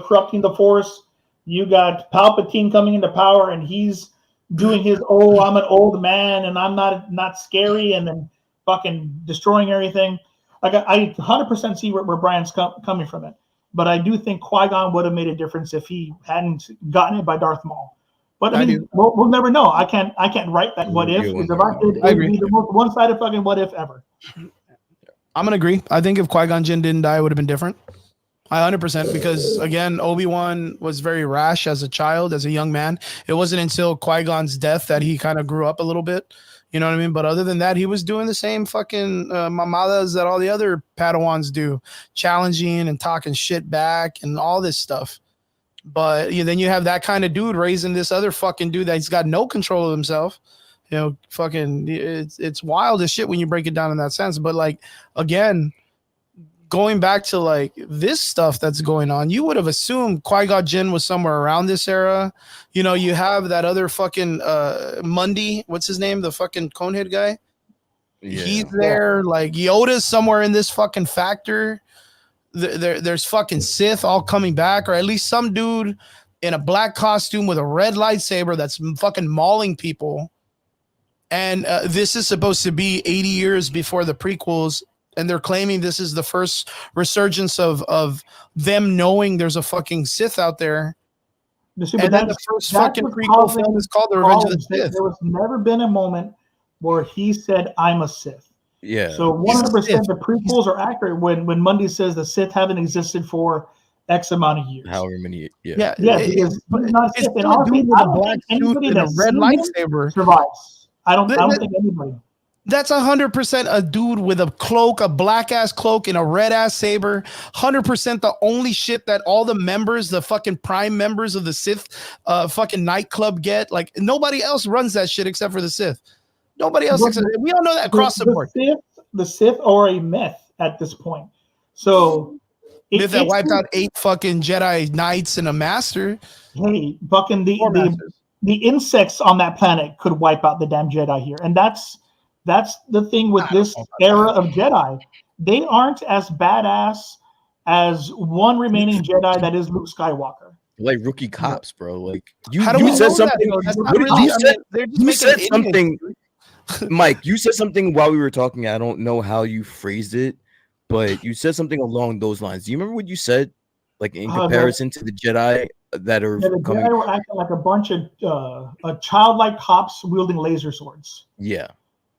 [SPEAKER 3] corrupting the Force. You got Palpatine coming into power, and he's doing his, I'm an old man and I'm not scary, and then fucking destroying everything. Like, I 100% see where Brian's coming from it. But I do think Qui-Gon would have made a difference if he hadn't gotten it by Darth Maul. But I mean, we'll never know. I can't write that what if. Because if I did, it'd be the most one-sided fucking what if ever.
[SPEAKER 1] I'm gonna agree. I think if Qui-Gon Jinn didn't die, it would have been different. 100%, because again, Obi-Wan was very rash as a child, as a young man. It wasn't until Qui-Gon's death that he kind of grew up a little bit. You know what I mean? But other than that, he was doing the same fucking mamadas that all the other Padawans do, challenging and talking shit back and all this stuff. But then you have that kind of dude raising this other fucking dude that's got no control of himself. You know, fucking, it's wild as shit when you break it down in that sense. But like, again, going back to like this stuff that's going on, you would have assumed Qui-Gon Jinn was somewhere around this era. You know, you have that other fucking Mundy, what's his name? The fucking Conehead guy. Yeah. He's there. Like, Yoda's somewhere in this fucking factor. There's fucking Sith all coming back, or at least some dude in a black costume with a red lightsaber that's fucking mauling people. And this is supposed to be 80 years before the prequels, and they're claiming this is the first resurgence of them knowing there's a fucking Sith out there.
[SPEAKER 3] See,
[SPEAKER 1] and then the first fucking prequel film is called The Revenge of the Sith.
[SPEAKER 3] There was never been a moment where he said, "I'm a Sith."
[SPEAKER 2] Yeah.
[SPEAKER 3] So 100% the prequels are accurate when Mundy says the Sith haven't existed for X amount of years.
[SPEAKER 2] However many,
[SPEAKER 1] Yeah,
[SPEAKER 3] Yeah, because he's not
[SPEAKER 1] it's
[SPEAKER 3] Sith. And
[SPEAKER 1] still a
[SPEAKER 3] honestly,
[SPEAKER 1] dude with
[SPEAKER 3] I
[SPEAKER 1] a
[SPEAKER 3] don't
[SPEAKER 1] black
[SPEAKER 3] think
[SPEAKER 1] suit
[SPEAKER 3] anybody
[SPEAKER 1] and a
[SPEAKER 3] that's
[SPEAKER 1] red
[SPEAKER 3] seen him
[SPEAKER 1] lightsaber.
[SPEAKER 3] survives. I don't
[SPEAKER 1] That-
[SPEAKER 3] think anybody.
[SPEAKER 1] That's 100% a dude with a cloak, a black ass cloak, and a red ass saber. 100% the only shit that all the members, the fucking prime members of the Sith, fucking nightclub get. Like nobody else runs that shit except for the Sith. Nobody else.
[SPEAKER 3] But
[SPEAKER 1] Except, we all know that across the board.
[SPEAKER 3] The Sith are a myth at this point. So
[SPEAKER 1] Myth that wiped out 8 fucking Jedi Knights and a Master.
[SPEAKER 3] Hey, fucking
[SPEAKER 1] Or masters.
[SPEAKER 3] the insects on that planet could wipe out the damn Jedi here, and that's the thing with this era of Jedi. They aren't as badass as one remaining Jedi that is Luke Skywalker.
[SPEAKER 2] like rookie cops, bro. Like
[SPEAKER 1] How do
[SPEAKER 2] you
[SPEAKER 1] we
[SPEAKER 2] said
[SPEAKER 1] know
[SPEAKER 2] something.
[SPEAKER 1] that, that's
[SPEAKER 2] what
[SPEAKER 1] not
[SPEAKER 2] did
[SPEAKER 1] really.
[SPEAKER 2] you
[SPEAKER 1] I
[SPEAKER 2] said?
[SPEAKER 1] mean, they're just
[SPEAKER 2] You
[SPEAKER 1] making
[SPEAKER 2] said
[SPEAKER 1] idiots.
[SPEAKER 2] something, Mike. You said something while we were talking. I don't know how you phrased it, but you said something along those lines. Do you remember what you said? Like in comparison to the Jedi that are
[SPEAKER 3] the
[SPEAKER 2] coming.
[SPEAKER 3] Jedi were acting like a bunch of childlike cops wielding laser swords.
[SPEAKER 2] Yeah,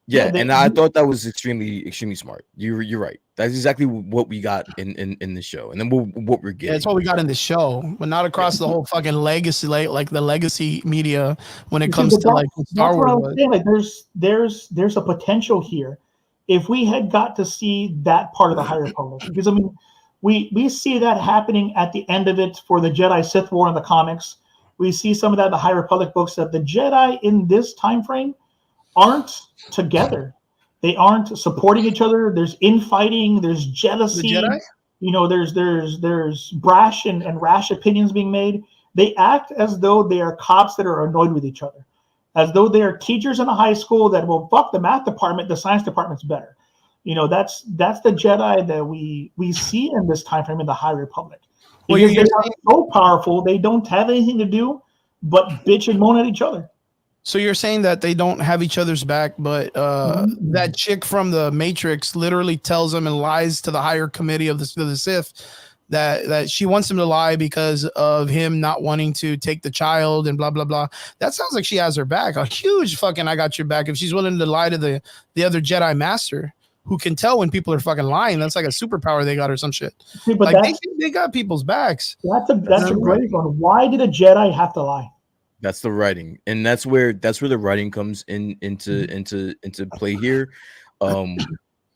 [SPEAKER 3] Yeah,
[SPEAKER 2] and I thought that was extremely smart. You're right. That's exactly what we got in the show, and then what we're getting.
[SPEAKER 1] Yeah, it's what we got in the show, but not across the whole fucking legacy, like the legacy media when it comes to like Star Wars.
[SPEAKER 3] That's what I was saying. Like, there's a potential here if we had got to see that part of the High Republic, because I mean, we see that happening at the end of it for the Jedi Sith War in the comics. We see some of that in the High Republic books, that the Jedi in this time frame aren't together. They aren't supporting each other. There's infighting. There's jealousy.
[SPEAKER 1] The Jedi?
[SPEAKER 3] You know, there's brash and rash opinions being made. They act as though they are cops that are annoyed with each other, as though they are teachers in a high school that, well, fuck the math department, the science department's better. You know, that's the Jedi that we see in this time frame in the High Republic. Because they are so powerful, they don't have anything to do but bitch and moan at each other.
[SPEAKER 1] So you're saying that they don't have each other's back, but that chick from the Matrix literally tells them and lies to the higher committee of the Sith that she wants him to lie because of him not wanting to take the child and blah blah blah. That sounds like she has her back. A huge fucking I got your back if she's willing to lie to the other Jedi Master who can tell when people are fucking lying. That's like a superpower they got or some shit.
[SPEAKER 3] See, but
[SPEAKER 1] like they got people's backs.
[SPEAKER 3] That's a great one. Why did a Jedi have to lie?
[SPEAKER 2] That's the writing, and that's where the writing comes into play here.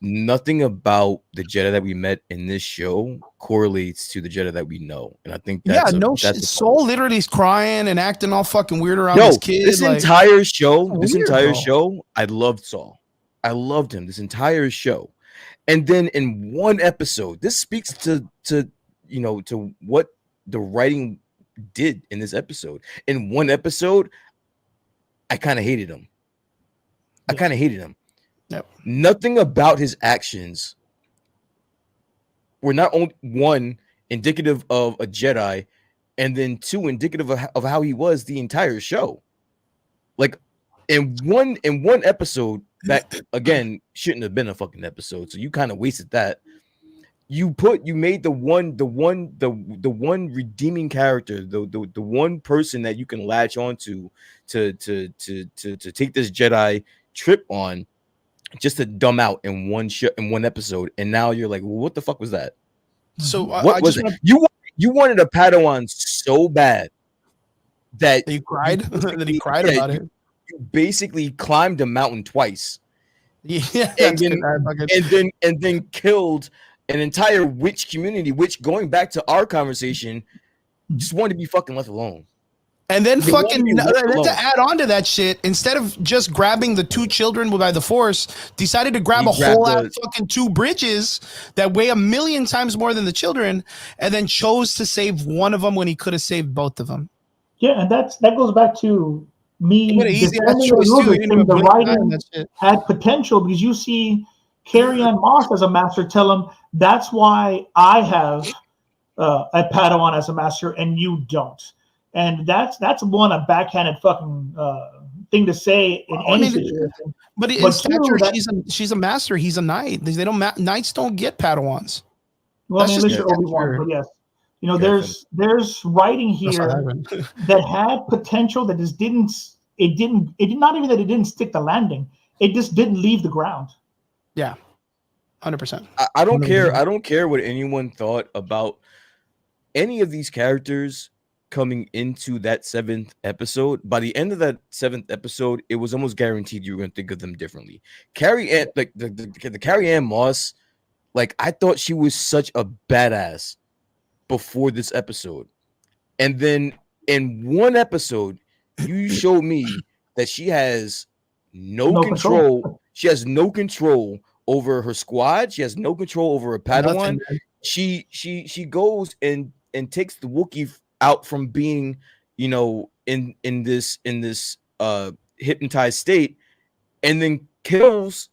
[SPEAKER 2] Nothing about the Jedi that we met in this show correlates to the Jedi that we know, and I think that's
[SPEAKER 1] Soul literally is crying and acting all fucking weird around his kid.
[SPEAKER 2] This entire show, I loved Saul. I loved him this entire show, and then in one episode, this speaks to what the writing did in this episode. In one episode, I kind of hated him.
[SPEAKER 1] Yep.
[SPEAKER 2] Nothing about his actions were not only one indicative of a Jedi, and then two indicative of how he was the entire show. Like in one episode that again shouldn't have been a fucking episode, so you kind of wasted that. You made the one redeeming character, the one person that you can latch on to take this Jedi trip on, just to dumb out in one episode, and now you're like, well, what the fuck was that?
[SPEAKER 1] So
[SPEAKER 2] what was it? You wanted a Padawan so bad that
[SPEAKER 1] you cried. That he cried about it.
[SPEAKER 2] You basically climbed a mountain twice.
[SPEAKER 1] Yeah,
[SPEAKER 2] and then killed an entire witch community, which, going back to our conversation, just wanted to be fucking left alone.
[SPEAKER 1] And then to add on to that shit, instead of just grabbing the 2 children by the Force, decided to grab a whole ass fucking 2 bridges that weigh 1,000,000 times more than the children, and then chose to save one of them when he could have saved both of them.
[SPEAKER 3] Yeah, and that goes back to me.
[SPEAKER 1] The
[SPEAKER 3] writing had potential, because you see Carrie-Ann Moss as a master tell him, that's why I have a Padawan as a master and you don't. And that's a backhanded fucking thing to say in any situation.
[SPEAKER 1] But in stature, she's a master. He's a knight. Knights don't get Padawans.
[SPEAKER 3] Well, unless you're Obi-Wan, but yes. You know, there's writing here that had potential that just didn't stick the landing. It just didn't leave the ground.
[SPEAKER 1] Yeah. 100%.
[SPEAKER 2] I don't care. I don't care what anyone thought about any of these characters coming into that 7th episode, by the end of that 7th episode, it was almost guaranteed you were going to think of them differently. Carrie Ann, like the Carrie Ann Moss, like I thought she was such a badass before this episode, and then in one episode, you showed me that she has no
[SPEAKER 3] No control.
[SPEAKER 2] control. She has no control over her squad. She has no control over her Padawan.
[SPEAKER 1] Nothing, man.
[SPEAKER 2] She goes and takes the Wookiee out from being, in this hypnotized state, and then kills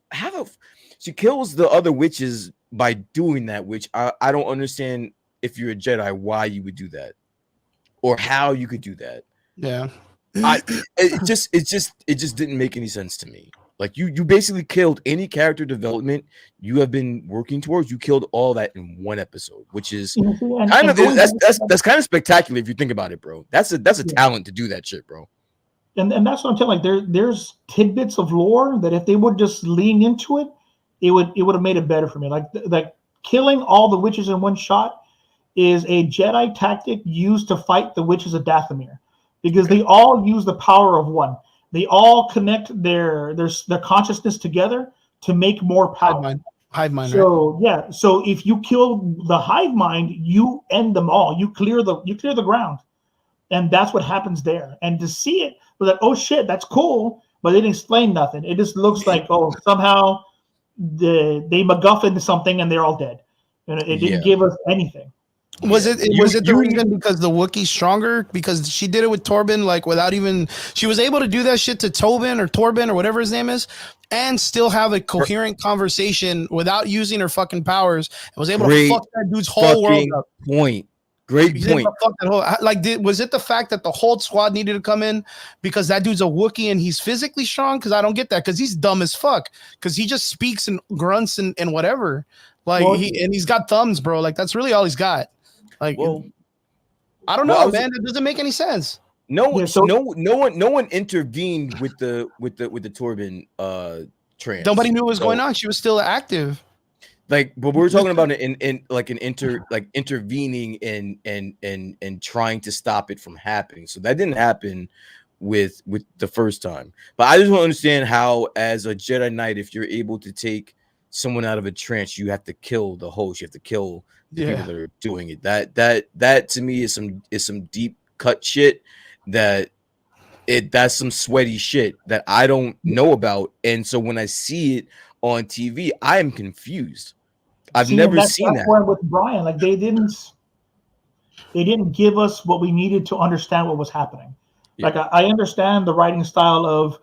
[SPEAKER 2] she kills the other witches by doing that, which I don't understand if you're a Jedi why you would do that or how you could do that.
[SPEAKER 1] Yeah.
[SPEAKER 2] It just didn't make any sense to me. Like you basically killed any character development you have been working towards. You killed all that in one episode, which is that's kind of spectacular if you think about it, bro. That's a talent to do that shit, bro.
[SPEAKER 3] And that's what I'm telling. Like there's tidbits of lore that if they would just lean into it, it would have made it better for me. Like killing all the witches in one shot is a Jedi tactic used to fight the witches of Dathomir, because they all use the power of one. They all connect their consciousness together to make more power.
[SPEAKER 1] Hive mind.
[SPEAKER 3] So right? Yeah. So if you kill the hive mind, you end them all. You clear the ground, and that's what happens there. And to see it was like, oh shit, that's cool, but they didn't explain nothing. It just looks like somehow they MacGuffined something and they're all dead. And it didn't give us anything.
[SPEAKER 1] Was it the reason because the Wookiee's stronger? Because she did it with Torben, like without even, she was able to do that shit to Torben or whatever his name is, and still have a coherent conversation without using her fucking powers, and was able to fuck that dude's whole world up.
[SPEAKER 2] Great point.
[SPEAKER 1] Was it the fact that the whole squad needed to come in because that dude's a Wookiee and he's physically strong? Because I don't get that, because he's dumb as fuck. Because he just speaks and grunts and whatever. He's got thumbs, bro. Like that's really all he's got. Like, I don't know, man. It doesn't make any sense.
[SPEAKER 2] No one intervened with the Torben trans.
[SPEAKER 1] Nobody knew what was going on. She was still active.
[SPEAKER 2] Like, but we were talking about it in intervening and trying to stop it from happening. So that didn't happen with the first time. But I just want to understand how, as a Jedi Knight, if you're able to take someone out of a trance, you have to kill the host. You have to kill the people that are doing it. That to me is some deep cut shit that's some sweaty shit that I don't know about. And so when I see it on TV, I am confused. I've never seen that.
[SPEAKER 3] With Brian, like they didn't give us what we needed to understand what was happening. Yeah. Like I understand the writing style of,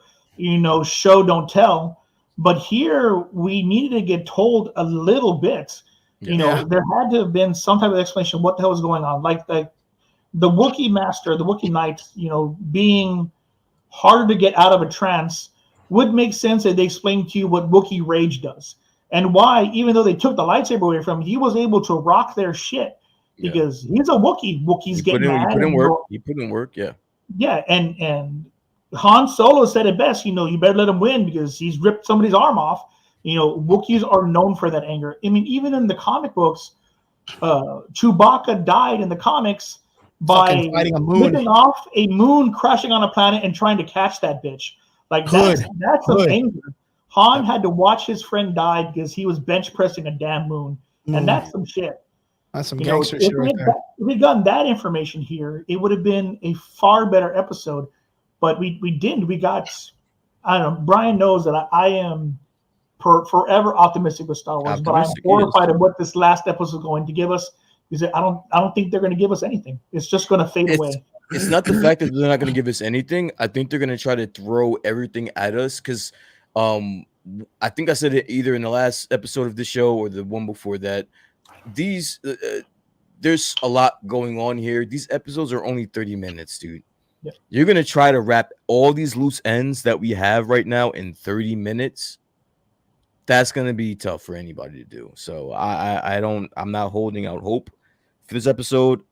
[SPEAKER 3] show don't tell, but here we needed to get told a little bit. There had to have been some type of explanation what the hell was going on. Like the Wookiee master, the Wookiee knights, being harder to get out of a trance would make sense if they explained to you what Wookiee rage does and why, even though they took the lightsaber away from him, he was able to rock their shit because he's a Wookiee. Wookiees get mad.
[SPEAKER 2] He put in work. Yeah.
[SPEAKER 3] Yeah, and Han Solo said it best. You better let him win because he's ripped somebody's arm off. Wookiees are known for that anger. I mean, even in the comic books, Chewbacca died in the comics by flipping off a moon crashing on a planet and trying to catch that bitch. Like that's some anger. Han had to watch his friend die because he was bench pressing a damn moon, and that's some shit.
[SPEAKER 1] That's some gangster shit right there.
[SPEAKER 3] If we'd gotten that information here, it would have been a far better episode. But we didn't. We got, I don't know. Brian knows that I am forever optimistic with Star Wars, but I'm horrified at what this last episode is going to give us. Because I don't think they're going to give us anything. It's just going to fade away.
[SPEAKER 2] It's not the fact that they're not going to give us anything. I think they're going to try to throw everything at us because I think I said it either in the last episode of the show or the one before that. There's a lot going on here. These episodes are only 30 minutes, dude. Yeah. You're going to try to wrap all these loose ends that we have right now in 30 minutes. That's going to be tough for anybody to do. So I'm not holding out hope for this episode.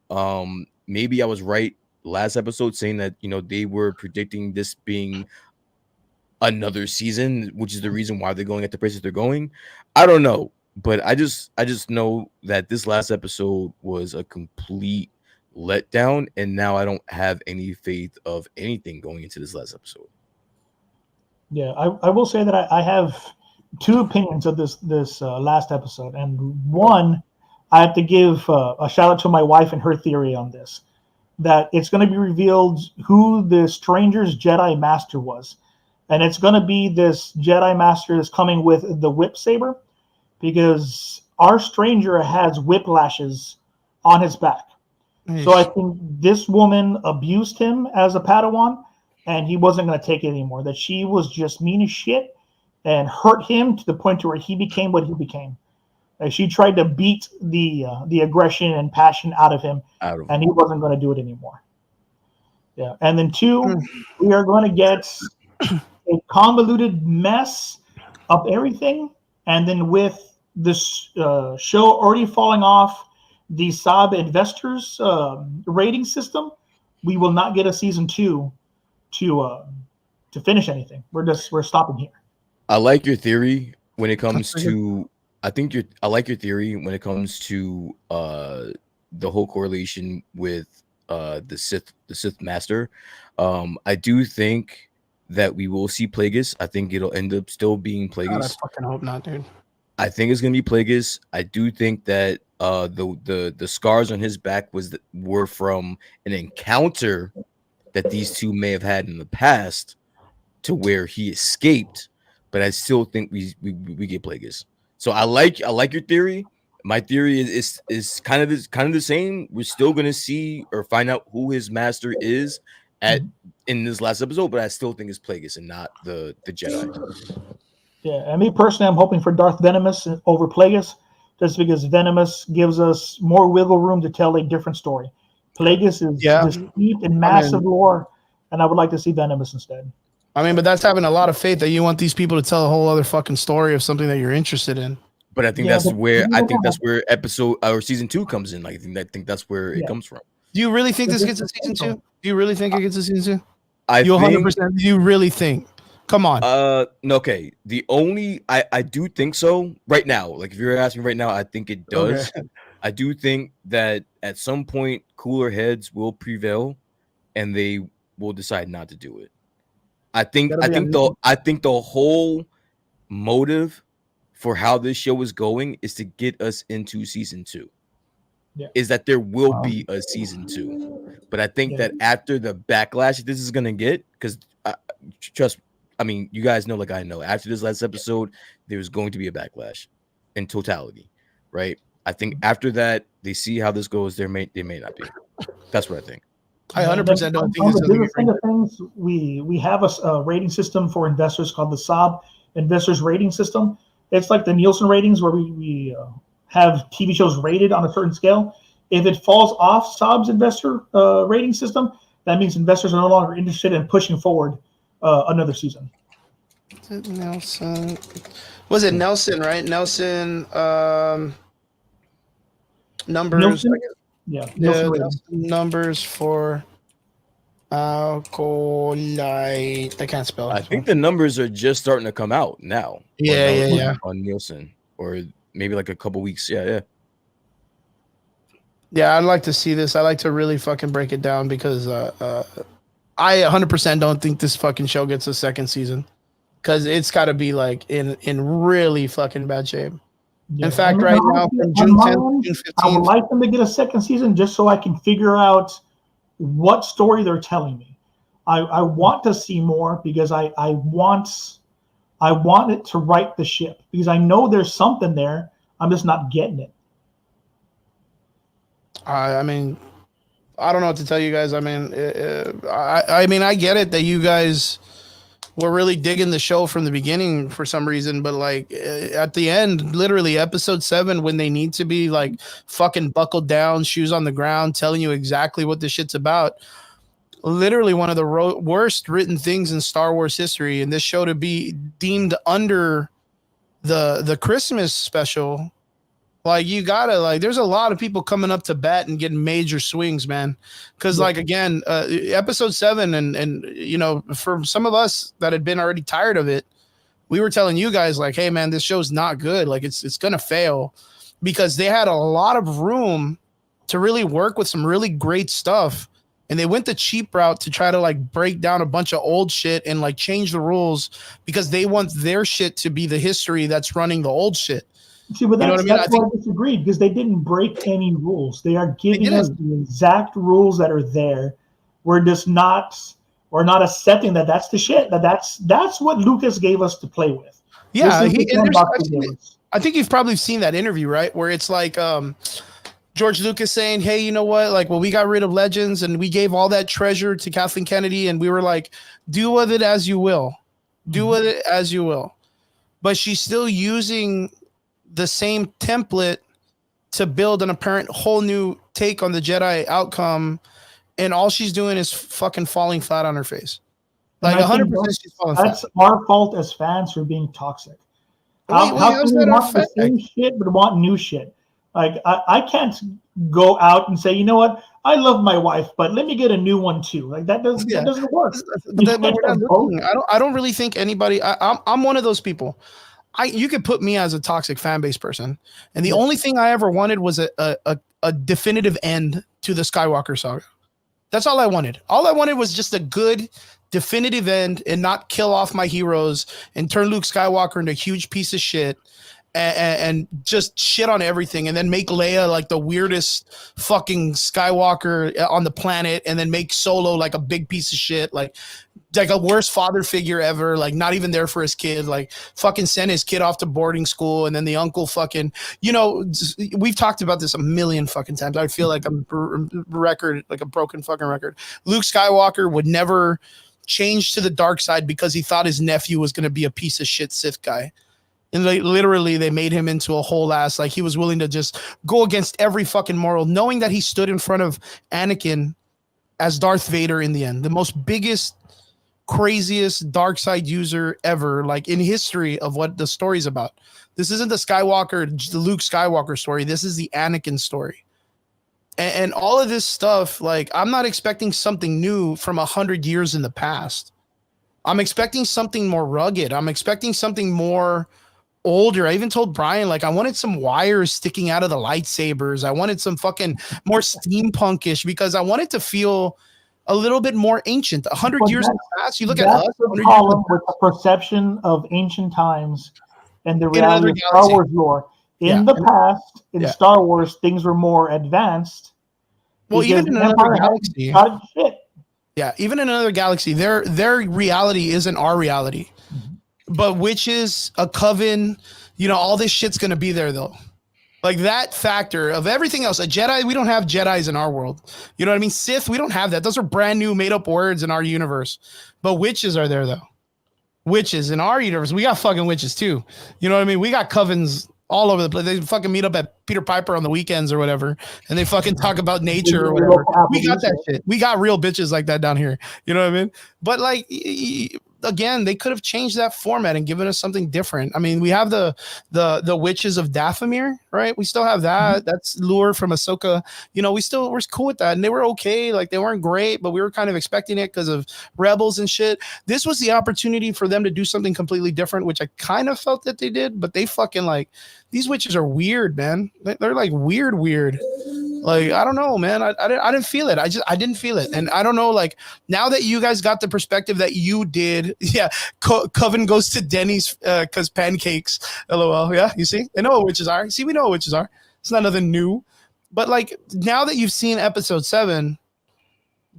[SPEAKER 2] Maybe I was right last episode saying that, they were predicting this being another season, which is the reason why they're going at the places they're going. I don't know, but I just know that this last episode was a complete letdown, and now I don't have any faith of anything going into this last episode.
[SPEAKER 3] Yeah, I will say that I have two opinions of this last episode, and one, I have to give a shout out to my wife and her theory on this, that it's going to be revealed who the stranger's Jedi Master was, and it's going to be this Jedi Master that's coming with the whip saber, because our stranger has whiplashes on his back. So I think this woman abused him as a Padawan, and he wasn't going to take it anymore. That she was just mean as shit and hurt him to the point to where he became what he became. She tried to beat the aggression and passion out of him, and he wasn't going to do it anymore. Yeah, and then two, we are going to get a convoluted mess of everything, and then with this show already falling off the Saab investors rating system, we will not get a season 2 to finish anything. We're stopping here.
[SPEAKER 2] I like your theory when it comes to. I like your theory when it comes to the whole correlation with the Sith Master. I do think that we will see Plagueis. I think it'll end up still being Plagueis.
[SPEAKER 1] God, I fucking hope not, dude.
[SPEAKER 2] I think it's gonna be Plagueis. I do think that the scars on his back were from an encounter that these two may have had in the past, to where he escaped. But I still think we get Plagueis. So I like your theory. My theory is kind of the same. We're still gonna see or find out who his master is in this last episode, but I still think it's Plagueis and not the Jedi.
[SPEAKER 3] Yeah, and me personally, I'm hoping for Darth Venomous over Plagueis, just because Venomous gives us more wiggle room to tell a different story. Plagueis is this deep and massive lore, and I would like to see Venomous instead.
[SPEAKER 1] I mean, but that's having a lot of faith that you want these people to tell a whole other fucking story of something that you're interested in.
[SPEAKER 2] But I think that's where episode or season 2 comes in. I think that's where it comes from.
[SPEAKER 1] Do you really think this gets a season 2? Do you really think it gets a season 2?
[SPEAKER 2] You
[SPEAKER 1] 100%. Do you really think? Come on.
[SPEAKER 2] Okay. The only I do think so right now. Like if you're asking me right now, I think it does. Okay. I do think that at some point cooler heads will prevail, and they will decide not to do it. I think the whole motive for how this show is going is to get us into season 2. Yeah. Is that there will be a season 2, but I think that after the backlash this is gonna get, because you guys know, like I know, after this last episode, there's going to be a backlash in totality, right? I think after that, they see how this goes. They may not be. That's what I think.
[SPEAKER 1] I 100% don't think it's going to be
[SPEAKER 3] things. We have a rating system for investors called the Saab Investors Rating System. It's like the Nielsen ratings, where we have TV shows rated on a certain scale. If it falls off Saab's investor rating system, that means investors are no longer interested in pushing forward another season.
[SPEAKER 1] Nelson, was it Nelson? Right, Nelson. Numbers.
[SPEAKER 3] Nelson? Yeah,
[SPEAKER 1] numbers for Acolyte. I can't spell it.
[SPEAKER 2] I think the numbers are just starting to come out now.
[SPEAKER 1] Yeah.
[SPEAKER 2] On Nielsen, or maybe like a couple weeks. Yeah.
[SPEAKER 1] Yeah, I'd like to see this. I like to really fucking break it down, because I 100% don't think this fucking show gets a second season, because it's got to be like in really fucking bad shape. Yeah. In fact, right now, from June 10th, June 15th,
[SPEAKER 3] I would like them to get a second season just so I can figure out what story they're telling me. I want to see more, because I want it to right the ship, because I know there's something there. I'm just not getting it.
[SPEAKER 1] I mean, I don't know what to tell you guys. I mean, I get it that you guys were really digging the show from the beginning for some reason, but like at the end, literally episode 7, when they need to be like fucking buckled down, shoes on the ground, telling you exactly what this shit's about. Literally one of the worst written things in Star Wars history, and this show to be deemed under the Christmas special. Like, you gotta, like, there's a lot of people coming up to bat and getting major swings, man. Because, like, again, episode 7, and you know, for some of us that had been already tired of it, we were telling you guys, like, hey, man, this show's not good. Like, it's gonna fail, because they had a lot of room to really work with some really great stuff. And they went the cheap route to try to like break down a bunch of old shit and like change the rules because they want their shit to be the history that's running the old shit.
[SPEAKER 3] See, but
[SPEAKER 1] You know what I mean?
[SPEAKER 3] that's why I disagree, because they didn't break any rules. They are giving us
[SPEAKER 1] didn't.
[SPEAKER 3] the exact rules that are there. We're not accepting that that's the shit. That's what Lucas gave us to play with.
[SPEAKER 1] Yeah,
[SPEAKER 3] This is the sandbox they gave us.
[SPEAKER 1] I think you've probably seen that interview, right? Where it's like George Lucas saying, hey, you know what? Like, well, we got rid of Legends and we gave all that treasure to Kathleen Kennedy and we were like, do with it as you will. Do with it as you will. But she's still using the same template to build an apparent whole new take on the Jedi outcome. And all she's doing is fucking falling flat on her face. Like 100% she's falling flat.
[SPEAKER 3] That's our fault as fans for being toxic. How can we want the same shit but want new shit? Like I can't go out and say, you know what, I love my wife, but let me get a new one too. Like that doesn't work.
[SPEAKER 1] I don't really think anybody. I'm one of those people. You could put me as a toxic fan base person, and the only thing I ever wanted was a definitive end to the Skywalker saga. That's all I wanted. All I wanted was just a good definitive end and not kill off my heroes and turn Luke Skywalker into a huge piece of shit and just shit on everything and then make Leia like the weirdest fucking Skywalker on the planet and then make Solo like a big piece of shit, like a worst father figure ever, like not even there for his kid, like fucking send his kid off to boarding school and then the uncle fucking, you know, we've talked about this a million fucking times. I feel like I'm like a broken fucking record. Luke Skywalker would never change to the dark side because he thought his nephew was going to be a piece of shit Sith guy. And they made him into a whole ass, like he was willing to just go against every fucking moral, knowing that he stood in front of Anakin as Darth Vader in the end, the most biggest, craziest dark side user ever, like in history of what the story's about. This isn't the Luke Skywalker story. This is the Anakin story. And all of this stuff, like I'm not expecting something new from 100 years in the past. I'm expecting something more rugged. I'm expecting something more older. I even told Brian, like, I wanted some wires sticking out of the lightsabers. I wanted some fucking more steampunkish because I wanted to feel a little bit more ancient. 100 years in the past, you look at us.
[SPEAKER 3] The problem with the perception of ancient times and the reality of Star Wars lore. In the past, in Star Wars, things were more advanced.
[SPEAKER 1] Well, even in another galaxy. Yeah, even in another galaxy, their reality isn't our reality. But witches, a coven, you know, all this shit's going to be there, though. Like that factor of everything else. A Jedi, we don't have Jedis in our world. You know what I mean? Sith, we don't have that. Those are brand new made up words in our universe. But witches are there, though. Witches in our universe. We got fucking witches, too. You know what I mean? We got covens all over the place. They fucking meet up at Peter Piper on the weekends or whatever. And they fucking talk about nature or whatever. We got that shit. We got real bitches like that down here. You know what I mean? But like... again, they could have changed that format and given us something different. I mean, we have the witches of Dathomir, right? We still have that. That's lore from Ahsoka. You know, we're cool with that. And they were okay. Like they weren't great, but we were kind of expecting it because of Rebels and shit. This was the opportunity for them to do something completely different, which I kind of felt that they did, but they fucking like, these witches are weird, man. They're like weird. Like, I don't know, man. I didn't feel it. I didn't feel it. And I don't know, like now that you guys got the perspective that you did, yeah, Coven goes to Denny's because pancakes, LOL. Yeah, you see? They know what witches are. See, we know what witches are. It's not nothing new. But like now that you've seen episode 7,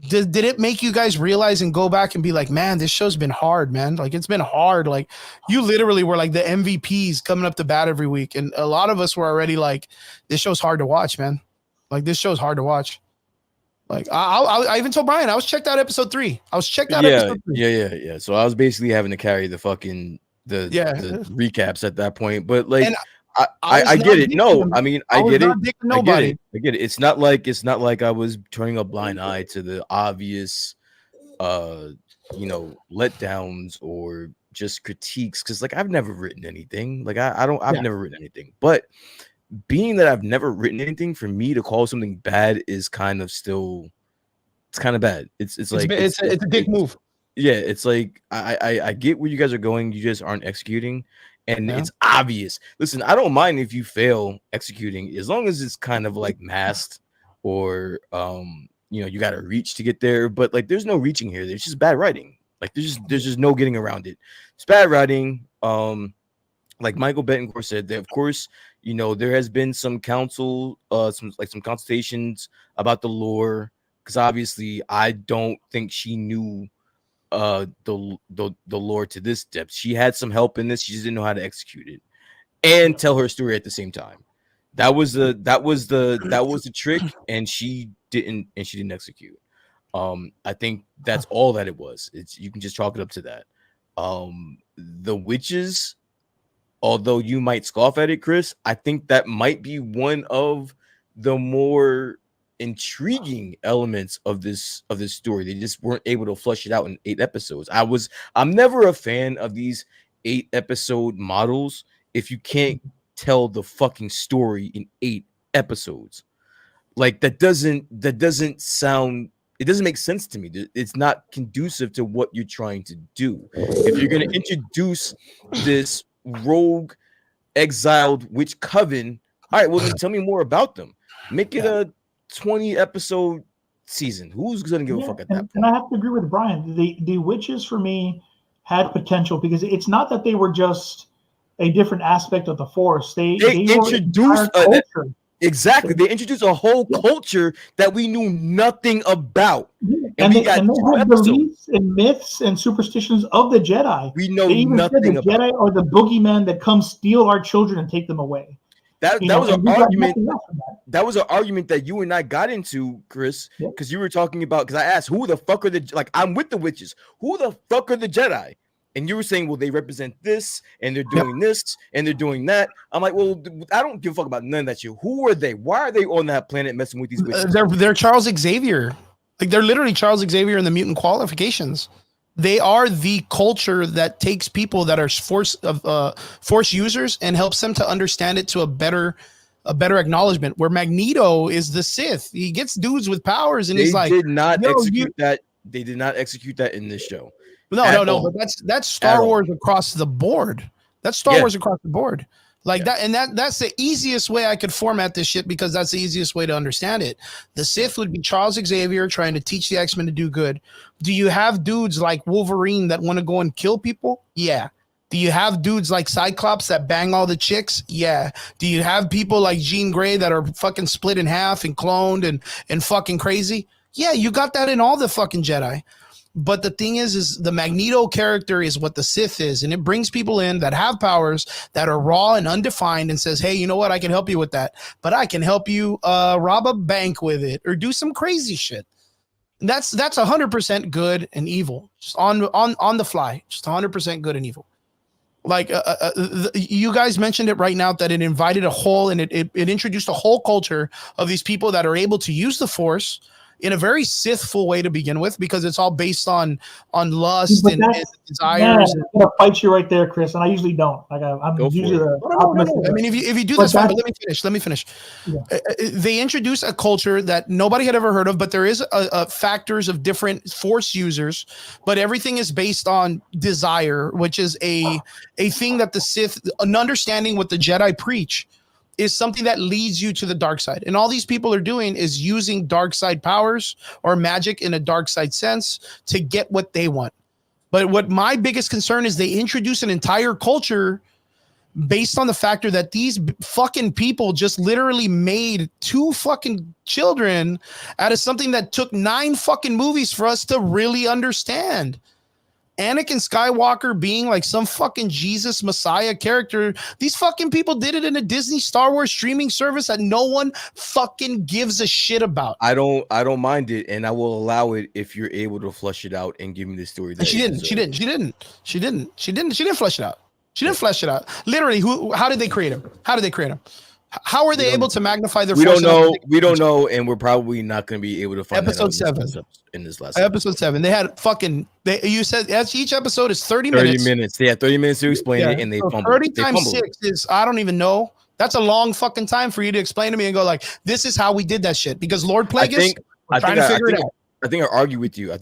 [SPEAKER 1] did it make you guys realize and go back and be like, man, this show's been hard, man. Like it's been hard. Like you literally were like the MVPs coming up to bat every week. And a lot of us were already like, this show's hard to watch, man. Like this show's hard to watch. Like I even told Brian I was checked out episode 3. Episode 3.
[SPEAKER 2] Yeah. So I was basically having to carry the fucking the recaps at that point. But like I get it. No, I mean I get it. I get it. It's not like I was turning a blind eye to the obvious letdowns or just critiques because like I've never written anything. Like I've never written anything. But being that I've never written anything, for me to call something bad is kind of still, it's kind of bad. It's a dick move. Yeah, it's like I get where you guys are going. You just aren't executing, and it's obvious. Listen, I don't mind if you fail executing as long as it's kind of like masked or you got to reach to get there. But like, there's no reaching here. There's just bad writing. Like, there's just no getting around it. It's bad writing. Like Michael Betancourt said, that of course, there has been some some consultations about the lore, because obviously I don't think she knew the lore to this depth. She had some help in this. She just didn't know how to execute it and tell her story at the same time. That was the trick, and she didn't execute. I think that's all that it was. You can just chalk it up to that. The witches, although you might scoff at it, Chris, I think that might be one of the more intriguing elements of this story. They just weren't able to flush it out in 8 episodes. I'm never a fan of these 8-episode models if you can't tell the fucking story in 8 episodes. Like, that doesn't make sense to me. It's not conducive to what you're trying to do. If you're going to introduce this rogue exiled witch coven, all right, well, then tell me more about them. Make it a 20-episode season. Who's going to give a fuck at that point?
[SPEAKER 3] And I have to agree with Brian. The witches, for me, had potential, because it's not that they were just a different aspect of the Force. They
[SPEAKER 2] introduced culture. Exactly. They introduced a whole culture that we knew nothing about.
[SPEAKER 3] And they had beliefs and myths and superstitions of the Jedi.
[SPEAKER 2] We know nothing about
[SPEAKER 3] Jedi or the boogeyman that comes steal our children and take them away.
[SPEAKER 2] That was an argument. That was an argument that you and I got into, Chris, because you were talking about, because I asked, who the fuck are I'm with the witches. Who the fuck are the Jedi? And you were saying, well, they represent this, and they're doing this, and they're doing that. I'm like, well, I don't give a fuck about none of that shit. Who are they? Why are they on that planet messing with these witches?
[SPEAKER 1] They're Charles Xavier. Like, they're literally Charles Xavier in the mutant qualifications. They are the culture that takes people that are force users and helps them to understand it to a better acknowledgement. Where Magneto is the Sith. He gets dudes with powers, and he's like,
[SPEAKER 2] They did not execute that in this show.
[SPEAKER 1] No, but that's Star Wars across the board. That's Star Wars across the board. That, and that's the easiest way I could format this shit, because that's the easiest way to understand it. The Sith would be Charles Xavier trying to teach the X-Men to do good. Do you have dudes like Wolverine that want to go and kill people? Yeah. Do you have dudes like Cyclops that bang all the chicks? Yeah. Do you have people like Jean Grey that are fucking split in half and cloned and fucking crazy? Yeah, you got that in all the fucking Jedi. But the thing is the Magneto character is what the Sith is, and it brings people in that have powers that are raw and undefined, and says, hey, you know what? I can help you with that, but I can help you rob a bank with it or do some crazy shit. And that's 100% good and evil, just on the fly, just 100% good and evil. Like you guys mentioned it right now, that it invited a whole, and it introduced a whole culture of these people that are able to use the Force in a very Sithful way to begin with, because it's all based on lust and desires.
[SPEAKER 3] I'm gonna fight you right there, Chris, and I usually don't. Like I'm usually
[SPEAKER 1] no. I mean, if you do, that's fine. But let me finish. Yeah. They introduce a culture that nobody had ever heard of, but there is factors of different Force users, but everything is based on desire, which is a thing that the Sith, an understanding what the Jedi preach, is something that leads you to the dark side. And all these people are doing is using dark side powers or magic in a dark side sense to get what they want. But what my biggest concern is, they introduce an entire culture based on the factor that these fucking people just literally made 2 fucking children out of something that took 9 fucking movies for us to really understand. Anakin Skywalker being like some fucking Jesus Messiah character. These fucking people did it in a Disney Star Wars streaming service that no one fucking gives a shit about.
[SPEAKER 2] I don't mind it, and I will allow it if you're able to flush it out and give me the story.
[SPEAKER 1] She didn't flesh it out. She didn't flesh it out. Literally, how did they create him? How are they able to magnify their
[SPEAKER 2] force? We don't know, and we're probably not going to be able to find
[SPEAKER 1] episode 7
[SPEAKER 2] in this last
[SPEAKER 1] episode 7. They had fucking. You said each episode is 30 minutes.
[SPEAKER 2] 30 minutes. They had 30 minutes to explain it, and they fumbled.
[SPEAKER 1] 30 times 6 is, I don't even know. That's a long fucking time for you to explain to me and go like, this is how we did that shit. Because Lord Plagueis, we're trying to figure it out.
[SPEAKER 2] I think I argue with you.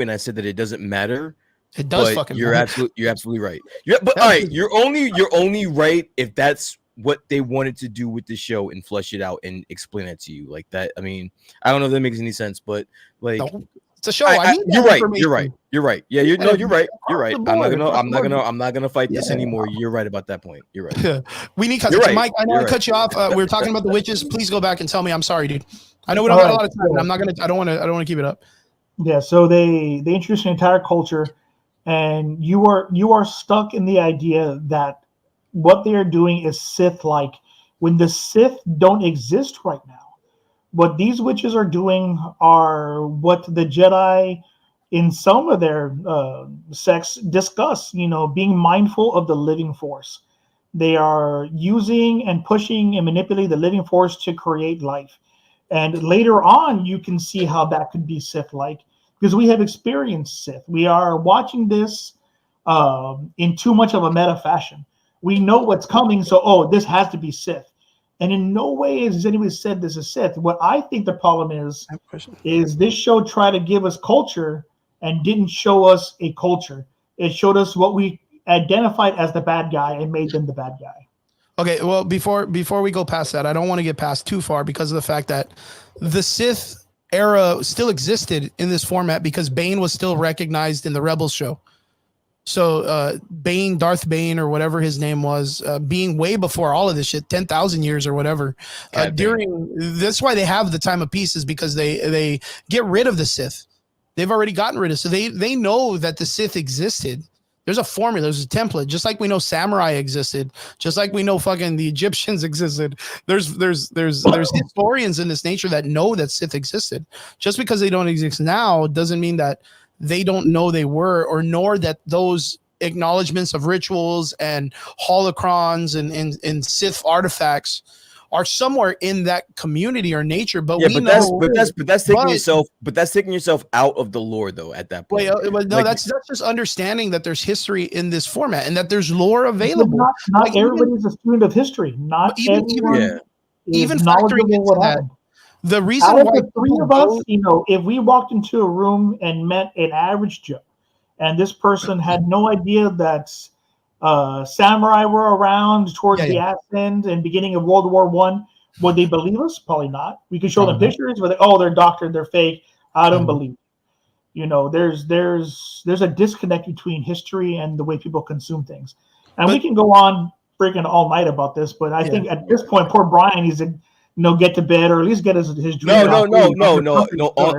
[SPEAKER 2] And I said that it doesn't matter.
[SPEAKER 1] It does fucking matter.
[SPEAKER 2] You're absolutely right. All right, you're only right if that's what they wanted to do with the show and flesh it out and explain it to you like that. I mean, I don't know if that makes any sense, but like
[SPEAKER 1] No, it's a show. I need
[SPEAKER 2] you're
[SPEAKER 1] that
[SPEAKER 2] right.
[SPEAKER 1] information.
[SPEAKER 2] You're right. You're right. Yeah, you're
[SPEAKER 1] Yeah,
[SPEAKER 2] right. You're
[SPEAKER 1] across
[SPEAKER 2] right.
[SPEAKER 1] the board, across the board.
[SPEAKER 2] I'm not gonna fight this
[SPEAKER 1] Yeah.
[SPEAKER 2] anymore. You're right about that point. You're right.
[SPEAKER 1] We need
[SPEAKER 2] You're
[SPEAKER 1] context.
[SPEAKER 2] right.
[SPEAKER 1] Mike, I know
[SPEAKER 2] You're
[SPEAKER 1] I
[SPEAKER 2] right.
[SPEAKER 1] cut you off. We were talking about the witches. Please go back and tell me. I'm sorry, dude. I know we don't
[SPEAKER 3] All
[SPEAKER 1] got a
[SPEAKER 3] right,
[SPEAKER 1] lot of time.
[SPEAKER 3] yeah.
[SPEAKER 1] And I'm not gonna. I don't want to keep it up.
[SPEAKER 3] Yeah, so they introduced an entire culture, and you are stuck in the idea that what they are doing is Sith-like, when the Sith don't exist right now. What these witches are doing are what the Jedi, in some of their sects, discuss. Being mindful of the living force. They are using and pushing and manipulating the living force to create life. And later on, you can see how that could be Sith-like, because we have experienced Sith. We are watching this in too much of a meta fashion. We know what's coming, so this has to be Sith. And in no way has anybody said this is Sith. What I think the problem is this show tried to give us culture and didn't show us a culture. It showed us what we identified as the bad guy and made them the bad guy.
[SPEAKER 1] Okay, well, before we go past that, I don't want to get past too far because of the fact that the Sith era still existed in this format because Bane was still recognized in the Rebels show. So Bane, Darth Bane, or whatever his name was, being way before all of this shit, 10,000 years or whatever. That's why they have the time of peace, is because they get rid of the Sith. They've already gotten rid of, so they know that the Sith existed. There's a formula, there's a template, just like we know samurai existed, just like we know fucking the Egyptians existed. There's historians in this nature that know that Sith existed. Just because they don't exist now doesn't mean that they don't know they were, or nor that those acknowledgments of rituals and holocrons and Sith artifacts are somewhere in that community or nature. But
[SPEAKER 2] that's taking yourself out of the lore though at that point.
[SPEAKER 1] That's just understanding that there's history in this format and that there's lore available.
[SPEAKER 3] Not everybody's a student of history. Not everyone
[SPEAKER 1] even
[SPEAKER 3] is
[SPEAKER 1] factoring
[SPEAKER 3] knowledgeable
[SPEAKER 1] into
[SPEAKER 3] what
[SPEAKER 1] that.
[SPEAKER 3] happened.
[SPEAKER 1] The reason
[SPEAKER 3] Out of
[SPEAKER 1] why
[SPEAKER 3] the three of us, if we walked into a room and met an average Joe, and this person had no idea that samurai were around towards the end and beginning of World War I, would they believe us? Probably not. We could show them pictures where they're doctored, they're fake. I don't believe. There's a disconnect between history and the way people consume things, and we can go on freaking all night about this. But I think at this point, poor Brian needs to get to bed, or at least get his dream.
[SPEAKER 2] No.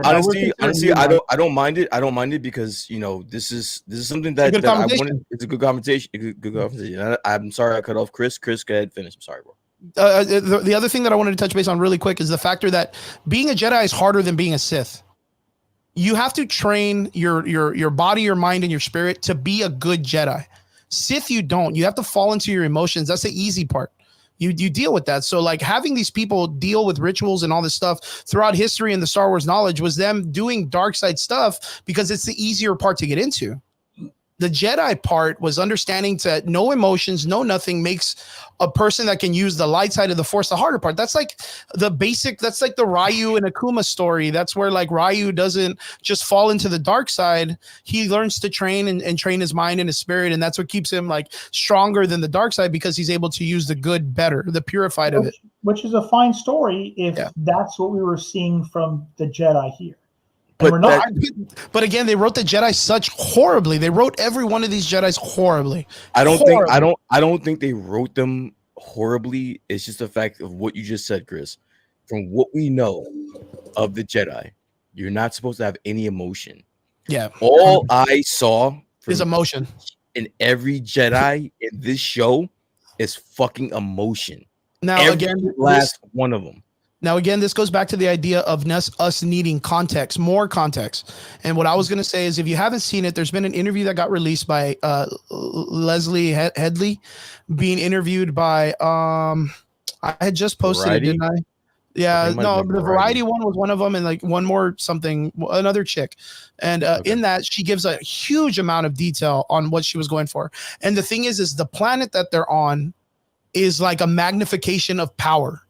[SPEAKER 2] Honestly, I don't mind it. I don't mind it because this is something that I wanted. It's a good conversation. Good conversation. I'm sorry I cut off Chris. Chris, go ahead, finish. I'm sorry, bro.
[SPEAKER 1] The other thing that I wanted to touch base on really quick is the factor that being a Jedi is harder than being a Sith. You have to train your body, your mind, and your spirit to be a good Jedi. Sith, you don't. You have to fall into your emotions. That's the easy part. You deal with that. So like having these people deal with rituals and all this stuff throughout history and the Star Wars knowledge was them doing dark side stuff because it's the easier part to get into. The Jedi part was understanding that no emotions, no nothing makes a person that can use the light side of the Force the harder part. That's like the basic, that's like the Ryu and Akuma story. That's where like Ryu doesn't just fall into the dark side. He learns to train and train his mind and his spirit. And that's what keeps him like stronger than the dark side, because he's able to use the good better, the purified of it.
[SPEAKER 3] Which is a fine story if that's what we were seeing from the Jedi here.
[SPEAKER 1] But again, they wrote the Jedi such horribly. They wrote every one of these Jedis horribly.
[SPEAKER 2] I don't think they wrote them horribly. It's just the fact of what you just said, Chris. From what we know of the Jedi, you're not supposed to have any emotion.
[SPEAKER 1] Yeah.
[SPEAKER 2] All I saw
[SPEAKER 1] is emotion.
[SPEAKER 2] In every Jedi in this show is fucking emotion.
[SPEAKER 1] Now
[SPEAKER 2] one of them.
[SPEAKER 1] Now, again, this goes back to the idea of us needing context, more context. And what I was going to say is, if you haven't seen it, there's been an interview that got released by Leslie Headley, being interviewed by, I had just posted Variety? It, didn't I? Yeah, no, the Variety one was one of them, and like one more something, another chick. And in that, she gives a huge amount of detail on what she was going for. And the thing is the planet that they're on is like a magnification of power.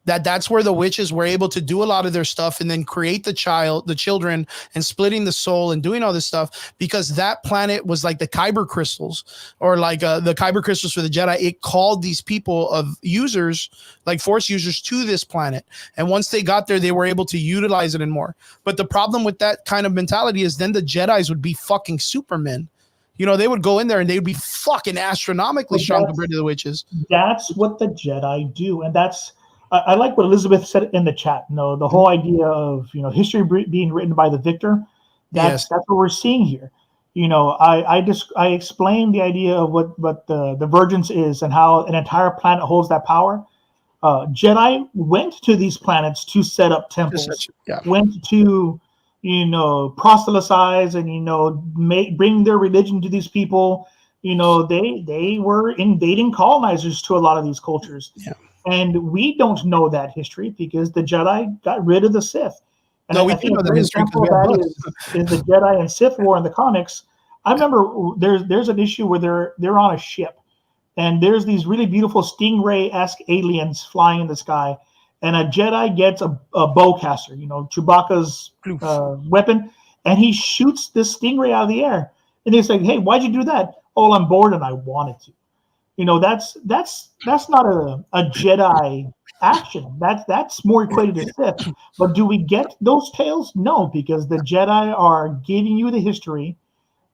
[SPEAKER 1] That's where the witches were able to do a lot of their stuff and then create the children and splitting the soul and doing all this stuff, because that planet was like the Kyber crystals, or like the Kyber crystals for the Jedi. It called these people of users, like Force users, to this planet. And once they got there, they were able to utilize it and more. But the problem with that kind of mentality is then the Jedis would be fucking supermen. They would go in there and they would be fucking astronomically strong compared to the witches.
[SPEAKER 3] That's what the Jedi do. And that's, I like what Elizabeth said in the chat. The whole idea of history being written by the victor. That's what we're seeing here. I explained the idea of what the Divergence is and how an entire planet holds that power. Jedi went to these planets to set up temples. Went to proselytize and bring their religion to these people. They were invading colonizers to a lot of these cultures.
[SPEAKER 1] Yeah.
[SPEAKER 3] And we don't know that history because the Jedi got rid of the Sith. And
[SPEAKER 1] we do know that history because we have
[SPEAKER 3] is the Jedi and Sith war in the comics. I remember there's an issue where they're on a ship, and there's these really beautiful stingray-esque aliens flying in the sky, and a Jedi gets a bowcaster, Chewbacca's weapon, and he shoots this stingray out of the air. And he's like, "Hey, why'd you do that?" "Oh, I'm bored and I wanted to." That's not a Jedi action. That's more equated to Sith. But do we get those tales? No, because the Jedi are giving you the history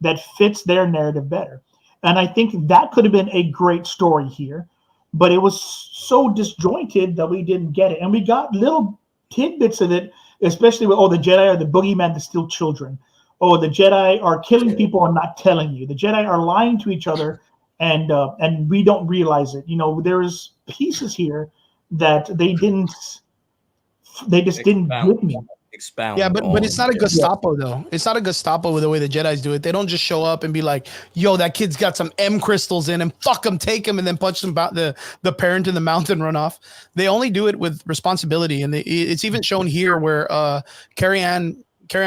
[SPEAKER 3] that fits their narrative better. And I think that could have been a great story here, but it was so disjointed that we didn't get it. And we got little tidbits of it, especially with, the Jedi are the boogeyman to steal children. Oh, the Jedi are killing people and not telling you. The Jedi are lying to each other, and we don't realize it. There's pieces here that they just didn't give me.
[SPEAKER 2] Expound.
[SPEAKER 1] Yeah, but it's not a Gestapo though. It's not a Gestapo with the way the Jedis do it. They don't just show up and be like, "Yo, that kid's got some M crystals in him. Fuck him, take him," and then punch them about the parent in the mouth and run off. They only do it with responsibility, and it's even shown here where Carrie Ann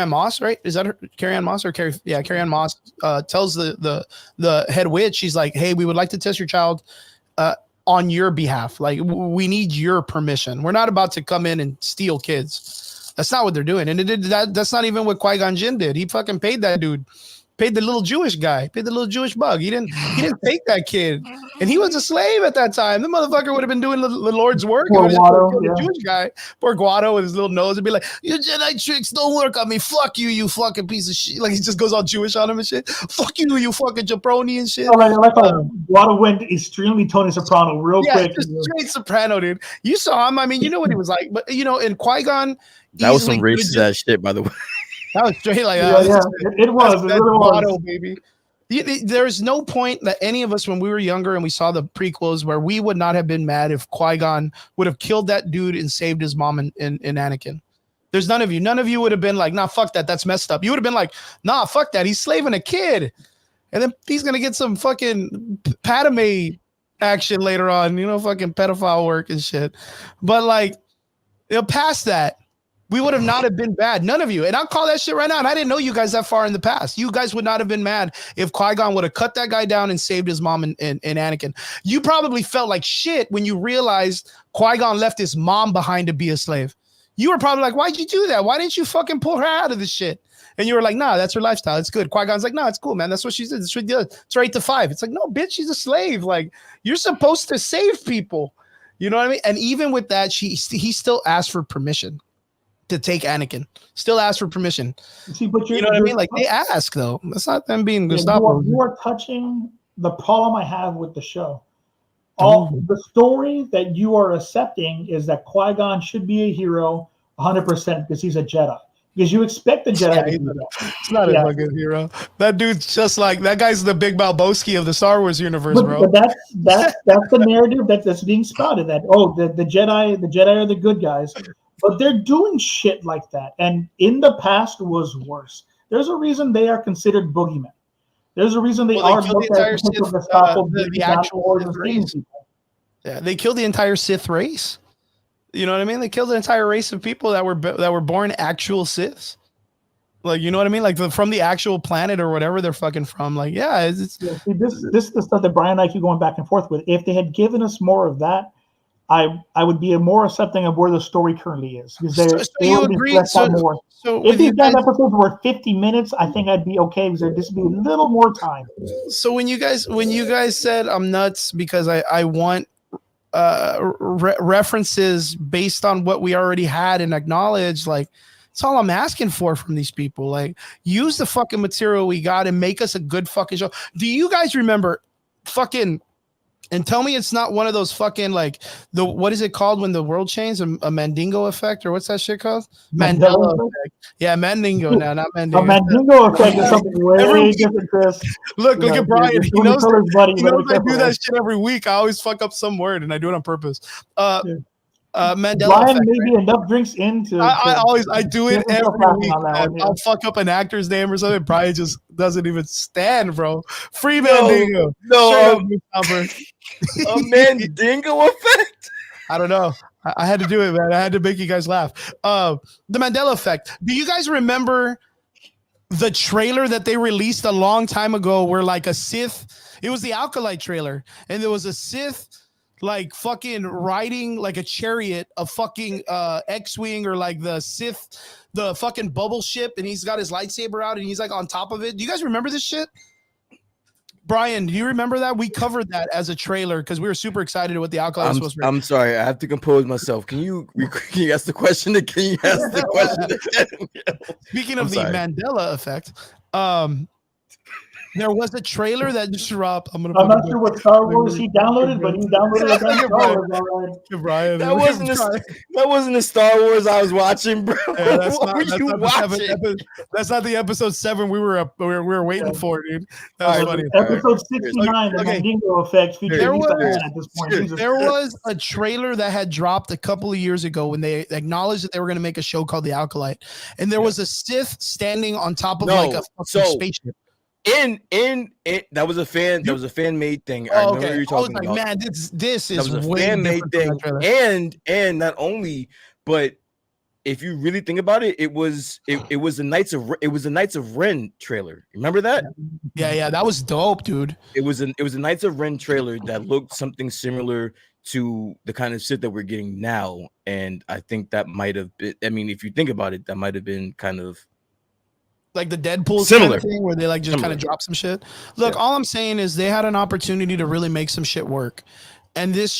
[SPEAKER 1] Moss, right? Is that her? Carrie Ann Moss or Carrie? Yeah, Carrie Ann Moss tells the head witch, she's like, "Hey, we would like to test your child on your behalf. Like, we need your permission. We're not about to come in and steal kids." That's not what they're doing. And that's not even what Qui-Gon Jinn did. He fucking paid that dude. Paid the little Jewish guy. Paid the little Jewish bug. He didn't take that kid. And he was a slave at that time. The motherfucker would have been doing the Lord's work.
[SPEAKER 3] Poor Guado,
[SPEAKER 1] the Jewish guy. Poor Guado with his little nose and be like, "Your Jedi tricks don't work on me. Fuck you, you fucking piece of shit." Like, he just goes all Jewish on him and shit. "Fuck you, you fucking jabroni and shit."
[SPEAKER 3] I like how Guado went extremely Tony Soprano real quick.
[SPEAKER 1] Just straight soprano, dude. You saw him. I mean, you know what he was like. But, in Qui-Gon,
[SPEAKER 2] that was some racist ass shit, by the way.
[SPEAKER 1] That was straight like
[SPEAKER 3] it was. It really was.
[SPEAKER 1] Baby. There's no point that any of us, when we were younger and we saw the prequels, where we would not have been mad if Qui-Gon would have killed that dude and saved his mom and Anakin. There's none of you. None of you would have been like, "Nah, fuck that. That's messed up." You would have been like, "Nah, fuck that. He's slaving a kid." And then he's going to get some fucking Padme action later on, fucking pedophile work and shit. But like, past that, we would have not have been bad. None of you. And I'll call that shit right now. And I didn't know you guys that far in the past. You guys would not have been mad if Qui-Gon would have cut that guy down and saved his mom and Anakin. You probably felt like shit when you realized Qui-Gon left his mom behind to be a slave. You were probably like, "Why'd you do that? Why didn't you fucking pull her out of this shit?" And you were like, "Nah, that's her lifestyle. It's good." Qui-Gon's like, "No, it's cool, man. That's what she did. That's what she does. It's her 8 to 5. It's like, "No, bitch, she's a slave. Like, you're supposed to save people." You know what I mean? And even with that, he still asked for permission to take Anakin. Still asked for permission.
[SPEAKER 3] See, but
[SPEAKER 1] you know what I mean? Like, they ask though. That's not them being Gestapo.
[SPEAKER 3] You are touching the problem I have with the show. The story that you are accepting is that Qui-Gon should be a hero 100% because he's a Jedi. Because you expect the Jedi to do that.
[SPEAKER 1] It's not a fucking hero. That dude's just like, that guy's the Big Balboski of the Star Wars universe, bro.
[SPEAKER 3] But that's the narrative that's being spouted. That the Jedi are the good guys. But they're doing shit like that. And in the past was worse. There's a reason they are considered boogeymen. There's a reason they are
[SPEAKER 1] looked at the actual Sith race. Yeah, they killed the entire Sith race. You know what I mean? They killed an entire race of people that were born actual Siths. Like, you know what I mean? Like from the actual planet or whatever they're fucking from. Like,
[SPEAKER 3] see, this is the stuff that Brian and I keep going back and forth with. If they had given us more of that, I would be more accepting of where the story currently is because
[SPEAKER 1] So
[SPEAKER 3] they
[SPEAKER 1] you
[SPEAKER 3] already
[SPEAKER 1] agree?
[SPEAKER 3] fleshed out more.
[SPEAKER 1] So
[SPEAKER 3] If
[SPEAKER 1] with
[SPEAKER 3] these
[SPEAKER 1] you guys,
[SPEAKER 3] damn episodes were 50 minutes, I think I'd be okay because there'd just be a little more time.
[SPEAKER 1] so when you guys said I'm nuts because I want references based on what we already had and acknowledged, like that's all I'm asking for from these people. Like, use the fucking material we got and make us a good fucking show. Do you guys remember fucking? And tell me it's not one of those fucking like the what is it called when the world changed? A Mandingo effect or what's that shit called? Mandela effect. Yeah, Mandingo now, not
[SPEAKER 3] A
[SPEAKER 1] Mandingo.
[SPEAKER 3] Mandingo effect is something
[SPEAKER 1] Every
[SPEAKER 3] way
[SPEAKER 1] week,
[SPEAKER 3] different, Chris.
[SPEAKER 1] look at Brian.
[SPEAKER 3] You're
[SPEAKER 1] He
[SPEAKER 3] doing
[SPEAKER 1] knows
[SPEAKER 3] each other's buddy.
[SPEAKER 1] he
[SPEAKER 3] You better
[SPEAKER 1] knows
[SPEAKER 3] be
[SPEAKER 1] I
[SPEAKER 3] careful
[SPEAKER 1] do
[SPEAKER 3] there.
[SPEAKER 1] that shit every week. I always fuck up some word and I do it on purpose.
[SPEAKER 3] Yeah.
[SPEAKER 1] Mandela
[SPEAKER 3] Brian
[SPEAKER 1] effect.
[SPEAKER 3] maybe enough drinks in to
[SPEAKER 1] I do it
[SPEAKER 3] get himself
[SPEAKER 1] every
[SPEAKER 3] laughing
[SPEAKER 1] week.
[SPEAKER 3] on that
[SPEAKER 1] Man.
[SPEAKER 3] one, yeah.
[SPEAKER 1] I'll fuck up an actor's name or something. Brian just doesn't even stand, bro. Free
[SPEAKER 2] No,
[SPEAKER 1] Mandingo.
[SPEAKER 2] no,
[SPEAKER 1] Straight up, Blue Thumper.
[SPEAKER 2] a Mandingo effect.
[SPEAKER 1] I don't know. I had to do it, man. I had to make you guys laugh. The Mandela effect. Do you guys remember the trailer that they released a long time ago where like a Sith, it was the Acolyte trailer, and there was a Sith like fucking riding like a chariot, a fucking X-Wing or like the Sith, the fucking bubble ship, and he's got his lightsaber out and he's like on top of it. Do you guys remember this shit? Brian, do you remember that? We covered that as a trailer because we were super excited at what the Acolyte was supposed to be.
[SPEAKER 2] I'm sorry, I have to compose myself. Can you ask the question? Can you ask the question again?
[SPEAKER 1] Speaking of the Mandela effect, there was a trailer that just dropped. I'm
[SPEAKER 3] not sure what Star Wars he downloaded, but he downloaded a Star Wars, all right.
[SPEAKER 1] Brian,
[SPEAKER 2] that wasn't the Star Wars I was watching, bro.
[SPEAKER 1] Yeah, that's
[SPEAKER 2] what were you watching?
[SPEAKER 1] That's not the episode 7 we were waiting for, dude. That was funny.
[SPEAKER 3] Episode 69, the Mandingo effect featuring at this point.
[SPEAKER 1] There was a trailer that had dropped a couple of years ago when they acknowledged that they were going to make a show called The Acolyte, and there was a Sith standing on top of like a spaceship.
[SPEAKER 2] In that was a fan made thing. I remember what you're talking about.
[SPEAKER 1] Man, this is
[SPEAKER 2] that was a
[SPEAKER 1] way
[SPEAKER 2] fan made thing. And not only, but if you really think about it, it was the Knights of Ren trailer. Remember that?
[SPEAKER 1] Yeah, that was dope, dude.
[SPEAKER 2] It was a Knights of Ren trailer that looked something similar to the kind of shit that we're getting now. And I think that might have been, I mean, if you think about it, that might have been kind of
[SPEAKER 1] like the Deadpool
[SPEAKER 2] similar
[SPEAKER 1] kind of thing where they like just kind of drop some shit. Look, all I'm saying is they had an opportunity to really make some shit work. And this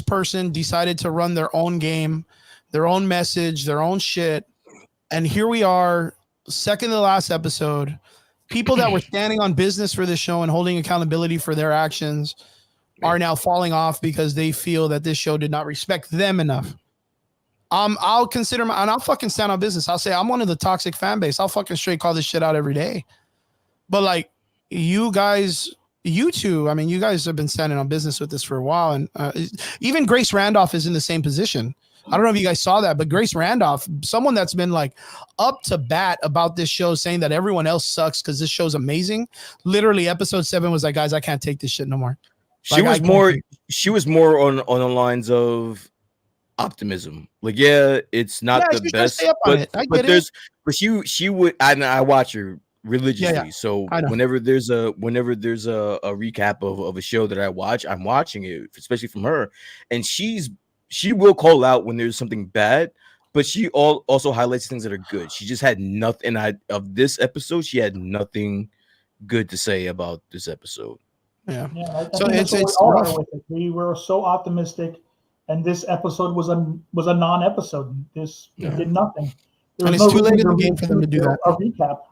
[SPEAKER 1] person decided to run their own game, their own message, their own shit. And here we are, second to the last episode. People that were standing on business for this show and holding accountability for their actions are now falling off because they feel that this show did not respect them enough. I'll consider and I'll fucking stand on business. I'll say I'm one of the toxic fan base. I'll fucking straight call this shit out every day. But like you guys, you two, I mean, you guys have been standing on business with this for a while. And even Grace Randolph is in the same position. I don't know if you guys saw that, but Grace Randolph, someone that's been like up to bat about this show, saying that everyone else sucks because this show's amazing. Literally episode 7 was like, guys, I can't take this shit no more.
[SPEAKER 2] She was more on the lines of optimism. Like, yeah, it's not the best, but she would. I watch her religiously. Yeah. So whenever there's a recap of a show that I watch, I'm watching it, especially from her, and she will call out when there's something bad, but she also highlights things that are good. She just had nothing of this episode. She had nothing good to say about this episode.
[SPEAKER 1] Yeah.
[SPEAKER 3] So it's rough. We were so optimistic. And this episode was a non-episode. It did nothing.
[SPEAKER 1] And it's too late in the game for them to do that.
[SPEAKER 3] A recap.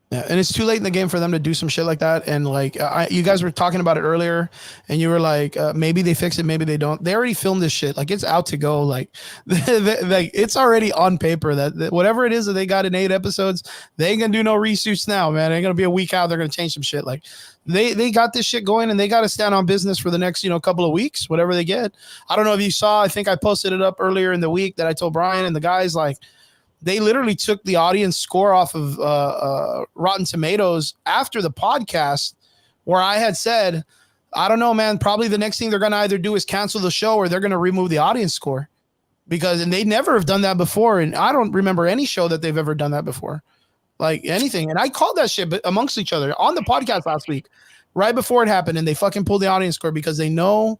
[SPEAKER 1] Yeah, and it's too late in the game for them to do some shit like that. And like you guys were talking about it earlier, and you were like, maybe they fix it, maybe they don't. They already filmed this shit. Like it's out to go. Like, like it's already on paper that whatever it is that they got in 8 episodes, they ain't gonna do no reshoots now, man. It ain't gonna be a week out. They're gonna change some shit. Like they got this shit going, and they got to stand on business for the next couple of weeks, whatever they get. I don't know if you saw. I think I posted it up earlier in the week that I told Brian and the guys like. They literally took the audience score off of Rotten Tomatoes after the podcast where I had said, I don't know, man, probably the next thing they're going to either do is cancel the show or they're going to remove the audience score and they never have done that before. And I don't remember any show that they've ever done that before, like anything. And I called that shit amongst each other on the podcast last week, right before it happened. And they fucking pulled the audience score because they know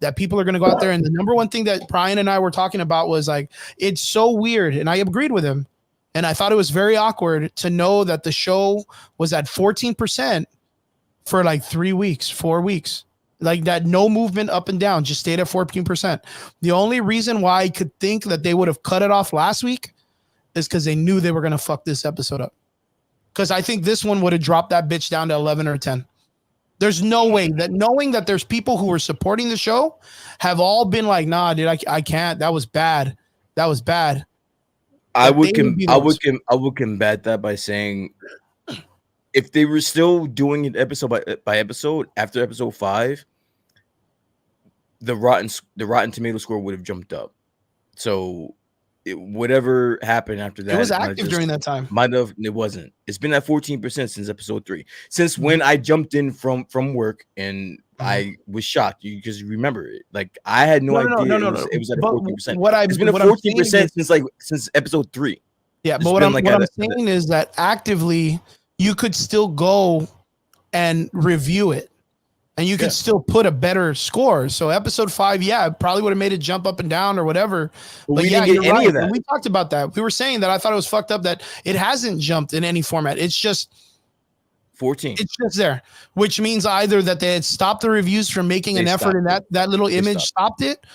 [SPEAKER 1] that people are going to go out there. And the number one thing that Brian and I were talking about was like, it's so weird. And I agreed with him. And I thought it was very awkward to know that the show was at 14% for like 3 weeks, 4 weeks. Like that, no movement up and down, just stayed at 14%. The only reason why I could think that they would have cut it off last week is because they knew they were going to fuck this episode up. Because I think this one would have dropped that bitch down to 11 or 10. There's no way that knowing that there's people who are supporting the show have all been like, nah, dude, I can't. That was bad. That was bad.
[SPEAKER 2] I would combat that by saying if they were still doing it episode by episode after episode 5, the Rotten Tomato score would have jumped up. So whatever happened after that,
[SPEAKER 1] it was active during that time.
[SPEAKER 2] It wasn't. It's been at 14% since episode 3. Since when I jumped in from work and I was shocked because you remember it. Like I had no idea it was at 14%. It's been at 14% since episode 3.
[SPEAKER 1] Yeah, but what I'm saying is that actively you could still go and review it. And you could still put a better score. So episode 5, probably would have made it jump up and down or whatever. But
[SPEAKER 2] we didn't get any of that.
[SPEAKER 1] And we talked about that. We were saying that I thought it was fucked up that it hasn't jumped in any format. It's just
[SPEAKER 2] 14.
[SPEAKER 1] It's just there, which means either that they had stopped the reviews from making an effort and that little image stopped it,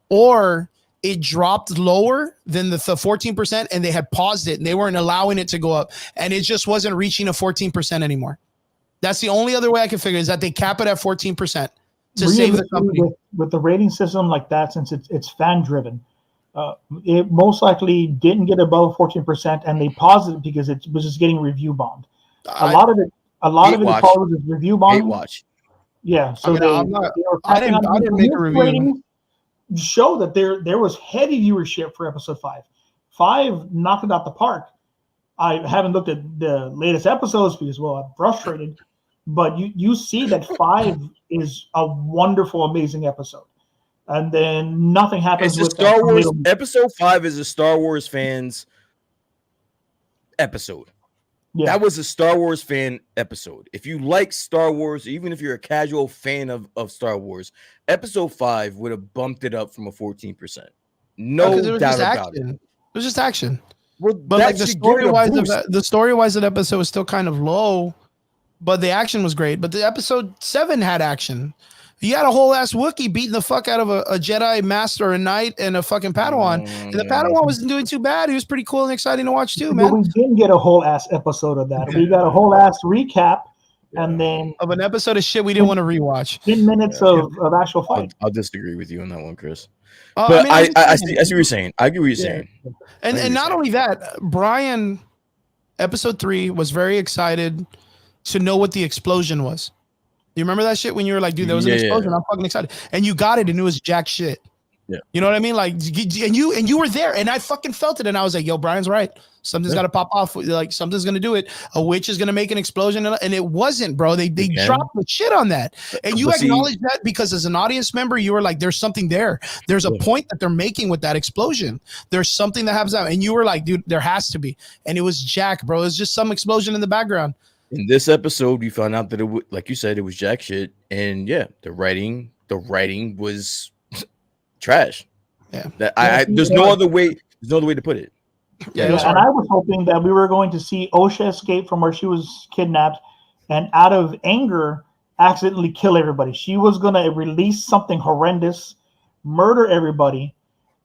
[SPEAKER 1] or it dropped lower than the 14% and they had paused it and they weren't allowing it to go up. And it just wasn't reaching a 14% anymore. That's the only other way I can figure is that they cap it at 14% to save the company.
[SPEAKER 3] With the rating system like that, since it's fan driven, it most likely didn't get above 14%, and they paused it because it was just getting review bombed. A lot of it is review bombing.
[SPEAKER 2] Watch.
[SPEAKER 3] Yeah, so
[SPEAKER 1] I didn't make a review.
[SPEAKER 3] Show that there was heavy viewership for episode 5. 5 knocked it out the park. I haven't looked at the latest episodes because, I'm frustrated. But you see that 5 is a wonderful, amazing episode. And then nothing happens with
[SPEAKER 2] Star Wars. Episode 5 is a Star Wars fans episode. Yeah. That was a Star Wars fan episode. If you like Star Wars, even if you're a casual fan of Star Wars, episode 5 would have bumped it up from a 14%. No doubt about it.
[SPEAKER 1] It was just action.
[SPEAKER 2] Well,
[SPEAKER 1] but like the story wise of the episode was still kind of low, but the action was great. But the episode 7 had action. You had a whole ass Wookiee beating the fuck out of a Jedi master, a knight, and a fucking Padawan. And the Padawan wasn't doing too bad. He was pretty cool and exciting to watch too, man.
[SPEAKER 3] But we didn't get a whole ass episode of that. We got a whole ass recap, and then
[SPEAKER 1] of an episode of shit we didn't want to rewatch.
[SPEAKER 3] 10 minutes of actual fight.
[SPEAKER 2] I'll disagree with you on that one, Chris. But I see what you're saying. I get what you're saying.
[SPEAKER 1] And not only that, Brian, episode 3 was very excited to know what the explosion was. You remember that shit when you were like, dude, there was an explosion. I'm fucking excited. And you got it and it was jack shit.
[SPEAKER 2] Yeah.
[SPEAKER 1] You know what I mean? Like, and you were there and I fucking felt it. And I was like, yo, Brian's right. Something's got to pop off. Like something's going to do it. A witch is going to make an explosion. And it wasn't, bro. They dropped the shit on that. And you acknowledged that because as an audience member, you were like, there's something there. There's a point that they're making with that explosion. There's something that happens out. And you were like, dude, there has to be. And it was jack, bro. It was just some explosion in the background.
[SPEAKER 2] In this episode, we found out that it like you said, it was jack shit. And the writing was trash.
[SPEAKER 1] Yeah.
[SPEAKER 2] There's no other way to put it.
[SPEAKER 3] Yeah, and I was hoping that we were going to see Osha escape from where she was kidnapped and out of anger accidentally kill everybody. She was going to release something horrendous, murder everybody,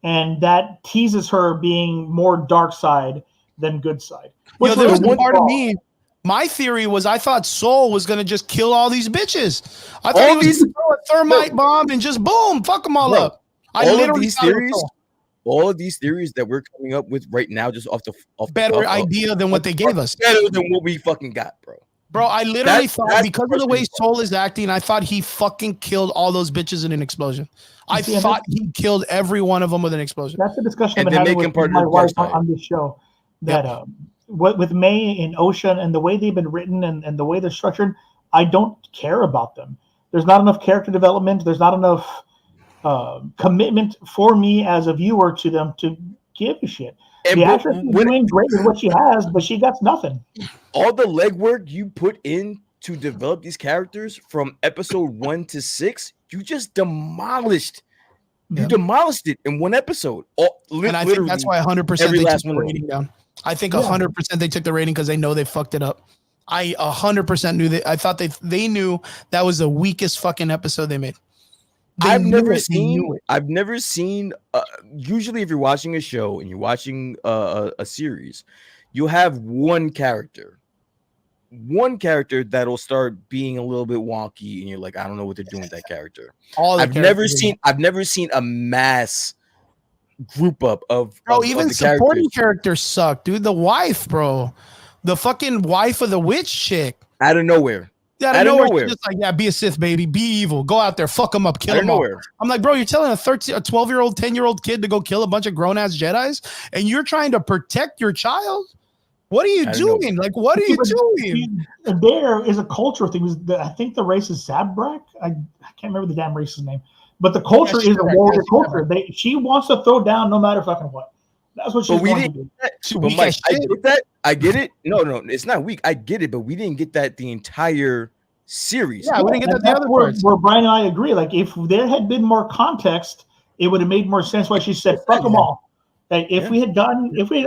[SPEAKER 3] and that teases her being more dark side than good side.
[SPEAKER 1] There was one part of me. My theory was I thought Soul was going to just kill all these bitches. I thought he was going to throw a thermite bomb and just boom, fuck them all up.
[SPEAKER 2] All of these theories that we're coming up with right now, just off
[SPEAKER 1] better idea than what they gave us.
[SPEAKER 2] Better than what we fucking got, bro.
[SPEAKER 1] Bro, I literally thought because of the way Soul is acting, I thought he fucking killed all those bitches in an explosion. I thought he killed every one of them with an explosion.
[SPEAKER 3] That's the discussion I've been having with my wife on this show. That with May and Ocean and the way they've been written and the way they're structured, I don't care about them. There's not enough character development. There's not enough commitment for me as a viewer to them to give a shit. The actress is doing great with what she has, but she got nothing.
[SPEAKER 2] All the legwork you put in to develop these characters from episode 1 to 6, you just demolished. You demolished it in one episode.
[SPEAKER 1] And I think that's why 100%
[SPEAKER 2] every
[SPEAKER 1] they
[SPEAKER 2] last
[SPEAKER 1] took the
[SPEAKER 2] one.
[SPEAKER 1] rating down. I think 100% they took the rating because they know they fucked it up. I 100% knew that. I thought they knew that was the weakest fucking episode they made.
[SPEAKER 2] I've never seen. Usually, if you're watching a show and you're watching a series, you'll have one character that'll start being a little bit wonky, and you're like, I don't know what they're doing with that character. I've never seen a mass group up of
[SPEAKER 1] even
[SPEAKER 2] of the
[SPEAKER 1] supporting characters suck, dude. The wife, bro, the fucking wife of the witch chick,
[SPEAKER 2] out of nowhere.
[SPEAKER 1] Yeah, out of nowhere. Just like, yeah, be a Sith, baby. Be evil. Go out there. Fuck them up. Kill them all. I'm like, bro, you're telling a 12-year-old, 10-year-old kid to go kill a bunch of grown-ass Jedis, and you're trying to protect your child? What are you doing? Like, what are you doing?
[SPEAKER 3] There is a culture thing. I think the race is Zabrak. I can't remember the damn race's name. But the culture is a warrior culture. She wants to throw down no matter fucking what. That's what she's going to do.
[SPEAKER 2] But Mike, I get that. I get it. No, it's not weak. I get it, but we didn't get that the entire series.
[SPEAKER 3] Yeah, we didn't get that the other parts. Where Brian and I agree. Like, if there had been more context, it would have made more sense why she said, fuck them all. Like, if we had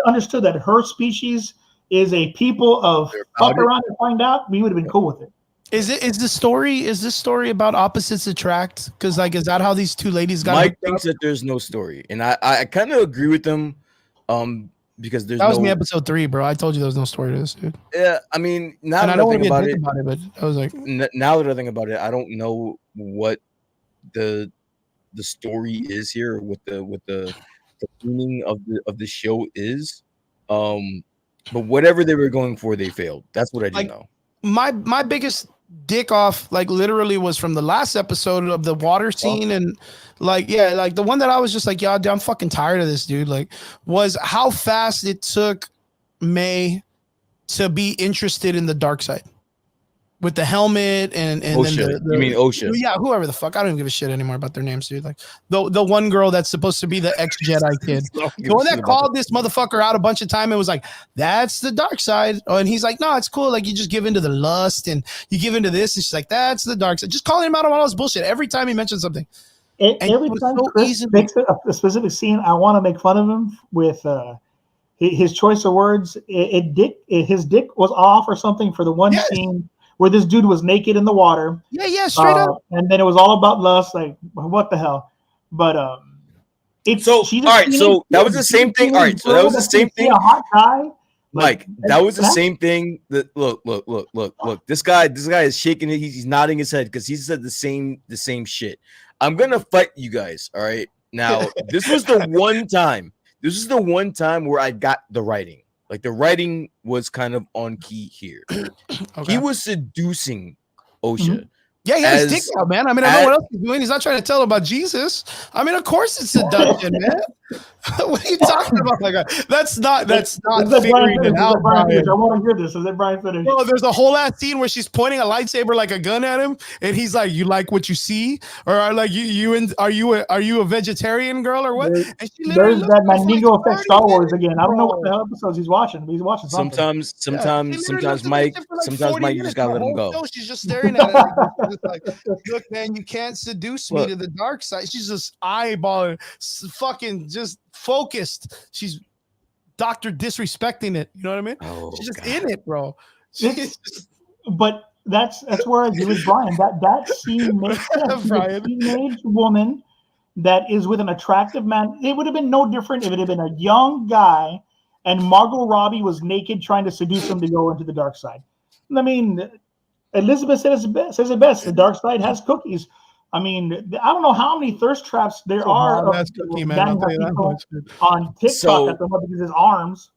[SPEAKER 3] understood that her species is a people of fuck around and find out, we would have been cool with it.
[SPEAKER 1] Is this story about opposites attract? Because, like, is that how these two ladies got?
[SPEAKER 2] Mike thinks that there's no story, and I kind of agree with them. Because that
[SPEAKER 1] was me episode 3, bro. I told you there was no story to this, dude.
[SPEAKER 2] Yeah, I mean, now that I think about it,
[SPEAKER 1] but I was like,
[SPEAKER 2] now that I think about it, I don't know what the story is here, what the meaning of the show is. But whatever they were going for, they failed. That's what I do know.
[SPEAKER 1] My biggest dick off, like, literally was from the last episode of the water scene, and like the one that I was just like, yeah, I'm fucking tired of this, dude. Like, was how fast it took May to be interested in the dark side with the helmet and
[SPEAKER 2] OSHA. You mean OSHA?
[SPEAKER 1] Yeah, whoever the fuck. I don't even give a shit anymore about their names, dude. Like the one girl that's supposed to be the ex-Jedi kid. The one that called this motherfucker out a bunch of time and was like, that's the dark side. Oh, and he's like, no, it's cool. Like, you just give into the lust and you give into this. And she's like, that's the dark side. Just calling him out on all this bullshit every time he mentions something.
[SPEAKER 3] Every time Chris makes a specific scene, I want to make fun of him with his choice of words. His dick was off or something for the one scene where this dude was naked in the water.
[SPEAKER 1] Yeah, straight up.
[SPEAKER 3] And then it was all about lust. Like, what the hell? But it's
[SPEAKER 2] so all right. So that was the same thing. All right. So that was the same thing.
[SPEAKER 3] A hot guy.
[SPEAKER 2] Mike, that was the same thing. That look. This guy is shaking it. He's nodding his head because he said the same shit. I'm gonna fight you guys. All right. Now, this was the one time. This is the one time where I got the writing. Like, the writing was kind of on key here. Okay. He was seducing OSHA.
[SPEAKER 1] Mm-hmm. Yeah, he has his dick out, man. I mean, I know what else he's doing. He's not trying to tell about Jesus. I mean, of course it's seduction, man. What are you talking about? Like, that's not figuring it out, Brian.
[SPEAKER 3] I want to hear this. Is it Brian finish?
[SPEAKER 1] Well, there's a whole ass scene where she's pointing a lightsaber like a gun at him, and he's like, "You like what you see, or are like are you a vegetarian girl or what?" And she
[SPEAKER 3] there's that Magneto effect Star Wars again. I don't know what the hell episodes he's watching, but he's watching something.
[SPEAKER 2] Sometimes Mike, you just gotta let him go.
[SPEAKER 1] She's just staring at it. Just like, look, man, you can't seduce me to the dark side. She's just eyeballing, fucking just focused. She's Dr. disrespecting it. You know what I mean? She's just in it, bro.
[SPEAKER 3] But that's where I agree with Brian. That scene makes sense. A teenage woman that is with an attractive man. It would have been no different if it had been a young guy and Margot Robbie was naked trying to seduce him to go into the dark side. I mean, Elizabeth says it best. The dark side has cookies. I mean, I don't know how many thirst traps there are on TikTok at the moment because his arms.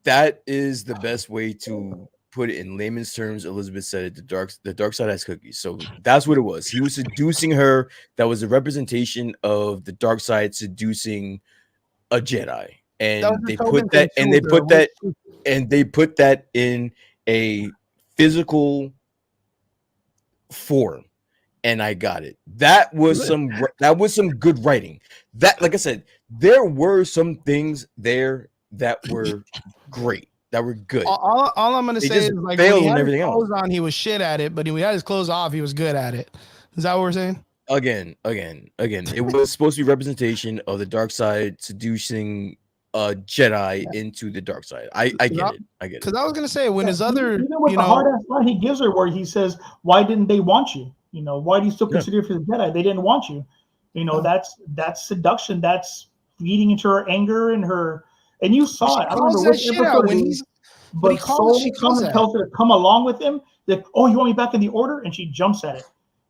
[SPEAKER 2] That is the best way to put it in layman's terms. Elizabeth said it. The dark side has cookies. So that's what it was. He was seducing her. That was a representation of the dark side seducing a Jedi. And they put that in a physical form, and I got it. That was some good writing. That, like I said, there were some things there that were great. that were good.
[SPEAKER 1] All I'm gonna
[SPEAKER 2] They
[SPEAKER 1] say
[SPEAKER 2] just
[SPEAKER 1] is like when
[SPEAKER 2] failed
[SPEAKER 1] he
[SPEAKER 2] in
[SPEAKER 1] had his
[SPEAKER 2] everything else.
[SPEAKER 1] clothes on, he was shit at it, but when he had his clothes off, he was good at it. Is that what we're saying?
[SPEAKER 2] Again. It was supposed to be representation of the dark side seducing a Jedi into the dark side. I get it. I get it.
[SPEAKER 1] Because I was gonna say when
[SPEAKER 3] Yeah,
[SPEAKER 1] his other,
[SPEAKER 3] even with
[SPEAKER 1] you
[SPEAKER 3] the hard
[SPEAKER 1] know,
[SPEAKER 3] ass line he gives her, where he says, "Why didn't they want you? You know, why do you still
[SPEAKER 2] Yeah.
[SPEAKER 3] consider yourself a Jedi? They didn't want you." You know, that's seduction. That's feeding into her anger and her. And you saw
[SPEAKER 1] she
[SPEAKER 3] it. I don't
[SPEAKER 1] calls
[SPEAKER 3] remember
[SPEAKER 1] that
[SPEAKER 3] which
[SPEAKER 1] shit out
[SPEAKER 3] episode
[SPEAKER 1] when
[SPEAKER 3] it
[SPEAKER 1] he's,
[SPEAKER 3] is,
[SPEAKER 1] but he
[SPEAKER 3] but
[SPEAKER 1] calls, she
[SPEAKER 3] Soul
[SPEAKER 1] calls
[SPEAKER 3] kind of
[SPEAKER 1] that.
[SPEAKER 3] tells her to come along with him. That, oh, you want me back in the order, and she jumps at it.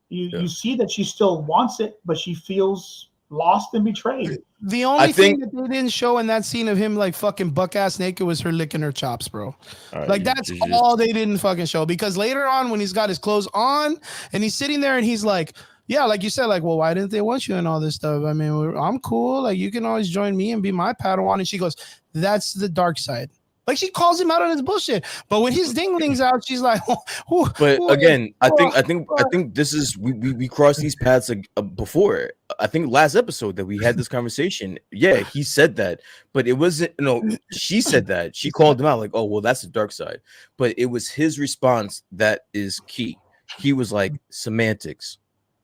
[SPEAKER 3] You see that she still wants it, but she feels lost and betrayed.
[SPEAKER 1] The
[SPEAKER 2] I
[SPEAKER 1] only thing
[SPEAKER 2] think.
[SPEAKER 1] that they didn't show in that scene of him like fucking buck ass naked was her licking her chops, bro. Like that's all they didn't fucking show. Because later on, when he's got his clothes on and he's sitting there and he's like, yeah, like you said, like, well, why didn't they want you and all this stuff? I mean, I'm cool. Like, you can always join me and be my Padawan. And she goes, that's the dark side. Like, she calls him out on his bullshit. But when his dingling's out, she's like,
[SPEAKER 2] But again, I think this is we crossed these paths before. I think last episode that we had this conversation. Yeah, he said that, but it wasn't. No, she said that. She called him out like, "Oh, well, that's the dark side." But it was his response that is key. He was like, "Semantics.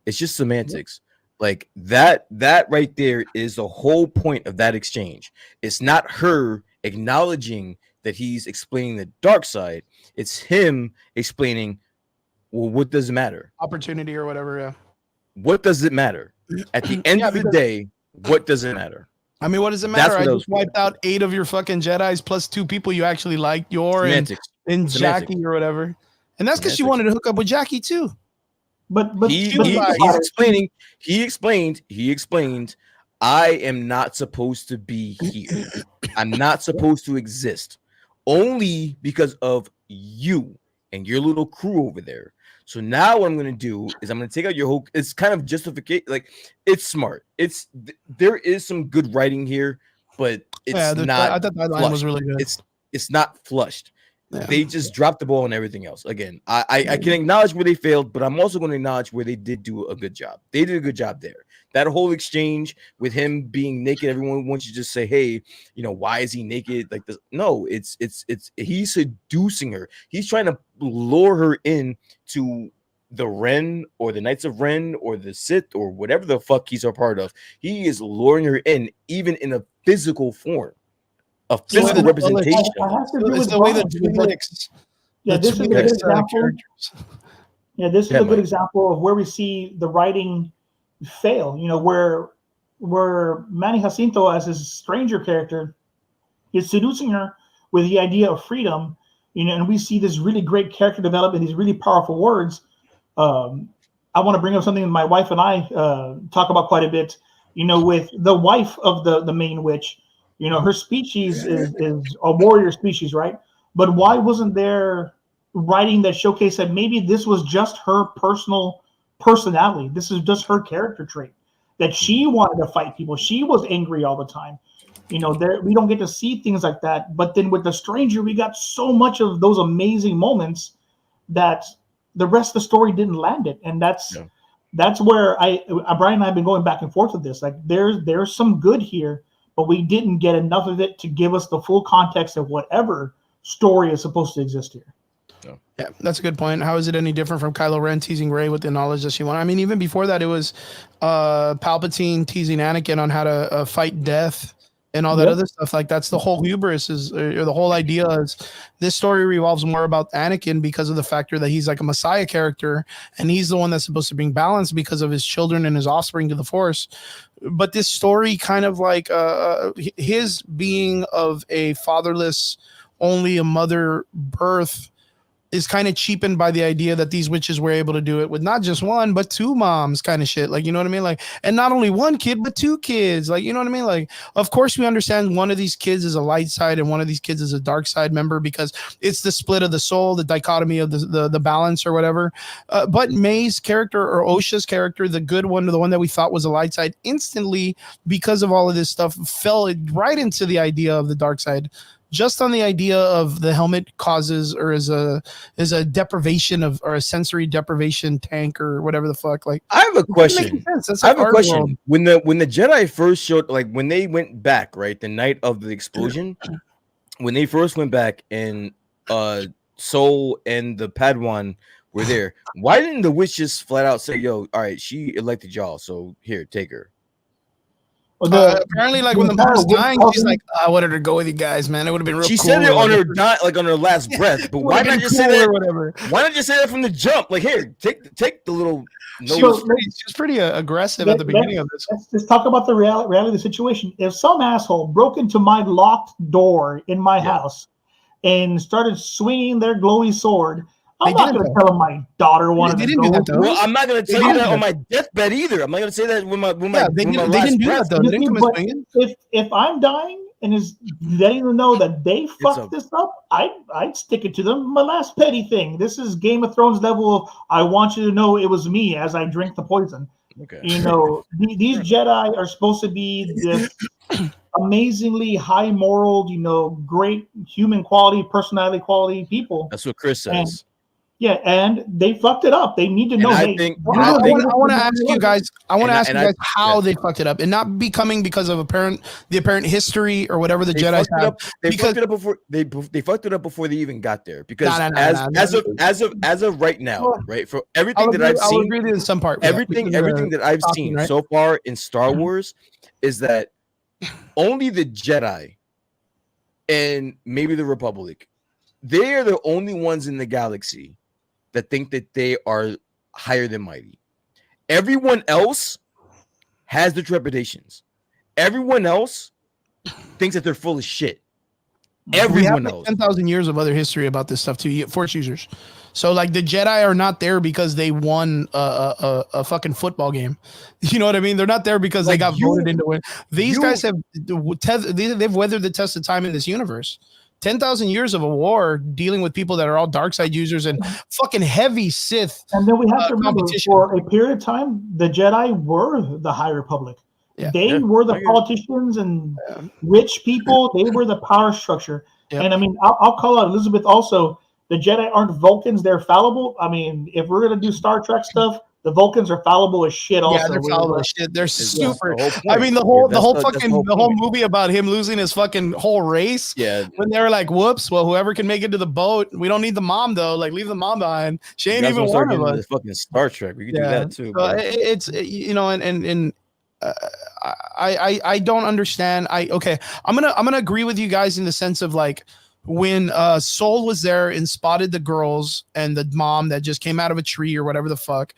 [SPEAKER 2] It's just semantics." Like that right there is the whole point of that exchange. It's not her acknowledging that he's explaining the dark side. It's him explaining, well, what does it matter?
[SPEAKER 1] Opportunity or whatever, yeah.
[SPEAKER 2] What does it matter? At the end of the day, what does it matter?
[SPEAKER 1] I mean, what does it matter?
[SPEAKER 2] That's
[SPEAKER 1] I
[SPEAKER 2] what
[SPEAKER 1] just wiped out 8 of your fucking Jedis plus 2 people you actually liked,
[SPEAKER 2] Semantics.
[SPEAKER 1] and
[SPEAKER 2] Semantics.
[SPEAKER 1] Jackie or whatever. And that's because she
[SPEAKER 2] Semantics.
[SPEAKER 1] wanted to hook up with Jackie too.
[SPEAKER 3] But
[SPEAKER 2] He's
[SPEAKER 3] but
[SPEAKER 2] explaining. He explained. I am not supposed to be here. I'm not supposed to exist, only because of you and your little crew over there. So now what I'm going to do is I'm going to take out your whole. It's kind of justification. Like, it's smart. There is some good writing here, but it's not.
[SPEAKER 1] I thought that line was really good.
[SPEAKER 2] It's not flushed.
[SPEAKER 1] Yeah.
[SPEAKER 2] They just dropped the ball on everything else. Again, I can acknowledge where they failed, but I'm also going to acknowledge where they did do a good job. They did a good job there. That whole exchange with him being naked, everyone wants you to just say, "Hey, you know, why is he naked like this?" No, it's he's seducing her. He's trying to lure her in to the Ren or the Knights of Ren or the Sith or whatever the fuck he's a part of. He is luring her in, even in a physical form. A physical representation.
[SPEAKER 1] It's the way the Twi'leks.
[SPEAKER 3] Yeah, this is a good example. Yeah, this is a good example of where we see the writing fail. You know, where Manny Jacinto, as his stranger character, is seducing her with the idea of freedom. You know, and we see this really great character development, these really powerful words. I want to bring up something that my wife and I talk about quite a bit. You know, with the wife of the main witch. You know, her species is a warrior species, right? But why wasn't there writing that showcased that maybe this was just her personal personality? This is just her character trait, that she wanted to fight people. She was angry all the time. You know, we don't get to see things like that. But then with the stranger, we got so much of those amazing moments that the rest of the story didn't land it. And that's where Brian and I have been going back and forth with this. Like there's some good here, but we didn't get enough of it to give us the full context of whatever story is supposed to exist here.
[SPEAKER 1] Yeah, that's a good point. How is it any different from Kylo Ren teasing Rey with the knowledge that she wanted? I mean, even before that, it was Palpatine teasing Anakin on how to fight death and all that other stuff. Like, that's the whole hubris or the whole idea is this story revolves more about Anakin because of the factor that he's like a Messiah character and he's the one that's supposed to bring balance because of his children and his offspring to the Force. But this story kind of like his being of a fatherless, only a mother birth is kind of cheapened by the idea that these witches were able to do it with not just one, but 2 moms kind of shit. Like, you know what I mean? Like, and not only 1 kid, but 2 kids. Like, you know what I mean? Like, of course we understand one of these kids is a light side and one of these kids is a dark side member because it's the split of the soul, the dichotomy of the balance or whatever. But May's character or Osha's character, the good one, the one that we thought was a light side, instantly, because of all of this stuff, fell right into the idea of the dark side. Just on the idea of the helmet causes or is a deprivation of or a sensory deprivation tank or whatever the fuck. Like,
[SPEAKER 2] I have a question. I have a question. When the Jedi first showed, like when they went back, right, the night of the explosion, when they first went back and Soul and the Padawan were there, why didn't the witch just flat out say, "Yo, all right, she elected y'all, so here, take her"?
[SPEAKER 3] Well,
[SPEAKER 1] Apparently, like when the mom's dying, she's like, "I wanted to go with you guys, man. It would have been real."
[SPEAKER 2] She
[SPEAKER 1] cool
[SPEAKER 2] said it on her
[SPEAKER 1] like
[SPEAKER 2] on her last breath, but why not just say that? Why not just say that from the jump? Like, here, take the little.
[SPEAKER 1] She was pretty aggressive at the beginning of this.
[SPEAKER 3] Let's just talk about the reality of the situation. If some asshole broke into my locked door in my house and started swinging their glowy sword, I'm not going to tell him my daughter wanted to go.
[SPEAKER 2] Well, I'm not going to tell you that on my deathbed either. I'm not going to say that when my
[SPEAKER 1] they didn't do that though. They didn't come swinging.
[SPEAKER 3] If I'm dying and is letting them know that they fucked this up, I'd stick it to them. My last petty thing. This is Game of Thrones level of I want you to know it was me as I drink the poison.
[SPEAKER 2] Okay.
[SPEAKER 3] You know, these Jedi are supposed to be this amazingly high moral, you know, great human quality, personality quality people.
[SPEAKER 2] That's what Chris says.
[SPEAKER 3] And they fucked it up. They need to know.
[SPEAKER 1] I want to ask you guys. I want to ask you guys how they fucked it up, and not becoming because of the apparent history or whatever the Jedi have.
[SPEAKER 2] They fucked it up before they fucked it up before they even got there. Because as of right now, right, for everything that I've seen,
[SPEAKER 1] agree in some part.
[SPEAKER 2] Everything that I've seen so far in Star Wars is that only the Jedi and maybe the Republic, they are the only ones in the galaxy that think that they are higher than mighty. Everyone else has the trepidations. Everyone else thinks that they're full of shit. Everyone else.
[SPEAKER 1] 10,000 years of other history about this stuff too. Force users. So like the Jedi are not there because they won a fucking football game. You know what I mean? They're not there because they got voted into it. These guys have they've weathered the test of time in this universe. 10,000 years of a war dealing with people that are all dark side users and fucking heavy Sith.
[SPEAKER 3] And then we have to remember, for a period of time, the Jedi were the High Republic. Yeah. They were the politicians and rich people. They were the power structure. Yep. And I mean, I'll call out Elizabeth also. The Jedi aren't Vulcans. They're fallible. I mean, if we're going to do Star Trek stuff, the Vulcans are fallible as shit. Also,
[SPEAKER 1] yeah, they're fallible as shit. They're super. I mean, the whole movie about him losing his fucking whole race.
[SPEAKER 2] Yeah.
[SPEAKER 1] When they were like, "Whoops! Well, whoever can make it to the boat, we don't need the mom though. Like, leave the mom behind. She ain't even one of us."
[SPEAKER 2] Fucking Star Trek. We can do that too.
[SPEAKER 1] So it's you know, and I don't understand. I'm gonna agree with you guys in the sense of like, when Soul was there and spotted the girls and the mom that just came out of a tree or whatever the fuck,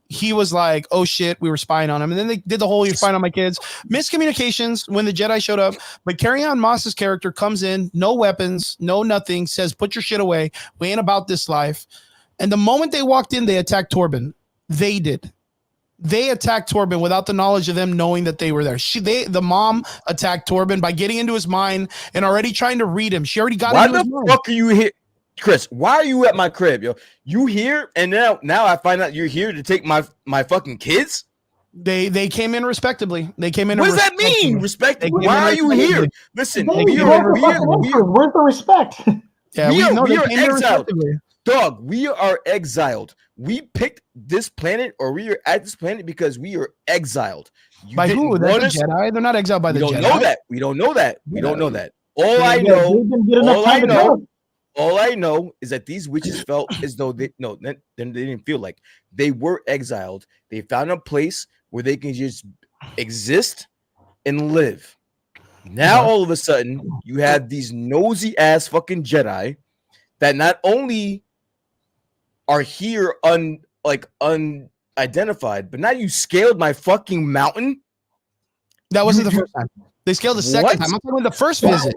[SPEAKER 1] he was like, "Oh shit, we were spying on him." And then they did the whole "you're spying on my kids." Miscommunications when the Jedi showed up. But Carrie-Anne Moss's character comes in, no weapons, no nothing, says, "Put your shit away. We ain't about this life." And the moment they walked in, they attacked Torben. They did. They attacked Torben without the knowledge of them knowing that they were there. The mom attacked Torben by getting into his mind and already trying to read him. She already got into his mind.
[SPEAKER 2] Why the fuck are you here, Chris? Why are you at my crib, yo? You here, and now I find out you're here to take my fucking kids.
[SPEAKER 1] They came in respectably. They came in.
[SPEAKER 2] What does that mean? Respectably? Why are you here? Listen,
[SPEAKER 3] where's the respect?
[SPEAKER 2] Yeah, we are exiled. Dog, we are exiled. We picked this planet, or we are at this planet because we are exiled.
[SPEAKER 1] By who? They're the Jedi. They're not exiled by the Jedi.
[SPEAKER 2] We don't know that. We don't know that. All I know is that these witches felt as though they didn't feel like they were exiled. They found a place where they can just exist and live. Now all of a sudden you have these nosy ass fucking Jedi that not only are here unidentified, but now you scaled my fucking mountain.
[SPEAKER 1] That wasn't the first time. They scaled the second time. I'm talking about the first visit.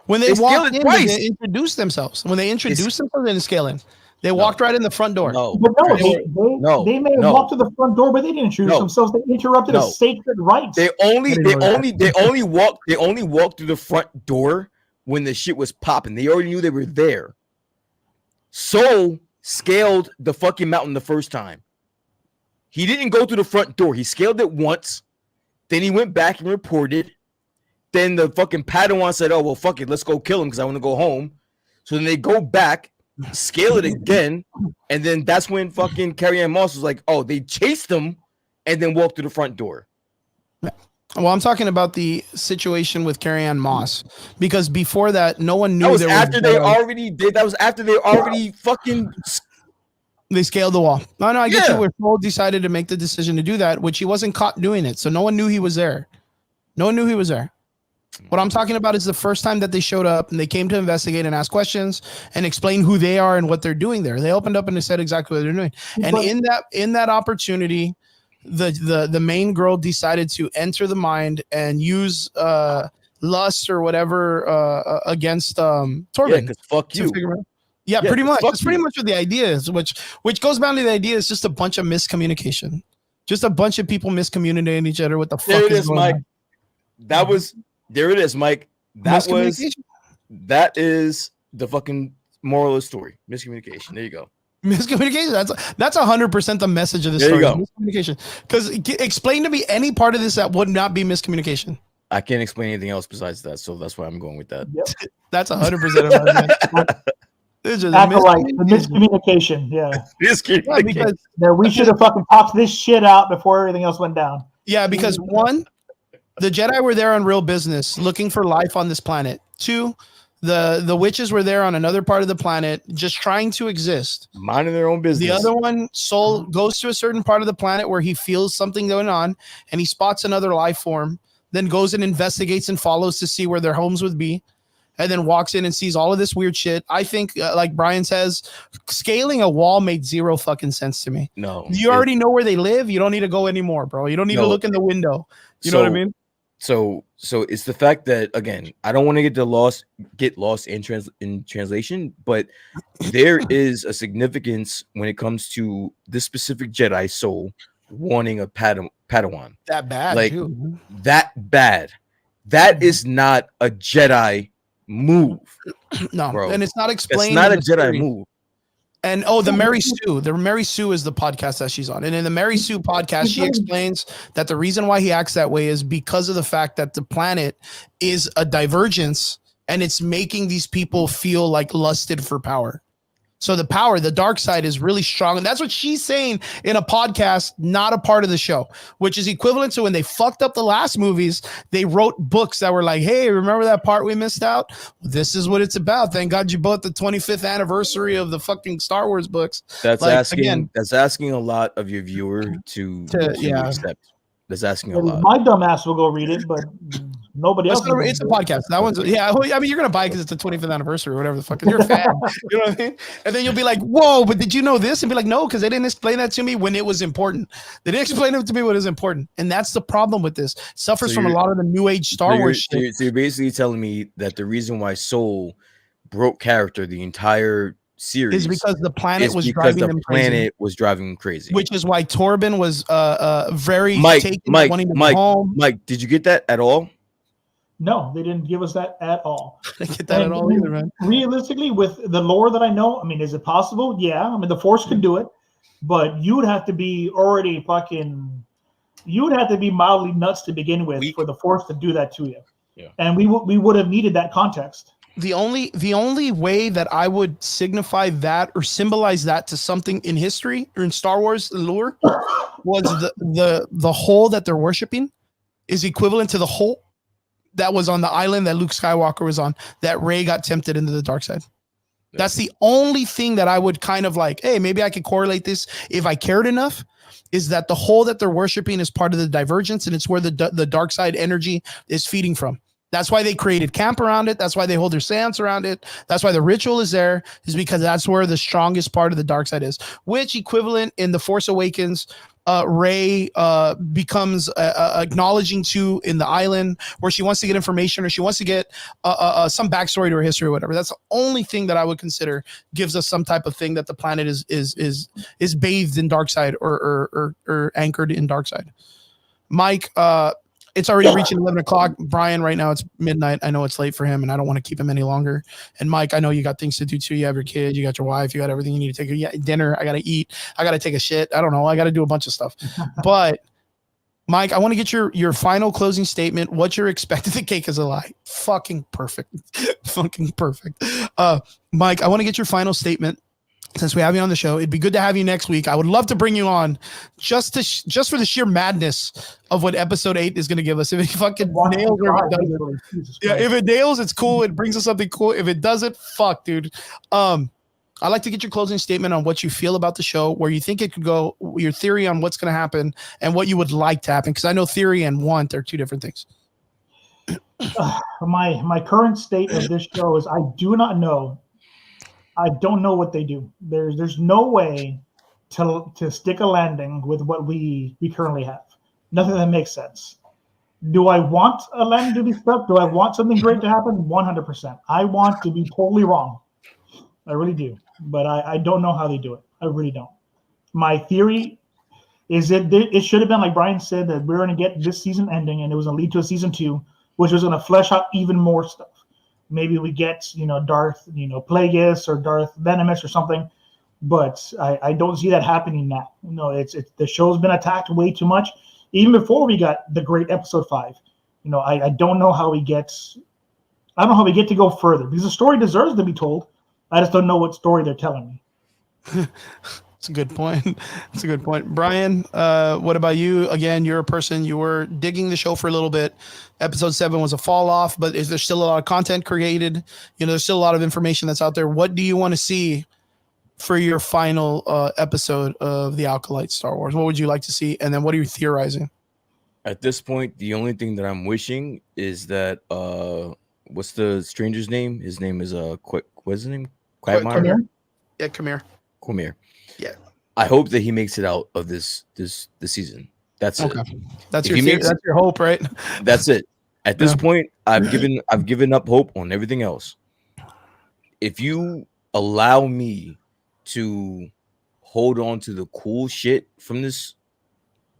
[SPEAKER 1] When they walked in, they introduced themselves. When they introduced themselves, they didn't scale in. They walked right in the front door.
[SPEAKER 3] They may have walked to the front door, but they didn't introduce themselves. They interrupted a sacred rite.
[SPEAKER 2] They only walked through the front door when the shit was popping. They already knew they were there. Soul scaled the fucking mountain the first time. He didn't go through the front door. He scaled it once. Then he went back and reported. Then the fucking Padawan said, "Oh, well, fuck it. Let's go kill him because I want to go home." So then they go back, scale it again. And then that's when fucking Carrie-Anne Moss was like, "Oh, they chased him and then walked through the front door."
[SPEAKER 1] Well, I'm talking about the situation with Carrie Ann Moss because before that, no one knew
[SPEAKER 2] That was
[SPEAKER 1] there
[SPEAKER 2] after
[SPEAKER 1] was.
[SPEAKER 2] they already did. That was after they already fucking.
[SPEAKER 1] They scaled the wall. No, I get you.
[SPEAKER 2] Yeah.
[SPEAKER 1] Where Paul decided to make the decision to do that, which he wasn't caught doing it, so no one knew he was there. No one knew he was there. What I'm talking about is the first time that they showed up and they came to investigate and ask questions and explain who they are and what they're doing there. They opened up and they said exactly what they're doing. And in that opportunity, the main girl decided to enter the mind and use lust or whatever against Torben.
[SPEAKER 2] Yeah, because fuck you.
[SPEAKER 1] Yeah, pretty much. That's pretty
[SPEAKER 2] you.
[SPEAKER 1] much what the idea is, which goes down to the idea is just a bunch of miscommunication. Just a bunch of people miscommunicating each other. What the
[SPEAKER 2] There
[SPEAKER 1] fuck
[SPEAKER 2] it is, Mike.
[SPEAKER 1] on?
[SPEAKER 2] That was there it is, Mike. That is the fucking moral of the story. Miscommunication. There you go.
[SPEAKER 1] Miscommunication. That's 100% the message of the
[SPEAKER 2] There
[SPEAKER 1] story.
[SPEAKER 2] you go.
[SPEAKER 1] Miscommunication. Because explain to me any part of this that would not be miscommunication.
[SPEAKER 2] I can't explain anything else besides that, so that's why I'm going with that.
[SPEAKER 3] Yep.
[SPEAKER 1] That's 100% of my
[SPEAKER 3] Acolyte, the miscommunication. Yeah.
[SPEAKER 1] Yeah, because
[SPEAKER 3] we should have fucking talked this shit out before everything else went down.
[SPEAKER 1] Yeah, because one, the Jedi were there on real business, looking for life on this planet. Two, the witches were there on another part of the planet, just trying to exist,
[SPEAKER 2] minding their own business.
[SPEAKER 1] The other one, Soul, goes to a certain part of the planet where he feels something going on, and he spots another life form. Then goes and investigates and follows to see where their homes would be. And then walks in and sees all of this weird shit. I think, like Brian says, scaling a wall made zero fucking sense to me.
[SPEAKER 2] No.
[SPEAKER 1] You already know where they live. You don't need to go anymore, bro. You don't need to look in the window. You know what I mean?
[SPEAKER 2] So it's the fact that, again, I don't want to get lost in translation, but there is a significance when it comes to this specific Jedi soul wanting a Padawan.
[SPEAKER 1] That bad,
[SPEAKER 2] like
[SPEAKER 1] too.
[SPEAKER 2] That bad. That is not a Jedi move.
[SPEAKER 1] No,
[SPEAKER 2] bro.
[SPEAKER 1] And it's not explained.
[SPEAKER 2] It's not a Jedi move.
[SPEAKER 1] And the Mary Sue is the podcast that she's on. And in the Mary Sue podcast, she explains that the reason why he acts that way is because of the fact that the planet is a divergence and it's making these people feel like lusted for power. So the dark side is really strong. And that's what she's saying in a podcast, not a part of the show, which is equivalent to when they fucked up the last movies. They wrote books that were like, hey, remember that part we missed out? This is what it's about. Thank God you bought the 25th anniversary of the fucking Star Wars books.
[SPEAKER 2] That's asking a lot of your viewer to accept. That's asking a lot.
[SPEAKER 3] My dumb ass will go read it, but nobody else.
[SPEAKER 1] It's a podcast. That one's I mean, you're gonna buy it because it's the 25th anniversary or whatever the fuck. You're a fan. You know what I mean? And then you'll be like, whoa, but did you know this? And be like, no, because they didn't explain that to me when it was important. They didn't explain it to me when it was important. And that's the problem with this. It suffers from a lot of the new age Star Wars shit.
[SPEAKER 2] So you're basically telling me that the reason why Soul broke character the entire series
[SPEAKER 1] is because the planet was driving them crazy. Which is why Torben was very wanting to go home.
[SPEAKER 2] Mike, did you get that at all?
[SPEAKER 3] No, they didn't give us that at all.
[SPEAKER 1] I didn't get that at all either, man.
[SPEAKER 3] Realistically, with the lore that I know, I mean, is it possible? Yeah, I mean, the Force could do it, but you would have to be already mildly nuts to begin with for the Force to do that to you.
[SPEAKER 2] Yeah,
[SPEAKER 3] and we would have needed that context.
[SPEAKER 1] The only way that I would signify that or symbolize that to something in history or in Star Wars lore was the hole that they're worshiping is equivalent to the hole that was on the island that Luke Skywalker was on, that Rey got tempted into the dark side. Yeah. That's the only thing that I would kind of like, hey, maybe I could correlate this if I cared enough, is that the hole that they're worshiping is part of the divergence, and it's where the dark side energy is feeding from. That's why they created camp around it. That's why they hold their seance around it. That's why the ritual is there, is because that's where the strongest part of the dark side is, which equivalent in The Force Awakens, Rey becomes acknowledging to in the island where she wants to get information or she wants to get some backstory to her history or whatever. That's the only thing that I would consider gives us some type of thing that the planet is bathed in dark side or anchored in dark side. Mike, it's already reaching 11 o'clock. Brian, right now it's midnight. I know it's late for him, and I don't want to keep him any longer. And Mike, I know you got things to do too. You have your kid, you got your wife, you got everything you need to take. Dinner, I got to eat. I got to take a shit. I don't know. I got to do a bunch of stuff. But Mike, I want to get your final closing statement. What you're expecting. The cake is a lie. Fucking perfect. Fucking perfect. Mike, I want to get your final statement since we have you on the show, it'd be good to have you next week. I would love to bring you on just for the sheer madness of what episode 8 is going to give us. If it fucking nails or if it doesn't. Yeah, if it nails, it's cool. It brings us something cool. If it doesn't, fuck, dude. I'd like to get your closing statement on what you feel about the show, where you think it could go, your theory on what's going to happen, and what you would like to happen. Because I know theory and want are two different things.
[SPEAKER 3] My current state of this show is I do not know. I don't know what they do. There's no way to stick a landing with what we currently have. Nothing that makes sense. Do I want a landing to be stuck? Do I want something great to happen? 100%. I want to be totally wrong. I really do. But I don't know how they do it. I really don't. My theory is it should have been, like Brian said, that we're going to get this season ending and it was going to lead to a season 2, which was going to flesh out even more stuff. Maybe we get, Darth, Plagueis or Darth Venomous or something, but I don't see that happening now. It's the show's been attacked way too much. Even before we got the great episode 5, I don't know how we get. I don't know how we get to go further because the story deserves to be told. I just don't know what story they're telling me.
[SPEAKER 1] That's a good point. That's a good point. Brian, what about you? Again, you're a person, you were digging the show for a little bit. Episode 7 was a fall off, but is there still a lot of content created? There's still a lot of information that's out there. What do you want to see for your final episode of the Acolyte Star Wars? What would you like to see? And then what are you theorizing?
[SPEAKER 2] At this point, the only thing that I'm wishing is that what's the stranger's name? His name is what's his name? Quagmire?
[SPEAKER 1] Yeah,
[SPEAKER 2] Quagmire.
[SPEAKER 1] Yeah.
[SPEAKER 2] I hope that he makes it out of this season. That's okay. It.
[SPEAKER 1] That's that's your hope, right?
[SPEAKER 2] That's it. At this point, I've given up hope on everything else. If you allow me to hold on to the cool shit from this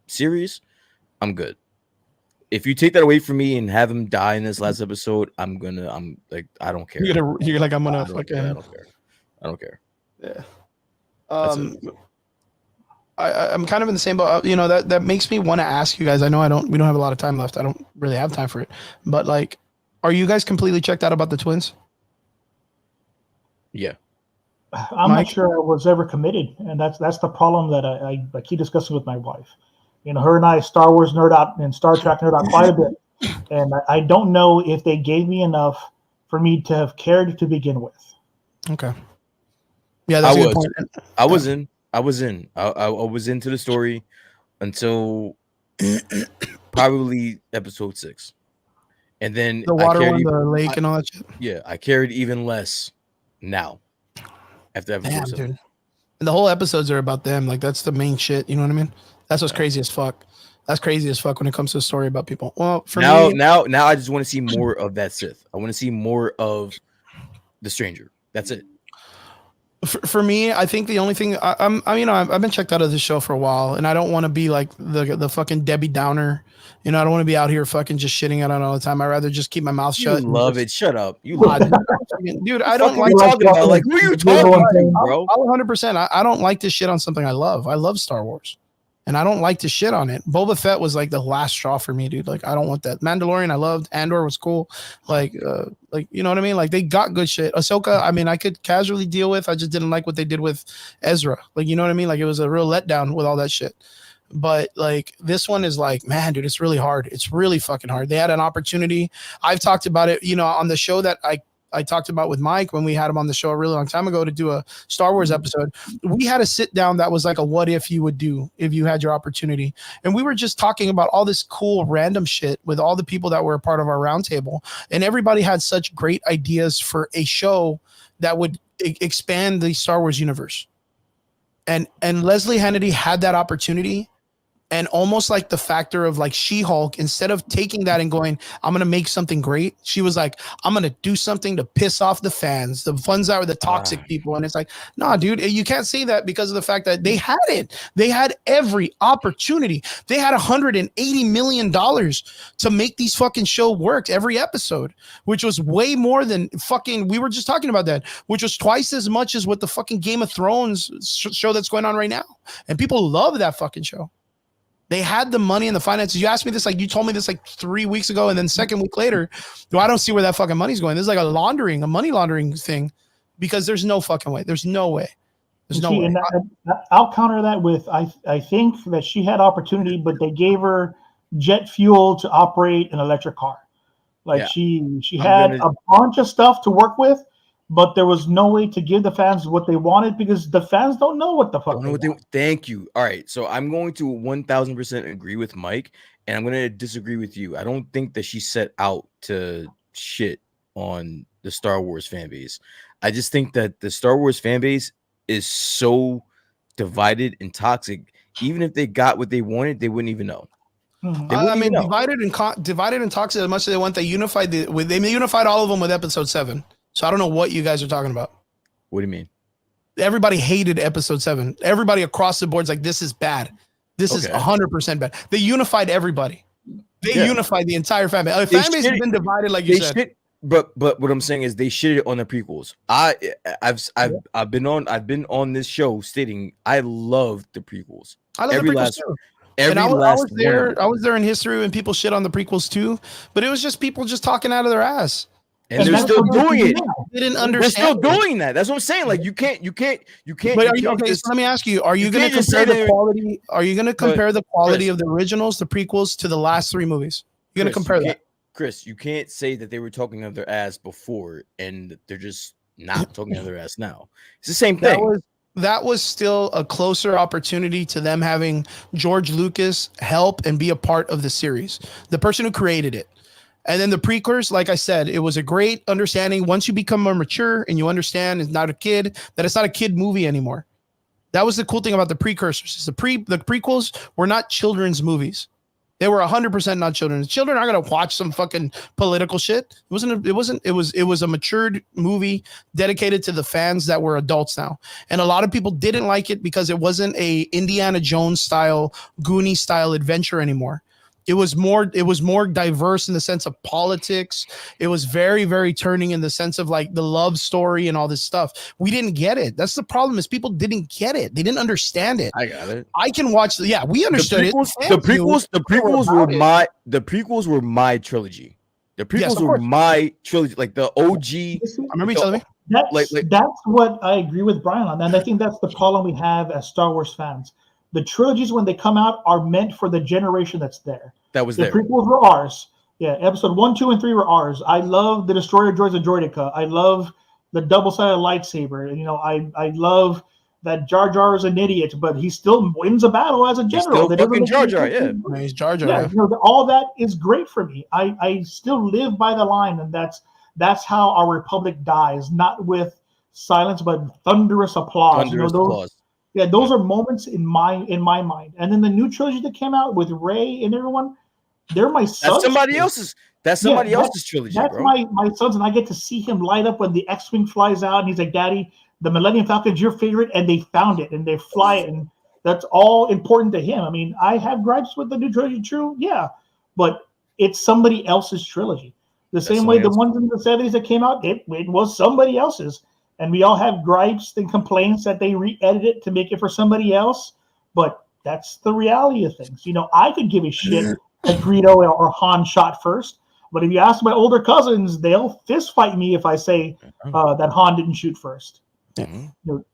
[SPEAKER 2] series, I'm good. If you take that away from me and have him die in this last episode, I'm like, I don't care.
[SPEAKER 1] You're like, I'm gonna
[SPEAKER 2] I don't care. I don't care.
[SPEAKER 1] Yeah. I'm kind of in the same boat. That makes me want to ask you guys. I know we don't have a lot of time left. I don't really have time for it. But like, are you guys completely checked out about the twins?
[SPEAKER 2] Yeah.
[SPEAKER 3] I'm not sure I was ever committed, and that's the problem that I keep discussing with my wife. Her and I Star Wars nerd out and Star Trek nerd out quite a bit, and I don't know if they gave me enough for me to have cared to begin with.
[SPEAKER 1] Okay. Yeah, that's a good point.
[SPEAKER 2] I was in. I was into the story until probably episode 6, and then
[SPEAKER 1] the water on the lake and all that shit.
[SPEAKER 2] Yeah, I cared even less now after episode 7.
[SPEAKER 1] Dude. And the whole episodes are about them. Like that's the main shit. You know what I mean? That's what's crazy as fuck. That's crazy as fuck when it comes to a story about people. Well, for me,
[SPEAKER 2] now I just want to see more of that Sith. I want to see more of the stranger. That's it.
[SPEAKER 1] For me, I think the only thing I've been checked out of this show for a while, and I don't want to be like the fucking Debbie Downer. I don't want to be out here fucking just shitting on it all the time. I'd rather just keep my mouth shut.
[SPEAKER 2] You love it. Shut up. You love
[SPEAKER 1] it. Dude, I don't like
[SPEAKER 2] talking about like who are you talking about, bro?
[SPEAKER 1] 100%. I don't like to shit on something I love. I love Star Wars. And I don't like to shit on it. Boba Fett was like the last straw for me, dude. Like, I don't want that. Mandalorian, I loved. Andor was cool. Like, you know what I mean? Like, they got good shit. Ahsoka, I mean, I could casually deal with. I just didn't like what they did with Ezra. Like, you know what I mean? Like, it was a real letdown with all that shit. But like, this one is like, man, dude, it's really hard. It's really fucking hard. They had an opportunity. I've talked about it, on the show that I talked about with Mike when we had him on the show a really long time ago to do a Star Wars episode. We had a sit down that was like a what if you would do if you had your opportunity. And we were just talking about all this cool random shit with all the people that were a part of our roundtable. And everybody had such great ideas for a show that would expand the Star Wars universe. And Leslie Hannity had that opportunity. And almost like the factor of like She-Hulk, instead of taking that and going, I'm going to make something great, she was like, I'm going to do something to piss off the fans, the ones that were the toxic people. And it's like, nah, dude, you can't say that because of the fact that they had it. They had every opportunity. They had $180 million to make these fucking show work every episode, which was way more than fucking, we were just talking about that, which was twice as much as what the fucking Game of Thrones show that's going on right now. And people love that fucking show. They had the money and the finances. You asked me this, like you told me this like 3 weeks ago, and then second week later, I don't see where that fucking money's going. This is like a money laundering thing, because there's no fucking way. There's no way. There's no way.
[SPEAKER 3] And I'll counter that with I think that she had opportunity, but they gave her jet fuel to operate an electric car. Like
[SPEAKER 2] Yeah.
[SPEAKER 3] she had a bunch of stuff to work with, but there was no way to give the fans what they wanted because the fans don't know what the fuck they want.
[SPEAKER 2] Thank you. All right, so I'm going to 1000% agree with Mike, and I'm going to disagree with you. I don't think that she set out to shit on the Star Wars fan base. I just think that the Star Wars fan base is so divided and toxic. Even if they got what they wanted, they wouldn't even know.
[SPEAKER 1] I mean, divided and toxic as much as they want. They unified they unified all of them with Episode 7. So I don't know what you guys are talking about.
[SPEAKER 2] What do you mean?
[SPEAKER 1] Everybody hated Episode 7. Everybody across the board's like, this is bad. This is 100% bad. They unified everybody. They unified the entire fan base. Fan base has been divided, like you said.
[SPEAKER 2] But what I'm saying is they shitted on the prequels. I've been on this show stating I love the prequels.
[SPEAKER 1] I love the prequels too. And I was there in history when people shit on the prequels too, but it was just people just talking out of their ass.
[SPEAKER 2] And they're still doing it.
[SPEAKER 1] They didn't understand.
[SPEAKER 2] They're still doing that. That's what I'm saying. Like you can't.
[SPEAKER 1] But okay, so let me ask you: Are you going to compare the quality? Are you going to compare the quality of the originals, the prequels, to the last 3 movies? You're going to compare that,
[SPEAKER 2] Chris? You can't say that they were talking out of their ass before, and they're just not talking out of their ass now. It's the same thing.
[SPEAKER 1] That was still a closer opportunity to them having George Lucas help and be a part of the series, the person who created it. And then the prequels, like I said, it was a great understanding. Once you become more mature and you understand it's not a kid, that it's not a kid movie anymore. That was the cool thing about the precursors. Is the prequels were not children's movies. They were 100% not children. Children aren't gonna watch some fucking political shit. It was a matured movie dedicated to the fans that were adults now. And a lot of people didn't like it because it wasn't a Indiana Jones style, Goonie style adventure anymore. It was more diverse in the sense of politics. It was very, very turning in the sense of like the love story and all this stuff. We didn't get it. That's the problem, is people didn't get it. They didn't understand it.
[SPEAKER 2] I got it.
[SPEAKER 1] I can watch we understood
[SPEAKER 2] the prequels were my trilogy. The prequels were my trilogy, like the OG.
[SPEAKER 1] I remember you telling me.
[SPEAKER 3] That's what I agree with Brian on, and I think that's the problem we have as Star Wars fans. The trilogies, when they come out, are meant for the generation that's there.
[SPEAKER 2] The
[SPEAKER 3] prequels were ours. Yeah, episode 1, 2, and 3 were ours. I love the Destroyer Droids and Droideka. I love the double-sided lightsaber. You know, I love that Jar Jar is an idiot, but he still wins a battle as a general.
[SPEAKER 2] He's still fucking Jar Jar, yeah.
[SPEAKER 1] He's Jar Jar.
[SPEAKER 3] Yeah, you know, all that is great for me. I still live by the line, and that's how our republic dies, not with silence, but thunderous applause. Applause. Yeah, those are moments in my mind. And then the new trilogy that came out with Rey and everyone, they're my sons.
[SPEAKER 2] That's somebody else's trilogy,
[SPEAKER 3] that's
[SPEAKER 2] bro.
[SPEAKER 3] my sons, and I get to see him light up when the X-Wing flies out, and he's like, Daddy, the Millennium Falcon's your favorite, and they found it, and they fly it, and that's all important to him. I mean, I have gripes with the new trilogy, true, yeah, but it's somebody else's trilogy. The same way the ones in the 70s that came out, it was somebody else's. And we all have gripes and complaints that they re-edit it to make it for somebody else. But that's the reality of things. You know, I could give a shit that Greedo or Han shot first. But if you ask my older cousins, they'll fist fight me if I say that Han didn't shoot first. You know,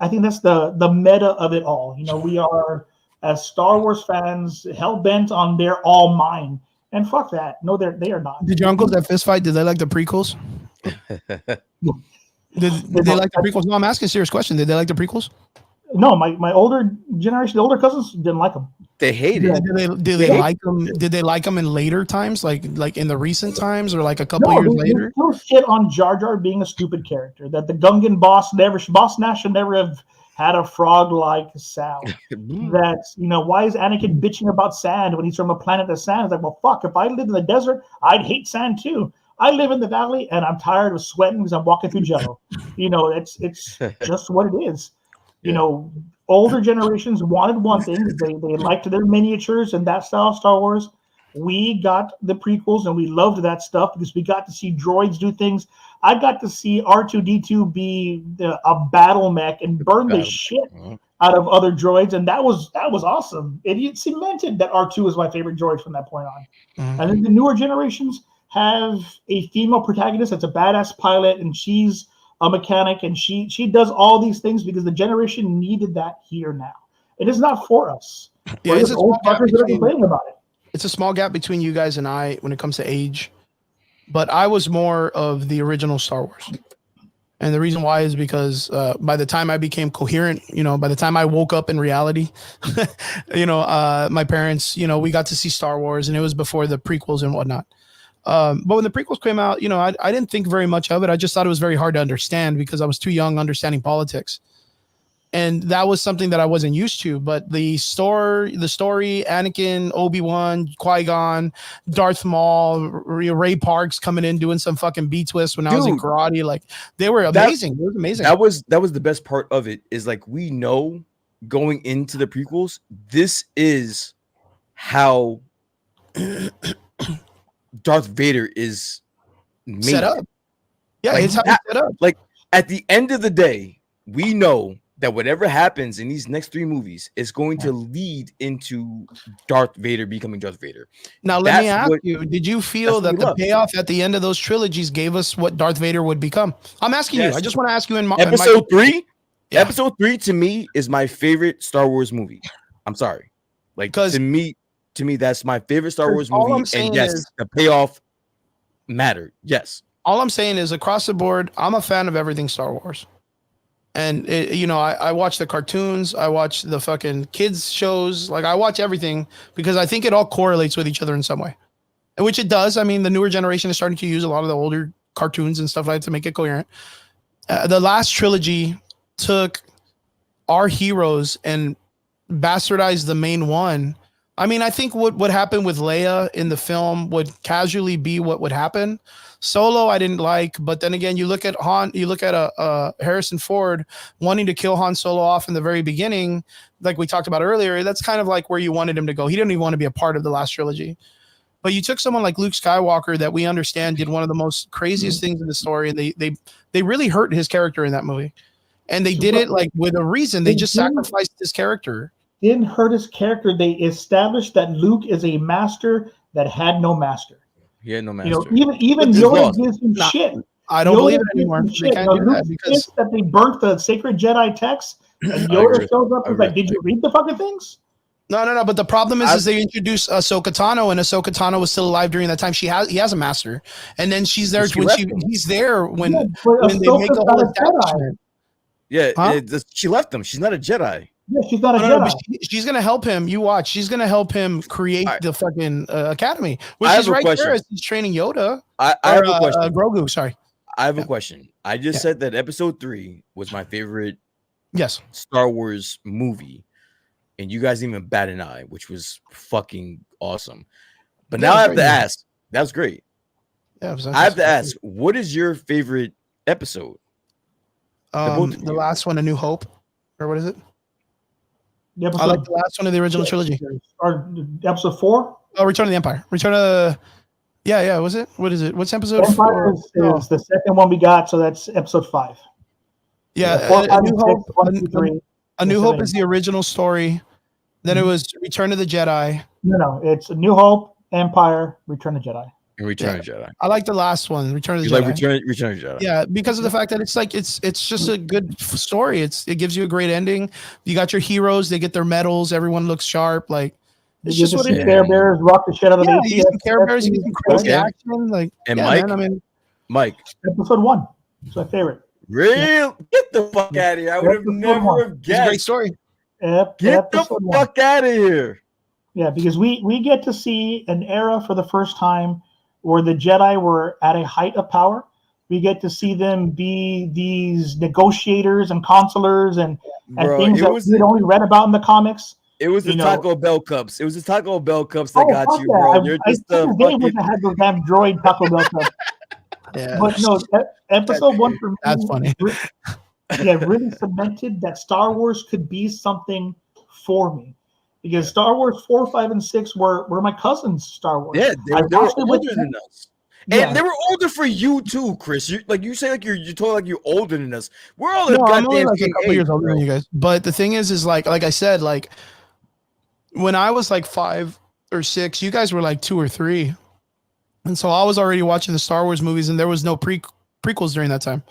[SPEAKER 3] I think that's the meta of it all. You know, we are, as Star Wars fans, hell-bent on they're all mine. And fuck that. No, they are not.
[SPEAKER 1] Did your uncles that fist fight, did they like the prequels? Did they like the prequels? No, I'm asking a serious question. Did they like the prequels?
[SPEAKER 3] No, my older generation, the older cousins didn't like them.
[SPEAKER 2] They hated it.
[SPEAKER 1] Did they like them? Did they like them in later times, like in the recent times, or like a couple years later?
[SPEAKER 3] No shit on Jar Jar being a stupid character. That the Gungan boss Nash should never have had a frog-like sound. That's, you know, why is Anakin bitching about sand when he's from a planet of sand? It's like, well, fuck. If I lived in the desert, I'd hate sand too. I live in the valley, and I'm tired of sweating because I'm walking through jello. You know, it's just what it is. You know, older generations wanted one thing. They liked their miniatures and that style of Star Wars. We got the prequels, and we loved that stuff because we got to see droids do things. I got to see R2-D2 be a battle mech and burn the shit out of other droids, and that was awesome. It cemented that R2 was my favorite droid from that point on. And then the newer generations have a female protagonist that's a badass pilot, and she's a mechanic, and she does all these things because the generation needed that here now. It is not for us.
[SPEAKER 1] Yeah, it's a small gap
[SPEAKER 3] fuckers that are
[SPEAKER 1] between,
[SPEAKER 3] complaining about it.
[SPEAKER 1] it's a small gap between you guys and I when it comes to age. But I was more of the original Star Wars. And the reason why is because by the time I became coherent, by the time I woke up in reality, my parents, we got to see Star Wars, and it was before the prequels and whatnot. But when the prequels came out, I didn't think very much of it. I just thought it was very hard to understand because I was too young understanding politics. And that was something that I wasn't used to. But the story, Anakin, Obi-Wan, Qui-Gon, Darth Maul, Ray Parks coming in doing some fucking B-twist when I was in karate, like they were amazing. It was amazing.
[SPEAKER 2] That was the best part of it. Is like we know going into the prequels, this is how Darth Vader is made.
[SPEAKER 1] Set up. Yeah,
[SPEAKER 2] like,
[SPEAKER 1] it's how it's set up.
[SPEAKER 2] Like at the end of the day, we know that whatever happens in these next 3 movies is going to lead into Darth Vader becoming Darth Vader.
[SPEAKER 1] Now, let me ask you, did you feel that the payoff at the end of those trilogies gave us what Darth Vader would become? I'm asking you. I just want to ask you in
[SPEAKER 2] Episode 3? Yeah. Episode 3 to me is my favorite Star Wars movie. I'm sorry. Like to me, that's my favorite Star Wars movie. And yes, the payoff mattered. Yes.
[SPEAKER 1] All I'm saying is across the board, I'm a fan of everything Star Wars. And I watch the cartoons, I watch the fucking kids shows, like I watch everything because I think it all correlates with each other in some way, which it does. I mean, the newer generation is starting to use a lot of the older cartoons and stuff like that to make it coherent. The last trilogy took our heroes and bastardized the main one. I mean, I think what happened with Leia in the film would casually be what would happen. Solo, I didn't like, but then again, you look at Han, you look at Harrison Ford wanting to kill Han Solo off in the very beginning, like we talked about earlier. That's kind of like where you wanted him to go. He didn't even want to be a part of the last trilogy. But you took someone like Luke Skywalker that we understand did one of the most craziest things in the story, and they really hurt his character in that movie. And they did it like with a reason. They just sacrificed his character.
[SPEAKER 3] Didn't hurt his character. They established that Luke is a master that had no master.
[SPEAKER 2] He had no master.
[SPEAKER 3] Even Yoda gives him shit.
[SPEAKER 1] I don't believe it anymore. They can't do that because
[SPEAKER 3] that they burnt the sacred Jedi text, and Yoda shows up and is like, "Did you read the fucking things?"
[SPEAKER 1] No. But the problem is they introduced Ahsoka Tano, and Ahsoka Tano was still alive during that time. He has a master, and then she's there when he's there when they make a whole establishment.
[SPEAKER 2] Yeah, she left him. She's not a Jedi.
[SPEAKER 3] Yeah, she's not a Jedi.
[SPEAKER 1] But she's gonna help him. You watch. She's gonna help him create the fucking academy, which is right there as he's training Yoda.
[SPEAKER 2] I have a question.
[SPEAKER 1] Grogu. Sorry.
[SPEAKER 2] I have a question. I just said that episode 3 was my favorite.
[SPEAKER 1] Yes.
[SPEAKER 2] Star Wars movie, and you guys didn't even bat an eye, which was fucking awesome. But now I have to ask. That was great.
[SPEAKER 1] Yeah.
[SPEAKER 2] I have to ask. What is your favorite episode?
[SPEAKER 1] The last one, A New Hope, or what is it? I like the last one of the original trilogy.
[SPEAKER 3] Or episode 4?
[SPEAKER 1] Oh, Return of the Empire. Was it? What is it? What's episode
[SPEAKER 3] Empire 4? Is the second one we got, so that's episode 5.
[SPEAKER 1] Yeah, A New Hope is the original story. Then it was Return of the Jedi.
[SPEAKER 3] No, it's A New Hope, Empire, Return of the Jedi.
[SPEAKER 2] And Return of the Jedi.
[SPEAKER 1] I like the last one, Return of the Jedi.
[SPEAKER 2] Like Return of the Jedi.
[SPEAKER 1] Yeah, because of the fact that it's just a good story. It gives you a great ending. You got your heroes, they get their medals, everyone looks sharp. Like it's just what it is.
[SPEAKER 3] Care Bears rock the shit out of
[SPEAKER 1] the you get some Care Bears, you get some crazy action. Like
[SPEAKER 2] and Mike, Mike.
[SPEAKER 3] Episode 1. It's my favorite.
[SPEAKER 2] Real? Get the fuck out of here. I would have never have guessed.
[SPEAKER 1] It's a great story.
[SPEAKER 2] Get the fuck out of here.
[SPEAKER 3] Yeah, because we get to see an era for the first time where the Jedi were at a height of power. We get to see them be these negotiators and counselors and things that we'd only read about in the comics.
[SPEAKER 2] It was the Taco Bell cups. It was the Taco Bell cups that got you, bro. You're just
[SPEAKER 3] I had those damn droid Taco Bell cups.
[SPEAKER 1] Yeah,
[SPEAKER 3] but no, episode 1 for me.
[SPEAKER 1] That's funny.
[SPEAKER 3] Really cemented that Star Wars could be something for me. Because Star Wars 4, 5, and 6 were my cousins' Star Wars.
[SPEAKER 2] Yeah, they were older than us. And they were older for you too, Chris. You say you're talking like you're older than us. We're all
[SPEAKER 1] I'm only like a couple years older than you guys. But the thing is like I said, like when I was like 5 or 6, you guys were like 2 or 3. And so I was already watching the Star Wars movies, and there was no prequels during that time.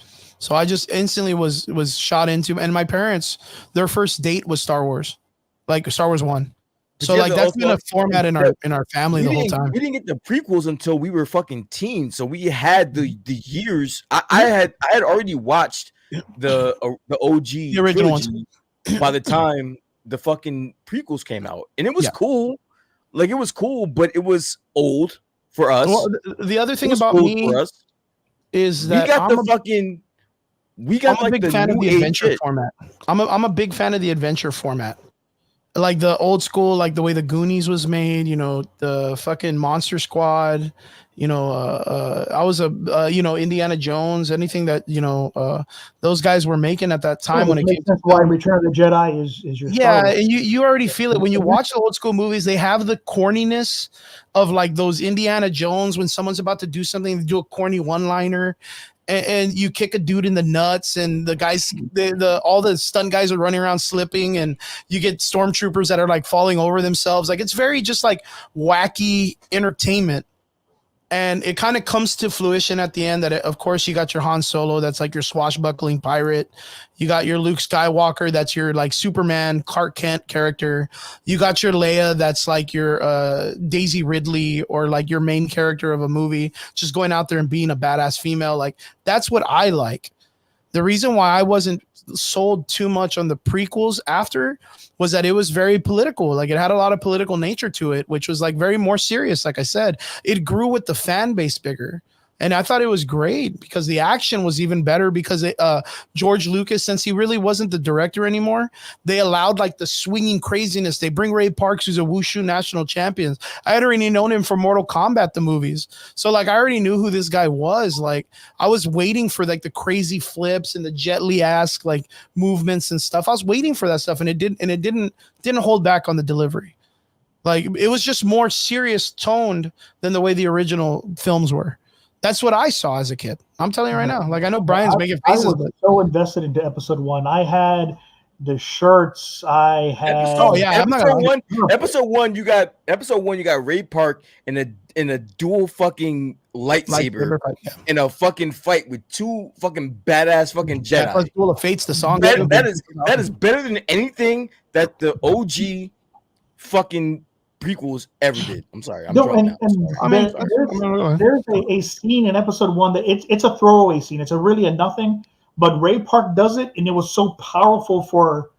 [SPEAKER 1] So I just instantly was shot into, and my parents, their first date was Star Wars, like Star Wars 1.
[SPEAKER 2] But
[SPEAKER 1] So
[SPEAKER 2] you have
[SPEAKER 1] like
[SPEAKER 2] to
[SPEAKER 1] that's
[SPEAKER 2] also
[SPEAKER 1] been a format in our family the whole time.
[SPEAKER 2] we didn't get the prequels until we were fucking teens, so we had the years. I had already watched the OG
[SPEAKER 1] The original ones.
[SPEAKER 2] trilogy by the time the fucking prequels came out, and it was
[SPEAKER 1] Yeah.
[SPEAKER 2] cool. Like it was cool, but it was old for us.
[SPEAKER 1] Well, the other
[SPEAKER 2] It
[SPEAKER 1] thing
[SPEAKER 2] was
[SPEAKER 1] about
[SPEAKER 2] cool
[SPEAKER 1] me
[SPEAKER 2] for us.
[SPEAKER 1] is
[SPEAKER 2] We
[SPEAKER 1] that
[SPEAKER 2] got
[SPEAKER 1] I'm
[SPEAKER 2] like
[SPEAKER 1] a big
[SPEAKER 2] the
[SPEAKER 1] fan of
[SPEAKER 2] new
[SPEAKER 1] the
[SPEAKER 2] age
[SPEAKER 1] adventure
[SPEAKER 2] shit.
[SPEAKER 1] format. I'm a big fan of the adventure format. Like the old school, like the way the Goonies was made, you know, the fucking Monster Squad, you know, I was Indiana Jones, anything that, those guys were making at that time when it
[SPEAKER 3] makes
[SPEAKER 1] came
[SPEAKER 3] sense
[SPEAKER 1] to
[SPEAKER 3] why
[SPEAKER 1] film.
[SPEAKER 3] Return of the Jedi is your Star
[SPEAKER 1] Yeah,
[SPEAKER 3] Wars.
[SPEAKER 1] and you already feel it when you watch the old school movies. They have the corniness of like those Indiana Jones when someone's about to do something, they do a corny one-liner, and you kick a dude in the nuts, and the guys, all the stunt guys are running around slipping, and you get stormtroopers that are like falling over themselves. Like it's very just like wacky entertainment. And it kind of comes to fruition at the end that, of course, you got your Han Solo, that's like your swashbuckling pirate. You got your Luke Skywalker, that's your like Superman, Clark Kent character. You got your Leia, that's like your Daisy Ridley, or like your main character of a movie, just going out there and being a badass female. Like that's what I like. The reason why I wasn't sold too much on the prequels after was that it was very political. Like it had a lot of political nature to it, which was like very more serious. Like I said, it grew with the fan base bigger. And I thought it was great because the action was even better because George Lucas, since he really wasn't the director anymore, they allowed like the swinging craziness. They bring Ray Parks, who's a Wushu national champion. I had already known him for Mortal Kombat, the movies. So like I already knew who this guy was. Like I was waiting for like the crazy flips and the Jet Li-esque like movements and stuff. I was waiting for that stuff, and it didn't hold back on the delivery. Like it was just more serious toned than the way the original films were. That's what I saw as a kid. I'm telling you right now. Like I know Brian's making faces.
[SPEAKER 3] I was so invested into episode 1. I had the shirts. I had
[SPEAKER 2] Episode one, you got Ray Park in a dual fucking lightsaber in a fucking fight with two fucking badass fucking Jedi.
[SPEAKER 1] Plus Duel of Fates, the song.
[SPEAKER 2] That is better than anything that the OG fucking prequels ever did. I'm sorry. I'm drunk now.
[SPEAKER 3] There's a scene in episode 1 that it's a throwaway scene. It's really a nothing, but Ray Park does it, and it was so powerful for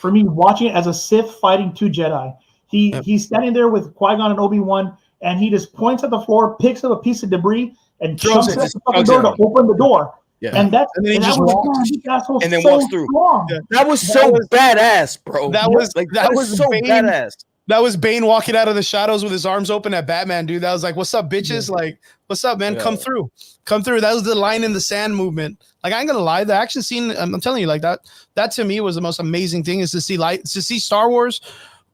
[SPEAKER 3] me watching it as a Sith fighting two Jedi. He's standing there with Qui-Gon and Obi-Wan, and he just points at the floor, picks up a piece of debris, and jumps at the fucking door to open the door.
[SPEAKER 2] Yeah.
[SPEAKER 3] And then
[SPEAKER 2] walks through. Yeah. That was badass, bro.
[SPEAKER 1] That was
[SPEAKER 2] so badass.
[SPEAKER 1] That was Bane walking out of the shadows with his arms open at Batman, dude. That was like, what's up, bitches? Yeah. Like, what's up, man? Yeah. Come through. That was the line in the sand movement. Like, I ain't gonna lie, the action scene, I'm telling you, like that to me was the most amazing thing, is to see Star Wars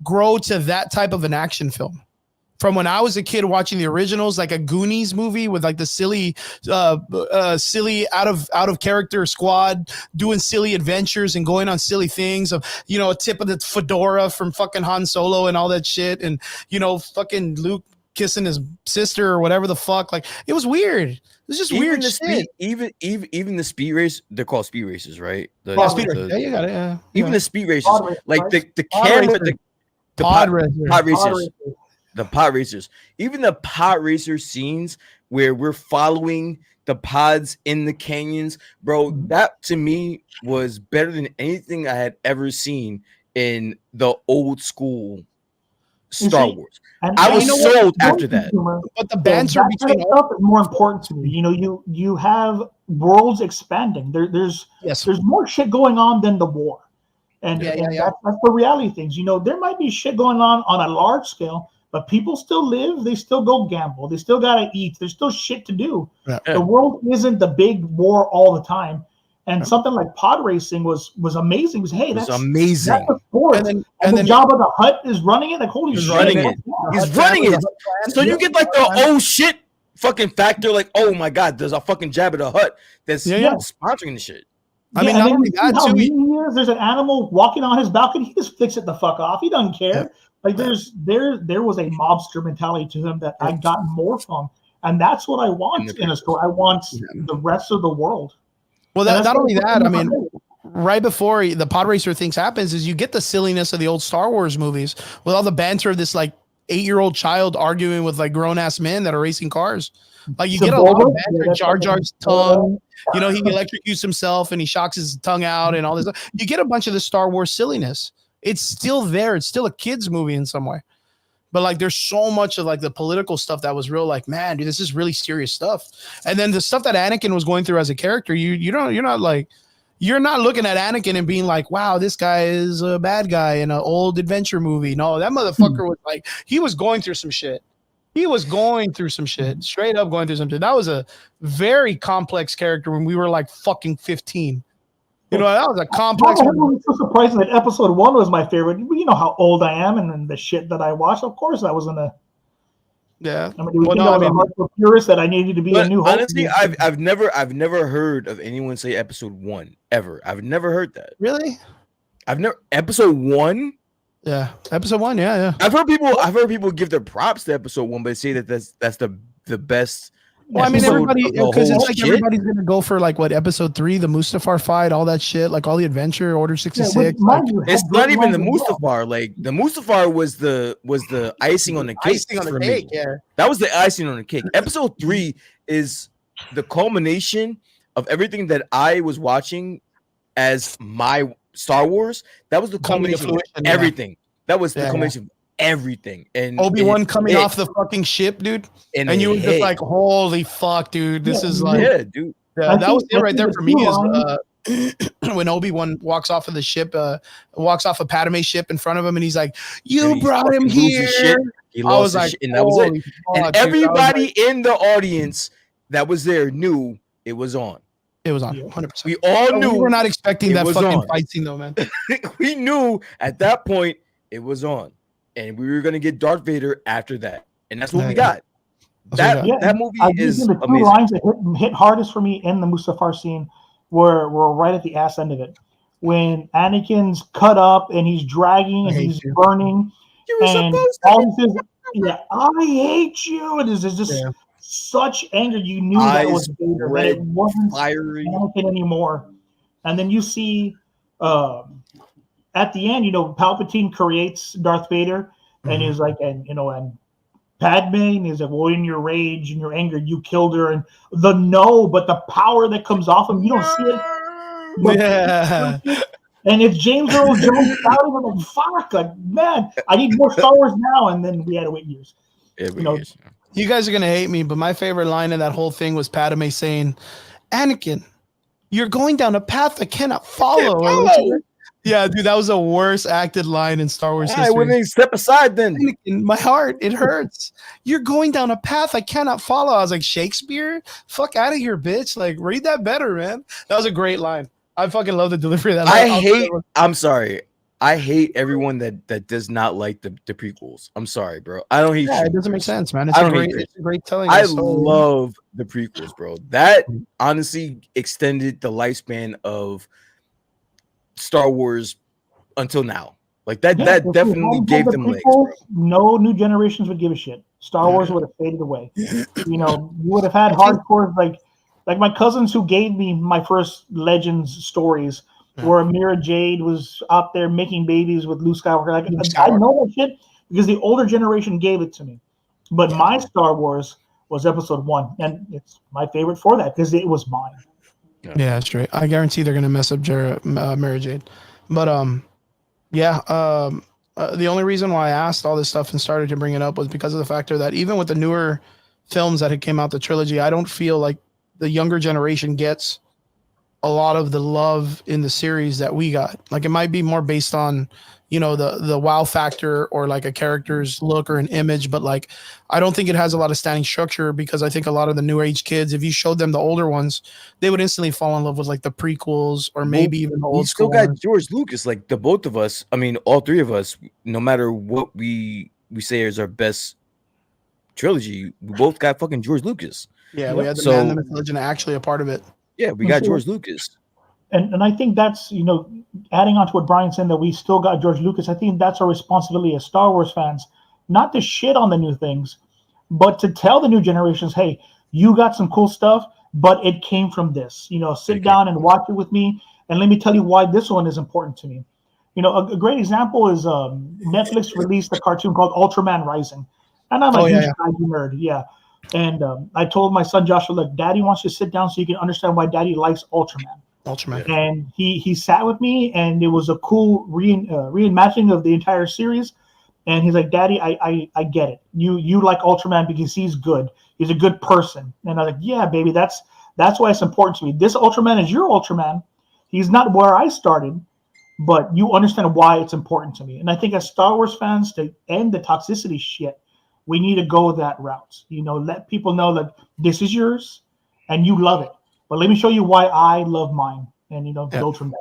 [SPEAKER 1] grow to that type of an action film. From when I was a kid watching the originals, like a Goonies movie with like the silly out of character squad doing silly adventures and going on silly things of, a tip of the fedora from fucking Han Solo and all that shit. And, fucking Luke kissing his sister or whatever the fuck. Like it was weird. It was just weird shit.
[SPEAKER 2] Even the speed race, they're called speed races, right?
[SPEAKER 1] Yeah, you got it. Yeah.
[SPEAKER 2] Even the speed races, like the camera, the pod racers. The pod racers, even the pod racer scenes where we're following the pods in the canyons, bro, that to me was better than anything I had ever seen in the old school Star Wars. I was sold after that.
[SPEAKER 1] But the banter between
[SPEAKER 3] stuff is more important to me. You have worlds expanding. There's more shit going on than the war, and that's the reality of things. There might be shit going on a large scale. But people still live. They still go gamble. They still got to eat. There's still shit to do. Yeah. The world isn't the big war all the time. And something like pod racing was amazing. That's amazing. That's a sport. And then Jabba the Hutt is running it. Like, holy shit.
[SPEAKER 2] He's running it. So you get like the oh shit fucking factor. Like, oh my God, there's a fucking Jabba the Hutt that's sponsoring the shit.
[SPEAKER 1] I mean, not only that, too.
[SPEAKER 3] There's an animal walking on his balcony. He just flicks it the fuck off. He doesn't care. Yeah. Like there was a mobster mentality to him that I got more from, and that's what I want in a story. I want the rest of the world.
[SPEAKER 1] Well, not only that, I mean, right before the pod racer things happens is you get the silliness of the old Star Wars movies with all the banter of this like 8-year-old child arguing with like grown ass men that are racing cars. Like you get a lot of banter. Jar Jar's tongue, you know, he electrocutes himself and he shocks his tongue out and all this. You get a bunch of the Star Wars silliness. It's still there. It's still a kid's movie in some way. But like there's so much of like the political stuff that was real, like, man, dude, this is really serious stuff. And then the stuff that Anakin was going through as a character, you're not looking at Anakin and being like, wow, this guy is a bad guy in an old adventure movie. No, that motherfucker was like, he was going through some shit. He was going through some shit, straight up going through some shit. That was a very complex character when we were like fucking 15. You know, that was a complex.
[SPEAKER 3] I was so surprised that episode 1 was my favorite. You know how old I am and the shit that I watched. Of course, I was in a.
[SPEAKER 1] Yeah.
[SPEAKER 3] I mean, I was a hardcore purist that I needed to be a new.
[SPEAKER 2] Honestly, I've never heard of anyone say episode 1 ever. I've never heard that.
[SPEAKER 1] Really?
[SPEAKER 2] I've never episode 1.
[SPEAKER 1] Yeah, episode 1. Yeah.
[SPEAKER 2] I've heard people give their props to episode 1, but say that that's the best.
[SPEAKER 1] Well, I mean, everybody, because it's like shit. Everybody's gonna go for like what episode 3, the Mustafar fight, all that shit, like all the adventure, Order 66.
[SPEAKER 2] Like, it's not even the Mustafar. Like the Mustafar was the icing on the cake.
[SPEAKER 1] Icing on the cake, yeah.
[SPEAKER 2] That was the icing on the cake. Episode 3 is the culmination of everything that I was watching as my Star Wars. That was the culmination of everything. That was the culmination of everything. And
[SPEAKER 1] Obi-Wan coming off the fucking ship, dude. And you were just like, holy fuck, dude. This is like,
[SPEAKER 2] dude.
[SPEAKER 1] That was it right there for me is when Obi-Wan walks off of the ship, walks off of Padme's ship in front of him, and he's like, you brought him here.
[SPEAKER 2] He lost his shit, and that was it. And everybody in the audience that was there knew it was on.
[SPEAKER 1] It was on 100%.
[SPEAKER 2] We all knew.
[SPEAKER 1] We were not expecting that fucking fight scene though, man.
[SPEAKER 2] We knew at that point it was on. And we were gonna get Darth Vader after that, and that's what we got. That movie is
[SPEAKER 3] the two
[SPEAKER 2] amazing.
[SPEAKER 3] lines that hit hardest for me in the Mustafar scene were right at the ass end of it, when Anakin's cut up and he's dragging and he's burning, and all he says, "Yeah, I hate you," and there's just such anger. You knew that was Vader, but it wasn't Anakin anymore. And then you see. At the end, you know, Palpatine creates Darth Vader, and he's like, and Padme, and he's like, well, in your rage and your anger, you killed her, and but the power that comes off him, you don't see it.
[SPEAKER 1] Yeah.
[SPEAKER 3] And it's James Earl Jones shouting, I'm like, fuck, like, man, I need more Star Wars now, and then we had to wait years.
[SPEAKER 1] You guys are gonna hate me, but my favorite line in that whole thing was Padme saying, "Anakin, you're going down a path I cannot follow." Yeah, dude, that was the worst acted line in Star Wars history.
[SPEAKER 2] I wouldn't step aside then.
[SPEAKER 1] In my heart, it hurts. You're going down a path I cannot follow. I was like, Shakespeare? Fuck out of here, bitch. Like, read that better, man. That was a great line. I fucking love the delivery of that line.
[SPEAKER 2] I'm sorry. I hate everyone that does not like the prequels. I'm sorry, bro. I don't hate you.
[SPEAKER 1] It doesn't make sense, man. It's a great telling.
[SPEAKER 2] I love the prequels, bro. That honestly extended the lifespan of Star Wars until now. Like that definitely gave them legs, bro.
[SPEAKER 3] No new generations would give a shit. Star Wars would have faded away. You know, you would have had hardcore like my cousins who gave me my first Legends stories where Mira Jade was out there making babies with Luke Skywalker. Like I know that shit because the older generation gave it to me. But my Star Wars was episode 1, and it's my favorite for that because it was mine.
[SPEAKER 1] Yeah, that's right. I guarantee they're gonna mess up Mary Jade. But the only reason why I asked all this stuff and started to bring it up was because of the factor that even with the newer films that had came out, the trilogy, I don't feel like the younger generation gets a lot of the love in the series that we got. Like it might be more based on, you know, the wow factor or like a character's look or an image, but like I don't think it has a lot of standing structure because I think a lot of the new age kids, if you showed them the older ones, they would instantly fall in love with like the prequels or maybe even the old school.
[SPEAKER 2] Still got George Lucas, like the both of us. I mean, all three of us. No matter what we say is our best trilogy, we both got fucking George Lucas.
[SPEAKER 1] Yeah, we had the Man, the Myth, Legend actually a part of it.
[SPEAKER 2] Yeah, we got George Lucas.
[SPEAKER 3] And I think that's, you know, adding on to what Brian said, that we still got George Lucas. I think that's our responsibility as Star Wars fans, not to shit on the new things, but to tell the new generations, hey, you got some cool stuff, but it came from this. Sit down and watch it with me, and let me tell you why this one is important to me. A great example is Netflix released a cartoon called Ultraman Rising, and I'm a huge kaiju nerd, yeah. And I told my son Joshua, look, Daddy wants you to sit down so you can understand why Daddy likes Ultraman. And he sat with me, and it was a cool reimagining of the entire series. And he's like, Daddy, I get it. You like Ultraman because he's good. He's a good person. And I was like, yeah, baby, that's why it's important to me. This Ultraman is your Ultraman. He's not where I started, but you understand why it's important to me. And I think as Star Wars fans, to end the toxicity shit, we need to go that route. Let people know that this is yours and you love it. But let me show you why I love mine, and build from that.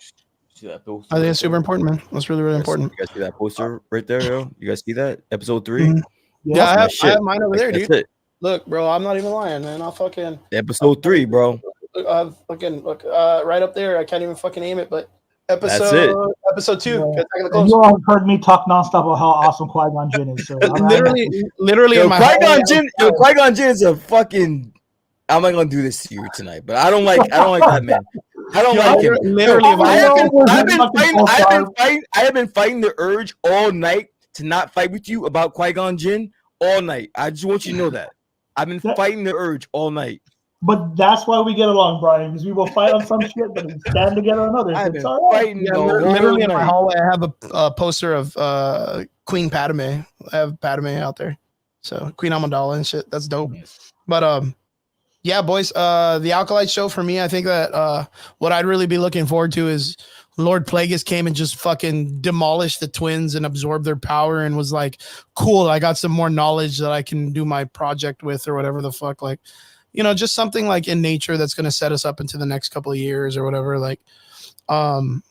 [SPEAKER 2] See that poster?
[SPEAKER 1] I think it's super important, man. That's really, really important.
[SPEAKER 2] You guys see that poster right there, yo? You guys see that? Episode 3?
[SPEAKER 1] Mm-hmm. Yeah, I have mine over there,
[SPEAKER 2] That's
[SPEAKER 1] dude.
[SPEAKER 2] It.
[SPEAKER 1] Look, bro, I'm not even lying, man. I'll fucking
[SPEAKER 2] Episode 3, bro.
[SPEAKER 1] Look, right up there. I can't even fucking name it, but episode 2.
[SPEAKER 3] Yeah. You all have heard me talk nonstop about how awesome Qui-Gon Jinn is. So
[SPEAKER 1] literally,
[SPEAKER 2] yo, Qui-Gon Jinn is a fucking. I'm not gonna do this to you tonight, but I don't like that man. I don't like him.
[SPEAKER 1] Literally,
[SPEAKER 2] I have been fighting the urge all night to not fight with you about Qui-Gon Jinn all night. I just want you to know that. I've been fighting the urge all night.
[SPEAKER 3] But that's why we get along, Brian, because we will fight on some shit, but we stand together on others.
[SPEAKER 2] I've been fighting
[SPEAKER 1] literally in my hallway. I have a poster of Queen Padme. I have Padme out there, so Queen Amidala and shit. That's dope. But yeah, boys. The Acolyte show for me, I think that what I'd really be looking forward to is Lord Plagueis came and just fucking demolished the twins and absorbed their power and was like, cool, I got some more knowledge that I can do my project with or whatever the fuck. Like, just something like in nature that's going to set us up into the next couple of years or whatever. Like, I'm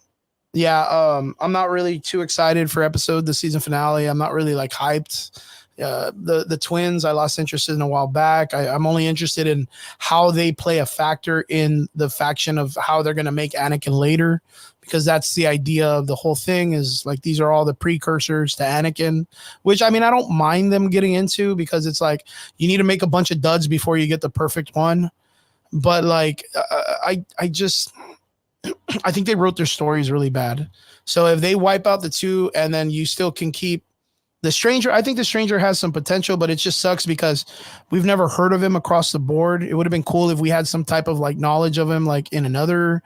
[SPEAKER 1] not really too excited for the season finale. I'm not really like hyped. The twins, I lost interest in a while back. I'm only interested in how they play a factor in the faction of how they're going to make Anakin later, because that's the idea of the whole thing is like, these are all the precursors to Anakin, which I don't mind them getting into, because it's like, you need to make a bunch of duds before you get the perfect one. But like, I think they wrote their stories really bad. So if they wipe out the two and then you still can keep the Stranger, I think the Stranger has some potential, but it just sucks because we've never heard of him across the board. It would have been cool if we had some type of like knowledge of him, like in another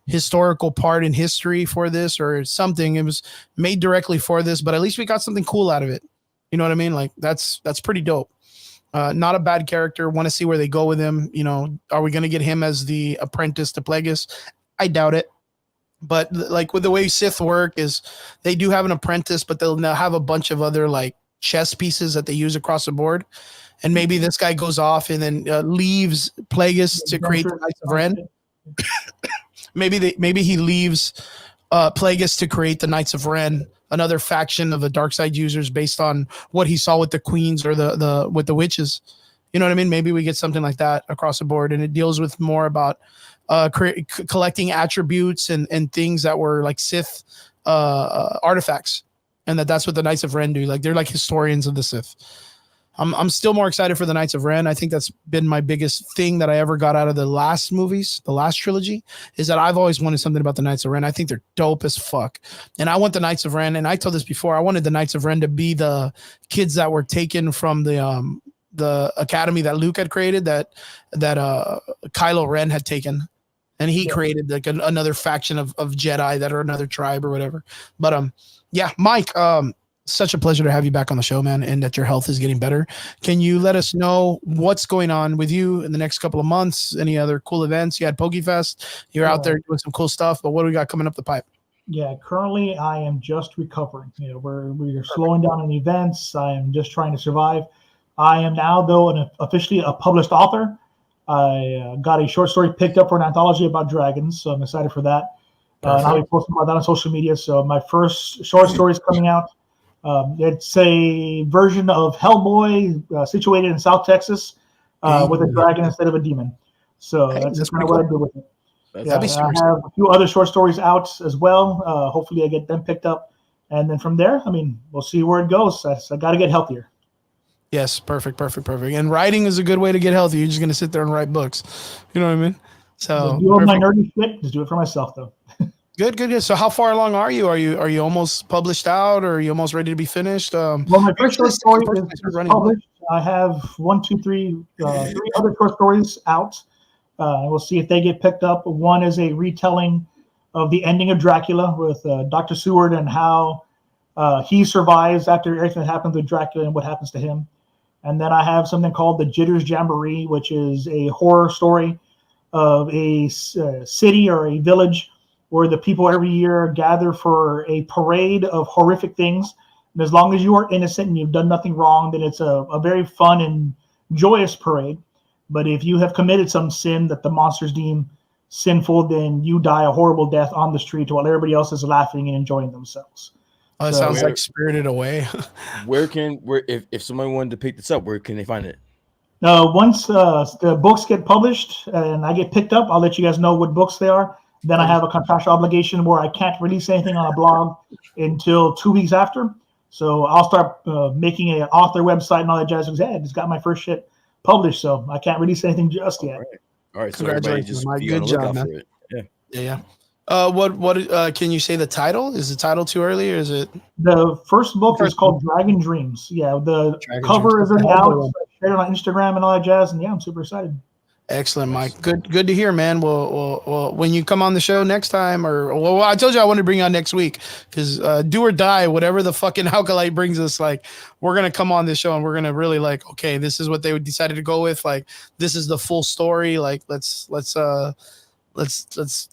[SPEAKER 1] historical part in history for this or something. It was made directly for this, but at least we got something cool out of it. You know what I mean? Like that's pretty dope. Not a bad character. Want to see where they go with him. Are we going to get him as the apprentice to Plagueis? I doubt it. But like with the way Sith work is they do have an apprentice, but they'll now have a bunch of other like chess pieces that they use across the board. And maybe this guy goes off and then leaves Plagueis to create the Knights of Ren. maybe he leaves Plagueis to create the Knights of Ren, another faction of the dark side users based on what he saw with the queens or with the witches. You know what I mean? Maybe we get something like that across the board, and it deals with more about collecting attributes and things that were like Sith artifacts, and that's what the Knights of Ren do. Like they're like historians of the Sith. I'm still more excited for the Knights of Ren. I think that's been my biggest thing that I ever got out of the last movies, the last trilogy, is that I've always wanted something about the Knights of Ren. I think they're dope as fuck. And I want the Knights of Ren, and I told this before, I wanted the Knights of Ren to be the kids that were taken from the academy that Luke had created, that Kylo Ren had taken. And he created like another faction of Jedi that are another tribe or whatever. But Mike, such a pleasure to have you back on the show, man, and that your health is getting better. Can you let us know what's going on with you in the next couple of months? Any other cool events? You had PokeFest. You're out there doing some cool stuff, but what do we got coming up the pipe?
[SPEAKER 3] Yeah, currently I am just recovering. We're slowing down on events. I am just trying to survive. I am now, though, officially a published author. I got a short story picked up for an anthology about dragons, so I'm excited for that. And I'll be posting about that on social media. So my first short story is coming out. It's a version of Hellboy situated in South Texas with a dragon instead of a demon. So that's kind of what I do with it. I have a few other short stories out as well. Hopefully I get them picked up. And then from there, we'll see where it goes. I got to get healthier.
[SPEAKER 1] Yes, perfect. And writing is a good way to get healthy. You're just gonna sit there and write books. You know what I mean? So
[SPEAKER 3] Do all my
[SPEAKER 1] perfect.
[SPEAKER 3] nerdy shit. Just do it for myself, though.
[SPEAKER 1] Good. So how far along are you? Are you almost published out, or are you almost ready to be finished?
[SPEAKER 3] Well, my first short story
[SPEAKER 1] Person I
[SPEAKER 3] is
[SPEAKER 1] started running a book.
[SPEAKER 3] published. I have three other short stories out. We'll see if they get picked up. One is a retelling of the ending of Dracula with Dr. Seward and how he survives after everything that happens with Dracula and what happens to him. And then I have something called the Jitters Jamboree, which is a horror story of a city or a village where the people every year gather for a parade of horrific things. And as long as you are innocent and you've done nothing wrong, then it's a very fun and joyous parade. But if you have committed some sin that the monsters deem sinful, then you die a horrible death on the street while everybody else is laughing and enjoying themselves.
[SPEAKER 1] Oh, it sounds like Spirited Away.
[SPEAKER 2] where if someone wanted to pick this up, where can they find it?
[SPEAKER 3] Once the books get published and I get picked up, I'll let you guys know what books they are. Then I have a contractual obligation where I can't release anything on a blog until 2 weeks after. So I'll start making an author website and all that jazz. Because I just got my first shit published, so I can't release anything just yet.
[SPEAKER 2] All right. So everybody just be on the lookout for it.
[SPEAKER 1] Yeah. What can you say the title? Is the title too early, or is it?
[SPEAKER 3] The first book is called Dragon Dreams. Yeah, the cover is already out. Shared on Instagram and all that jazz, and yeah, I'm super excited.
[SPEAKER 1] Excellent, Mike. Good to hear, man. Well, when you come on the show next time, I told you I wanted to bring you on next week because do or die, whatever the fucking Acolyte brings us, like we're gonna come on this show and we're gonna really like, okay, this is what they decided to go with. Like this is the full story. Like let's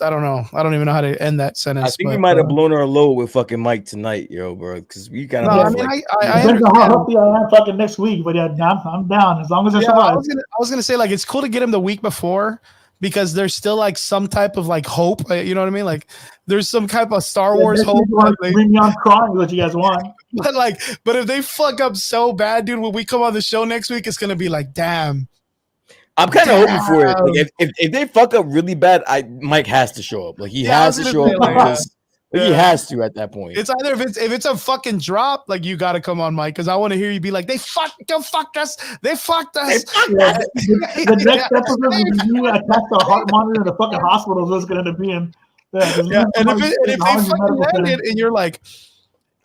[SPEAKER 1] I don't know. I don't even know how to end that sentence.
[SPEAKER 2] I think we might have blown our load with fucking Mike tonight, bro, because we kind of.
[SPEAKER 1] No, I mean, I
[SPEAKER 3] depends on how healthy I am fucking next week, but yeah, I'm down as long as I survive.
[SPEAKER 1] I was gonna say like it's cool to get him the week before because there's still like some type of like hope. You know what I mean? Like there's some type of Star Wars hope.
[SPEAKER 3] Bring me on crying what you guys want.
[SPEAKER 1] But if they fuck up so bad, dude, when we come on the show next week, it's gonna be like, damn.
[SPEAKER 2] I'm kind of hoping for it. Like if they fuck up really bad, Mike has to show up. Like he has to show up because he has to at that point.
[SPEAKER 1] It's either if it's a fucking drop, like you got to come on, Mike, because I want to hear you be like, they fucked us. They fucked us.
[SPEAKER 3] The next episode is you attach the heart monitor in the fucking hospital is what's going to be in.
[SPEAKER 1] Yeah, and if they fucking landed and you're like,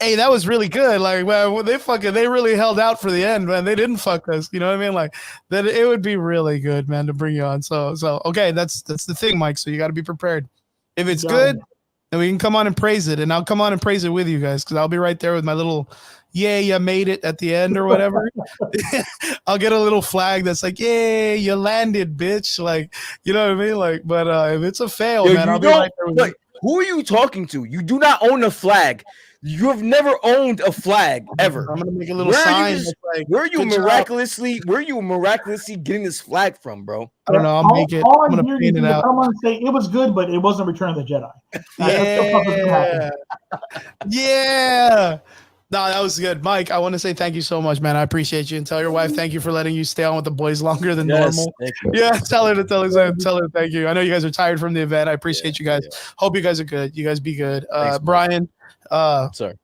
[SPEAKER 1] hey, that was really good. Like, well, they really held out for the end, man. They didn't fuck us. You know what I mean? Like, that it would be really good, man, to bring you on. So okay, that's the thing, Mike. So you got to be prepared. If it's good, then we can come on and praise it, and I'll come on and praise it with you guys because I'll be right there with my little, yeah, you made it at the end or whatever. I'll get a little flag that's like, yeah, you landed, bitch. Like, you know what I mean? Like, but if it's a fail, man, I'll be right there with you.
[SPEAKER 2] Who are you talking to? You do not own a flag. You have never owned a flag ever.
[SPEAKER 1] I'm gonna make a little sign.
[SPEAKER 2] Where are you miraculously getting this flag from, bro?
[SPEAKER 1] I don't know. I'm gonna paint it out.
[SPEAKER 3] I'm gonna say it was good, but it wasn't Return of the Jedi.
[SPEAKER 1] Yeah. No, that was good, Mike. I want to say thank you so much, man. I appreciate you, and tell your wife thank you for letting you stay on with the boys longer than normal. Yeah, tell her thank you. I know you guys are tired from the event. I appreciate you guys. Hope you guys are good. You guys be good. Thanks, Brian.
[SPEAKER 2] Sorry.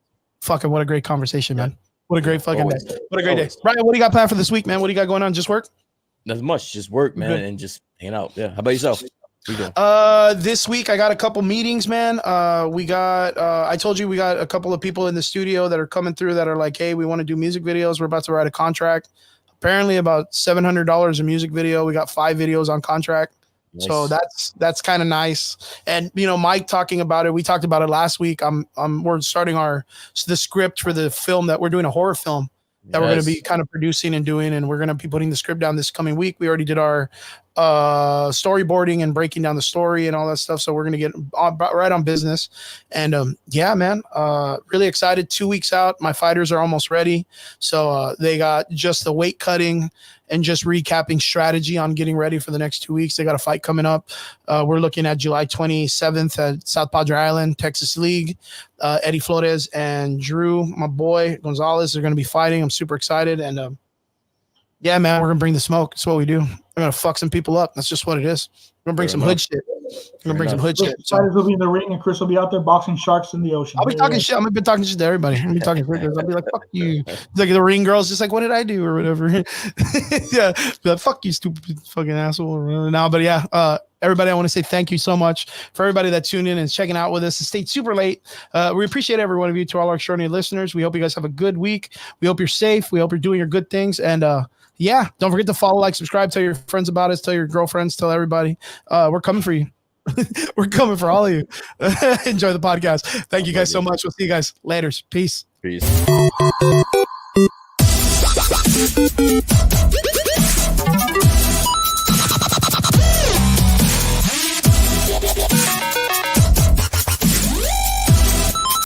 [SPEAKER 1] Fucking what a great conversation, man. What a great fucking day. What a great day. Brian, what do you got planned for this week, man? What do you got going on? Just work?
[SPEAKER 2] Nothing much. Just work, man, and just hang out. Yeah. How about yourself?
[SPEAKER 1] This week I got a couple meetings, man. We got I told you we got a couple of people in the studio that are coming through that are like, hey, we want to do music videos. We're about to write a contract. Apparently about $700 a music video. We got 5 videos on contract. Nice. So that's kind of nice. And you know, Mike talking about it, we talked about it last week. We're starting the script for the film that we're doing, a horror film that we're going to be kind of producing and doing, and we're going to be putting the script down this coming week. We already did our storyboarding and breaking down the story and all that stuff, so we're going to get right on business. And yeah, man, really excited. 2 weeks out, my fighters are almost ready, so they got just the weight cutting and just recapping strategy on getting ready for the next 2 weeks. They got a fight coming up. We're looking at July 27th at South Padre Island, Texas League. Eddie Flores and Drew, my boy Gonzalez, are going to be fighting. I'm super excited. And yeah, man, we're going to bring the smoke. That's what we do. We're going to fuck some people up. That's just what it is. We're going to bring some hood shit. gonna bring some hood shit. So.
[SPEAKER 3] Spiders will be in the ring, and Chris will be out there boxing sharks in the ocean.
[SPEAKER 1] I'll be talking shit. I'm gonna be talking shit to everybody. I'll be talking shit. I'll be like, "Fuck you." It's like the ring girl's just like, "What did I do?" or whatever. Yeah, be like, "Fuck you, stupid fucking asshole." Or whatever. Now, but yeah, everybody, I want to say thank you so much for everybody that tuned in and checking out with us and stayed super late. We appreciate every one of you. To all our extraordinary listeners, we hope you guys have a good week. We hope you're safe. We hope you're doing your good things. And yeah, don't forget to follow, like, subscribe, tell your friends about us, tell your girlfriends, tell everybody. We're coming for you. We're coming for all of you. Enjoy the podcast. Thank you guys so much. We'll see you guys later. Peace.
[SPEAKER 2] Peace.